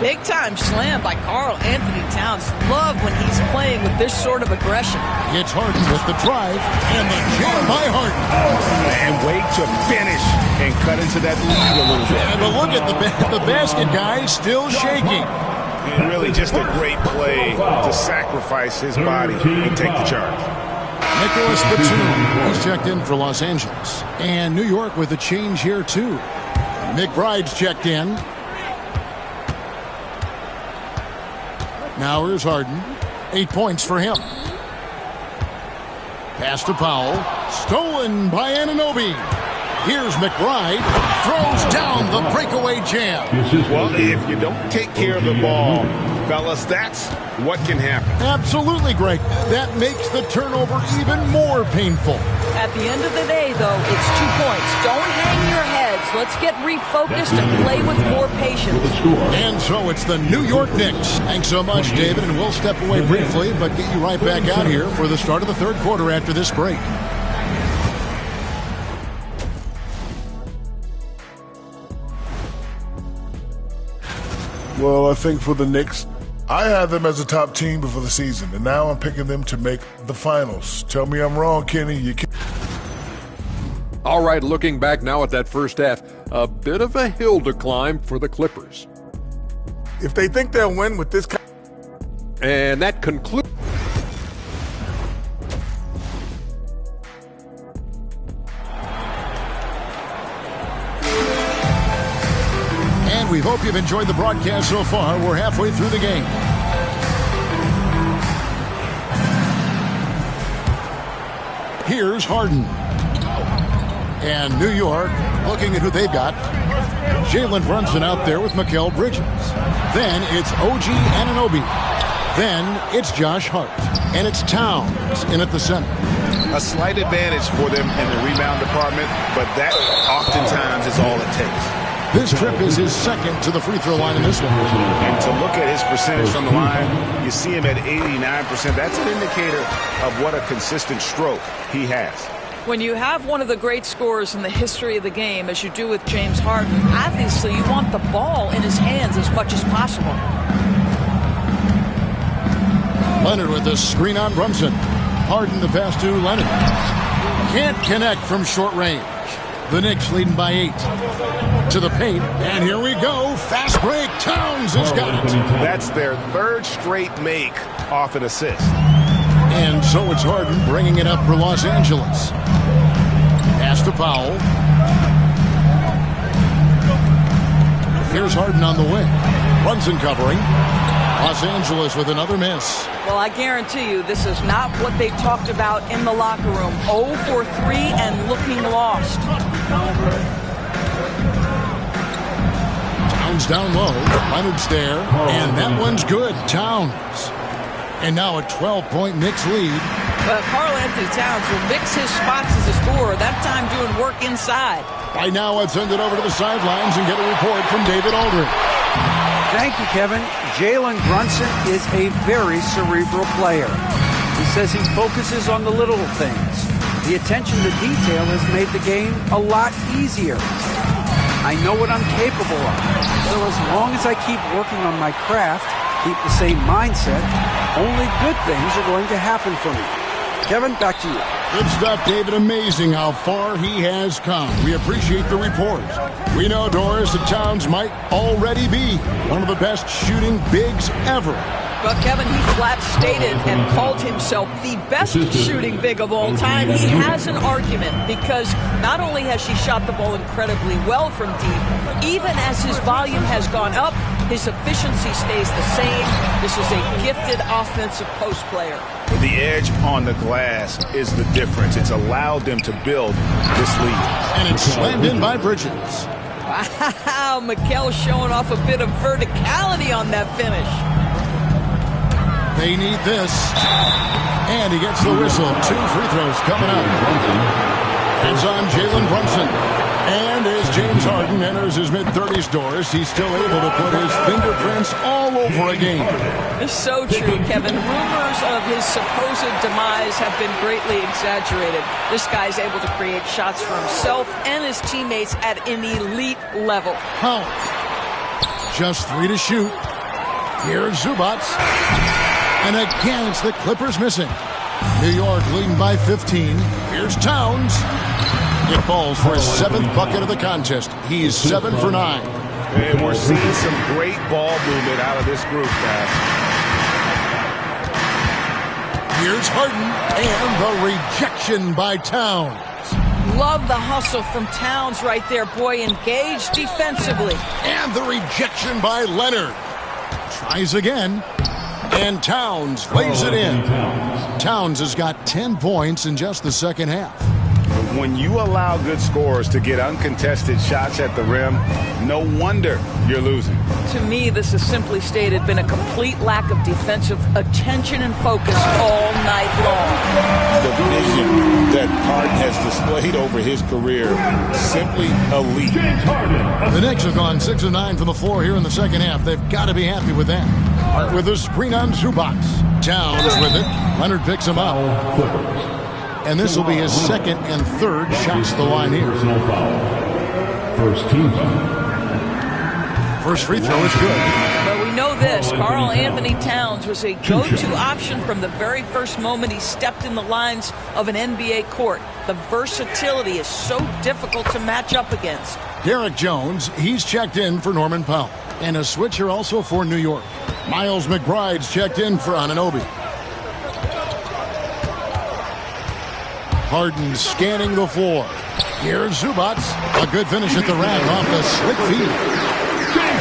S14: Big time slam by Karl-Anthony Towns. Love when he's playing with this sort of aggression.
S4: It's Harden with the drive and the jam by Harden.
S8: And wait to finish and cut into that lead a little bit.
S4: Yeah, but look at the basket guy still shaking.
S8: And really just a great play to sacrifice his body and take the charge.
S4: Nicholas Batum is checked in for Los Angeles. And New York with a change here too. McBride's checked in. Now here's Harden. 8 points for him. Pass to Powell. Stolen by Anunoby. Here's McBride. Throws down the breakaway jam.
S8: Well, if you don't take care of the ball, fellas, that's what can happen.
S4: Absolutely, Greg. That makes the turnover even more painful.
S14: At the end of the day, though, it's 2 points. Don't hang your heads. Let's get refocused and play with more patience.
S4: And so it's the New York Knicks. Thanks so much, David, and we'll step away briefly, but get you right back out here for the start of the third quarter after this break.
S10: Well, I think for the Knicks, I had them as a top team before the season, and now I'm picking them to make the finals. Tell me I'm wrong, Kenny. You can't.
S9: All right, looking back now at that first half, a bit of a hill to climb for the Clippers.
S10: If they think they'll win with this kind.
S9: And that concludes.
S4: We hope you've enjoyed the broadcast so far. We're halfway through the game. Here's Harden. And New York, looking at who they've got. Jalen Brunson out there with Mikal Bridges. Then it's OG Anunoby. Then it's Josh Hart. And it's Towns in at the center.
S8: A slight advantage for them in the rebound department, but that oftentimes is all it takes.
S4: This trip is his second to the free throw line in this one.
S8: And to look at his percentage from the line, you see him at 89%. That's an indicator of what a consistent stroke he has.
S14: When you have one of the great scorers in the history of the game, as you do with James Harden, obviously you want the ball in his hands as much as possible.
S4: Leonard with the screen on Brunson. Harden the pass to Leonard. Can't connect from short range. The Knicks leading by 8. To the paint, and here we go. Fast break. Towns has got it.
S8: That's their third straight make off an assist.
S4: And so it's Harden bringing it up for Los Angeles. Pass to Powell. Here's Harden on the wing. Brunson covering. Los Angeles with another miss.
S14: Well, I guarantee you this is not what they talked about in the locker room. 0 for 3 and looking lost.
S4: Towns down low. Leonard's there. And that one's good. Towns. And now a 12-point Knicks lead.
S14: But Karl-Anthony Towns will mix his spots as a scorer, that time doing work inside.
S4: By now, let's send it over to the sidelines and get a report from David Aldridge.
S6: Thank you, Kevin. Jalen Brunson is a very cerebral player. He says he focuses on the little things. The attention to detail has made the game a lot easier. I know what I'm capable of. So as long as I keep working on my craft, keep the same mindset, only good things are going to happen for me. Kevin, back to you.
S4: Good stuff, David. Amazing how far he has come. We appreciate the report. We know, Doris, that Towns might already be one of the best shooting bigs ever.
S14: Well, Kevin, he flat stated and called himself the best shooting big of all time. He has an argument because not only has he shot the ball incredibly well from deep, even as his volume has gone up, his efficiency stays the same. This is a gifted offensive post player.
S8: The edge on the glass is the difference. It's allowed them to build this lead.
S4: And it's slammed in by Bridges.
S14: Wow, Mikal showing off a bit of verticality on that finish.
S4: They need this. And he gets the whistle. 2 free throws coming up. It's on Jalen Brunson. And as James Harden enters his mid-30s, Doris, he's still able to put his fingerprints all over a game.
S14: It's so true, Kevin. Rumors of his supposed demise have been greatly exaggerated. This guy's able to create shots for himself and his teammates at an elite level.
S4: How? Just 3 to shoot. Here's Zubac. And again, it's the Clippers missing. New York leading by 15. Here's Towns. It falls for his 7th bucket of the contest. He's 7 for 9.
S8: And we're seeing some great ball movement out of this group, guys.
S4: Here's Harden and the rejection by Towns.
S14: Love the hustle from Towns right there, boy. Engaged defensively.
S4: And the rejection by Leonard. Tries again. And Towns lays it in. Towns has got 10 points in just the second half.
S8: When you allow good scorers to get uncontested shots at the rim, no wonder you're losing.
S14: To me, this has simply stated been a complete lack of defensive attention and focus all night long.
S5: The vision that Harden has displayed over his career, simply elite.
S4: The Knicks have gone 6 of 9 from the floor here in the second half. They've got to be happy with that. Hart with a screen on Zubac. Towns with it. Leonard picks him up. And this will be his second and third shots to the line here.
S3: First team foul.
S4: First free throw is good.
S14: But we know this, Karl Anthony Towns was a go-to option from the very first moment he stepped in the lines of an NBA court. The versatility is so difficult to match up against.
S4: Derek Jones, he's checked in for Norman Powell. And a switcher also for New York. Miles McBride's checked in for Anunoby. Harden scanning the floor. Here's Zubac. A good finish at the rack off the slick feed.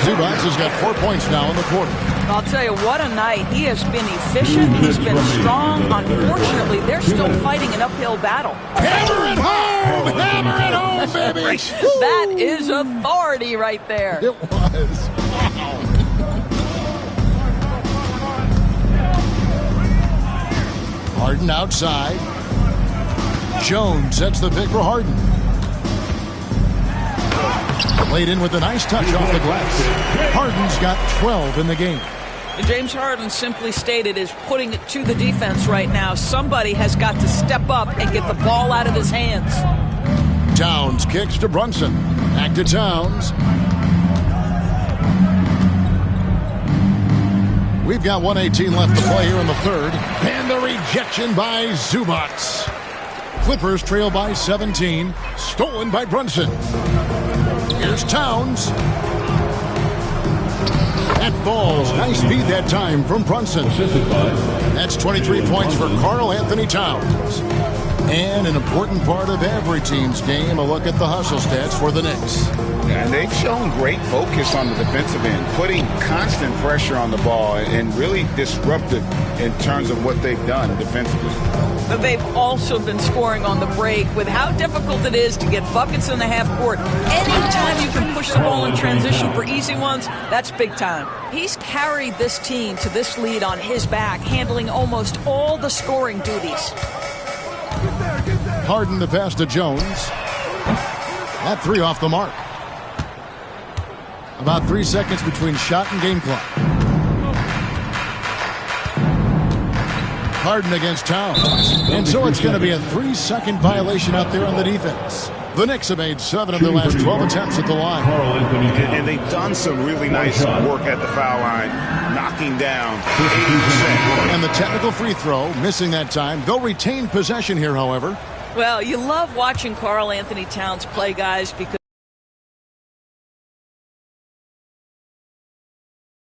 S4: Zubac has got 4 points now in the quarter.
S14: I'll tell you, what a night. He has been efficient. He's been strong. Unfortunately, they're still fighting an uphill battle.
S4: Hammer it home! Hammer it home, baby!
S14: That is authority right there.
S4: It was. Harden outside. Jones sets the pick for Harden. Laid in with a nice touch off the glass. Harden's got 12 in the game.
S14: James Harden, simply stated, is putting it to the defense right now. Somebody has got to step up and get the ball out of his hands.
S4: Towns kicks to Brunson. Back to Towns. We've got 1:18 left to play here in the third. And the rejection by Zubac. Clippers trail by 17. Stolen by Brunson. Here's Towns. That falls. Nice feed that time from Brunson. That's 23 points for Karl Anthony Towns. And an important part of every team's game, a look at the hustle stats for the Knicks.
S5: And they've shown great focus on the defensive end, putting constant pressure on the ball and really disruptive in terms of what they've done defensively.
S14: But they've also been scoring on the break with how difficult it is to get buckets in the half court. Anytime you can push the ball in transition for easy ones, that's big time. He's carried this team to this lead on his back, handling almost all the scoring duties.
S4: Harden the pass to Jones. That three off the mark. About 3 seconds between shot and game clock. Harden against Towns. And so it's going to be a 3-second violation out there on the defense. The Knicks have made 7 of their last 12 attempts at the line.
S8: And they've done some really nice work at the foul line, knocking down 80%.
S4: And the technical free throw, missing that time. They'll retain possession here, however.
S14: Well, you love watching Karl Anthony Towns play, guys, because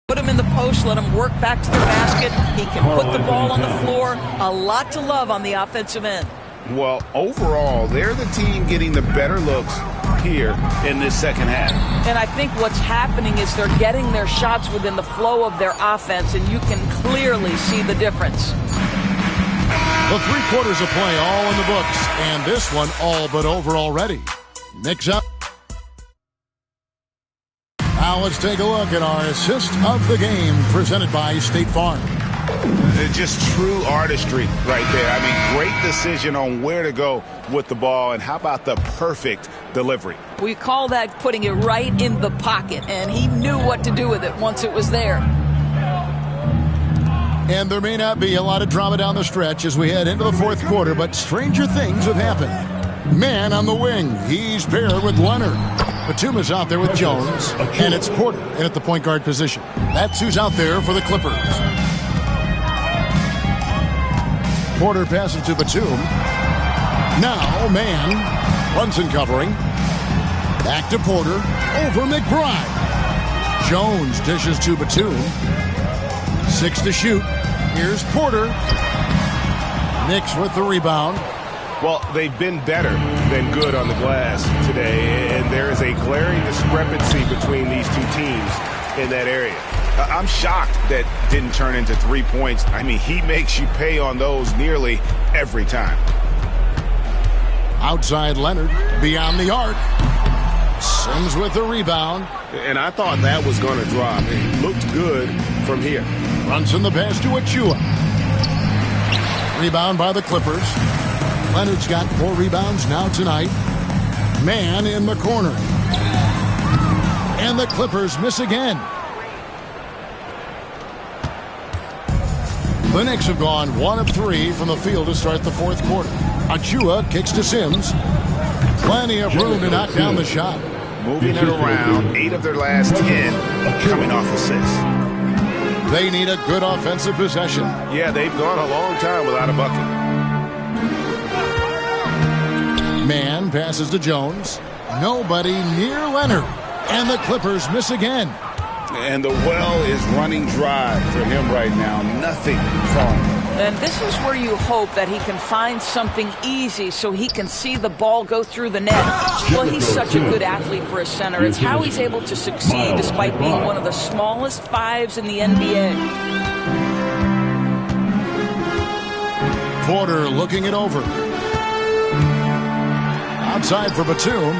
S14: put him in the post, let him work back to the basket. He can put the ball on the floor. A lot to love on the offensive end.
S8: Well, overall, they're the team getting the better looks here in this second half.
S14: And I think what's happening is they're getting their shots within the flow of their offense, and you can clearly see the difference.
S4: The 3 quarters of play all in the books, and this one all but over already. Knicks up. Now let's take a look at our assist of the game presented by State Farm.
S8: Just true artistry right there. I mean, great decision on where to go with the ball, and how about the perfect delivery?
S14: We call that putting it right in the pocket, and he knew what to do with it once it was there.
S4: And there may not be a lot of drama down the stretch as we head into the fourth quarter, but stranger things have happened. Man on the wing. He's paired with Leonard. Batum is out there with Jones, and it's Porter in at the point guard position. That's who's out there for the Clippers. Porter passes to Batum. Now, man. Brunson covering. Back to Porter. Over McBride. Jones dishes to Batum. 6 to shoot. Here's Porter. Knicks with the rebound.
S8: Well, they've been better than good on the glass today, and there is a glaring discrepancy between these two teams in that area. I'm shocked that didn't turn into 3 points. I mean, he makes you pay on those nearly every time.
S4: Outside Leonard, beyond the arc. Sims with the rebound.
S8: And I thought that was going to drop. It looked good from here.
S4: Brunson the pass to Achua. Rebound by the Clippers. Leonard's got 4 rebounds now tonight. Man in the corner. And the Clippers miss again. The Knicks have gone 1 of 3 from the field to start the fourth quarter. Achua kicks to Sims. Plenty of room to knock down the shot.
S8: Moving it around, 8 of their last 10 coming off assists.
S4: They need a good offensive possession.
S8: Yeah, they've gone a long time without a bucket.
S4: Man passes to Jones. Nobody near Leonard. And the Clippers miss again.
S8: And the well is running dry for him right now. Nothing falling.
S14: And this is where you hope that he can find something easy so he can see the ball go through the net. Well, he's such a good athlete for a center. It's how he's able to succeed despite being one of the smallest 5s in the NBA.
S4: Porter looking it over. Outside for Batum.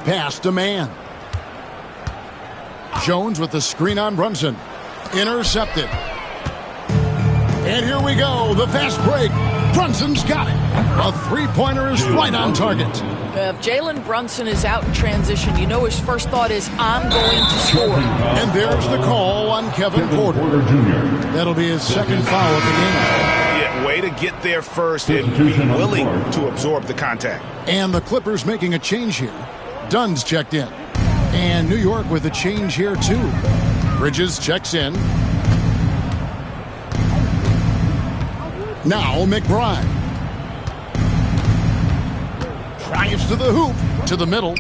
S4: Pass to Man. Jones with the screen on Brunson. Intercepted. And here we go, the fast break. Brunson's got it. A three-pointer is right on target.
S14: If Jalen Brunson is out in transition, you know his first thought is, I'm going to score.
S4: And there's the call on Kevin Porter. That'll be his second foul of the game.
S8: Yeah, way to get there first and be willing to absorb the contact.
S4: And the Clippers making a change here. Dunn's checked in. And New York with a change here, too. Bridges checks in. Now McBride. Drives to the hoop. To the middle.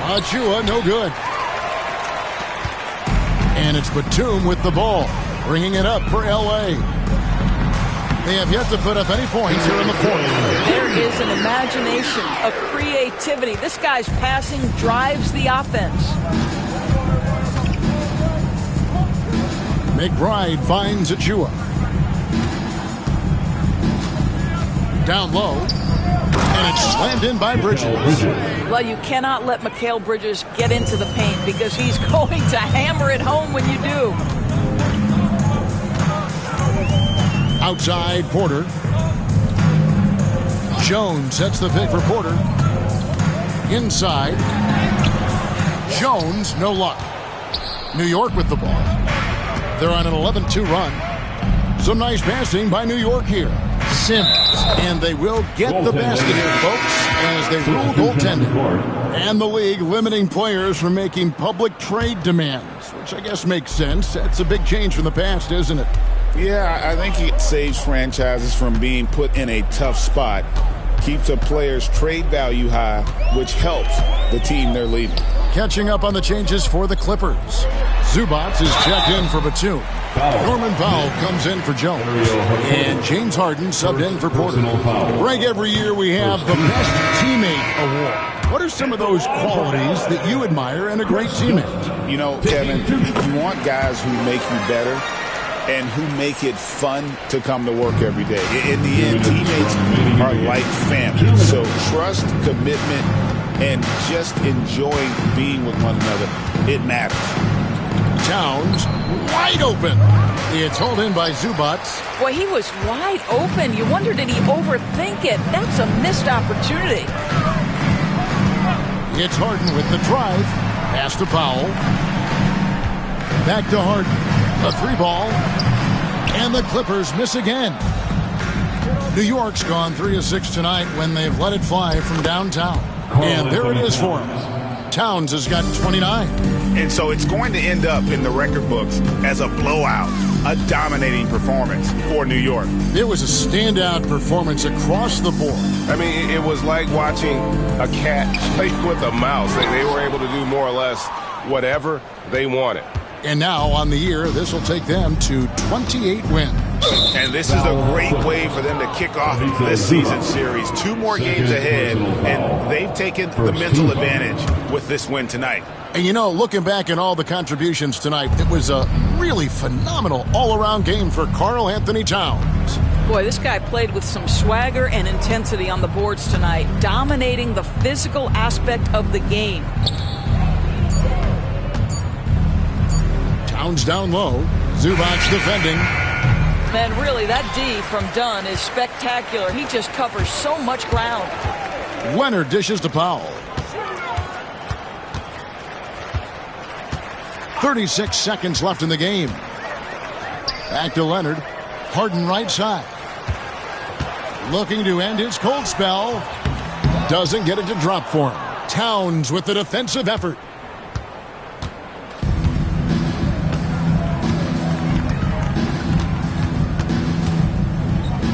S4: Achua, no good. And it's Batum with the ball. Bringing it up for L.A. They have yet to put up any points here in the fourth.
S14: There is an imagination, a creativity. This guy's passing drives the offense.
S4: McBride finds Achua. Down low. And it's slammed in by Bridges.
S14: Well, you cannot let Mikal Bridges get into the paint because he's going to hammer it home when you do.
S4: Outside Porter. Jones sets the pick for Porter. Inside. Jones, no luck. New York with the ball. They're on an 11-2 run. Some nice passing by New York here. Sims. And they will get the basket here, folks, as they rule goaltending. And the league limiting players from making public trade demands, which I guess makes sense. That's a big change from the past, isn't it?
S5: Yeah, I think it saves franchises from being put in a tough spot. Keeps a player's trade value high, which helps the team they're leaving.
S4: Catching up on the changes for the Clippers. Zubac is checked in for Batum. Norman Powell comes in for Jones. And James Harden subbed in for Porter. Greg, every year we have the Best Teammate Award. What are some of those qualities that you admire in a great teammate?
S5: You know, Kevin, you want guys who make you better and who make it fun to come to work every day. In the end, teammates are like family. So trust, commitment, and just enjoying being with one another, it matters.
S4: Towns wide open. It's hauled in by Zubac.
S14: Boy, he was wide open. You wonder, did he overthink it? That's a missed opportunity.
S4: It's Harden with the drive. Pass to Powell. Back to Harden. A 3-ball. And the Clippers miss again. New York's gone 3 of 6 tonight when they've let it fly from downtown. And there it is for him. Towns has got 29.
S8: And so it's going to end up in the record books as a blowout, a dominating performance for New York.
S4: It was a standout performance across the board.
S11: I mean, it was like watching a cat play with a mouse. They were able to do more or less whatever they wanted.
S4: And now on the year, this will take them to 28 wins.
S8: And this is a great way for them to kick off this season series. 2 more games ahead, and they've taken the mental advantage with this win tonight.
S4: And you know, looking back at all the contributions tonight, it was a really phenomenal all-around game for Karl Anthony Towns.
S14: Boy, this guy played with some swagger and intensity on the boards tonight, dominating the physical aspect of the game.
S4: Towns down low. Zubac defending.
S14: And really, that D from Dunn is spectacular. He just covers so much ground.
S4: Leonard dishes to Powell. 36 seconds left in the game. Back to Leonard. Harden right side. Looking to end his cold spell. Doesn't get it to drop for him. Towns with the defensive effort.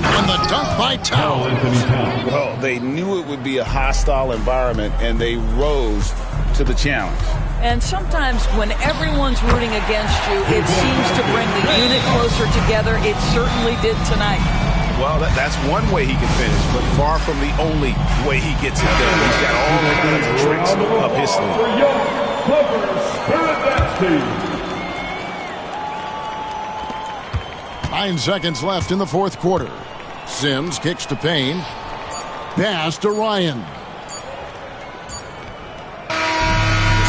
S4: And the dunk by Towns.
S5: Well, they knew it would be a hostile environment, and they rose to the challenge.
S14: And sometimes when everyone's rooting against you, it seems to bring the unit closer together. It certainly did tonight.
S8: Well, that's one way he can finish, but far from the only way he gets it done. He's got all kinds of tricks up his sleeve.
S4: 9 seconds left in the fourth quarter. Sims kicks to Payne. Pass to Ryan.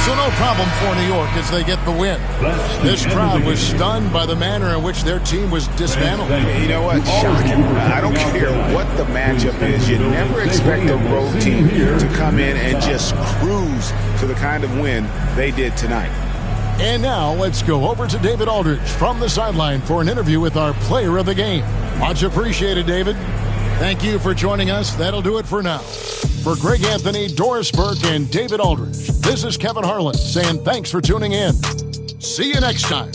S4: So no problem for New York as they get the win. This crowd was stunned by the manner in which their team was dismantled.
S8: You know what? Shocking. I don't care what the matchup is. You never expect a road team to come in and just cruise to the kind of win they did tonight.
S4: And now let's go over to David Aldridge from the sideline for an interview with our player of the game. Much appreciated, David. Thank you for joining us. That'll do it for now. For Greg Anthony, Doris Burke, and David Aldridge, this is Kevin Harlan saying thanks for tuning in. See you next time.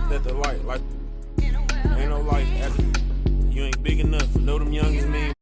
S19: That the light, like, ain't no light after you ain't big enough. Know them youngins mean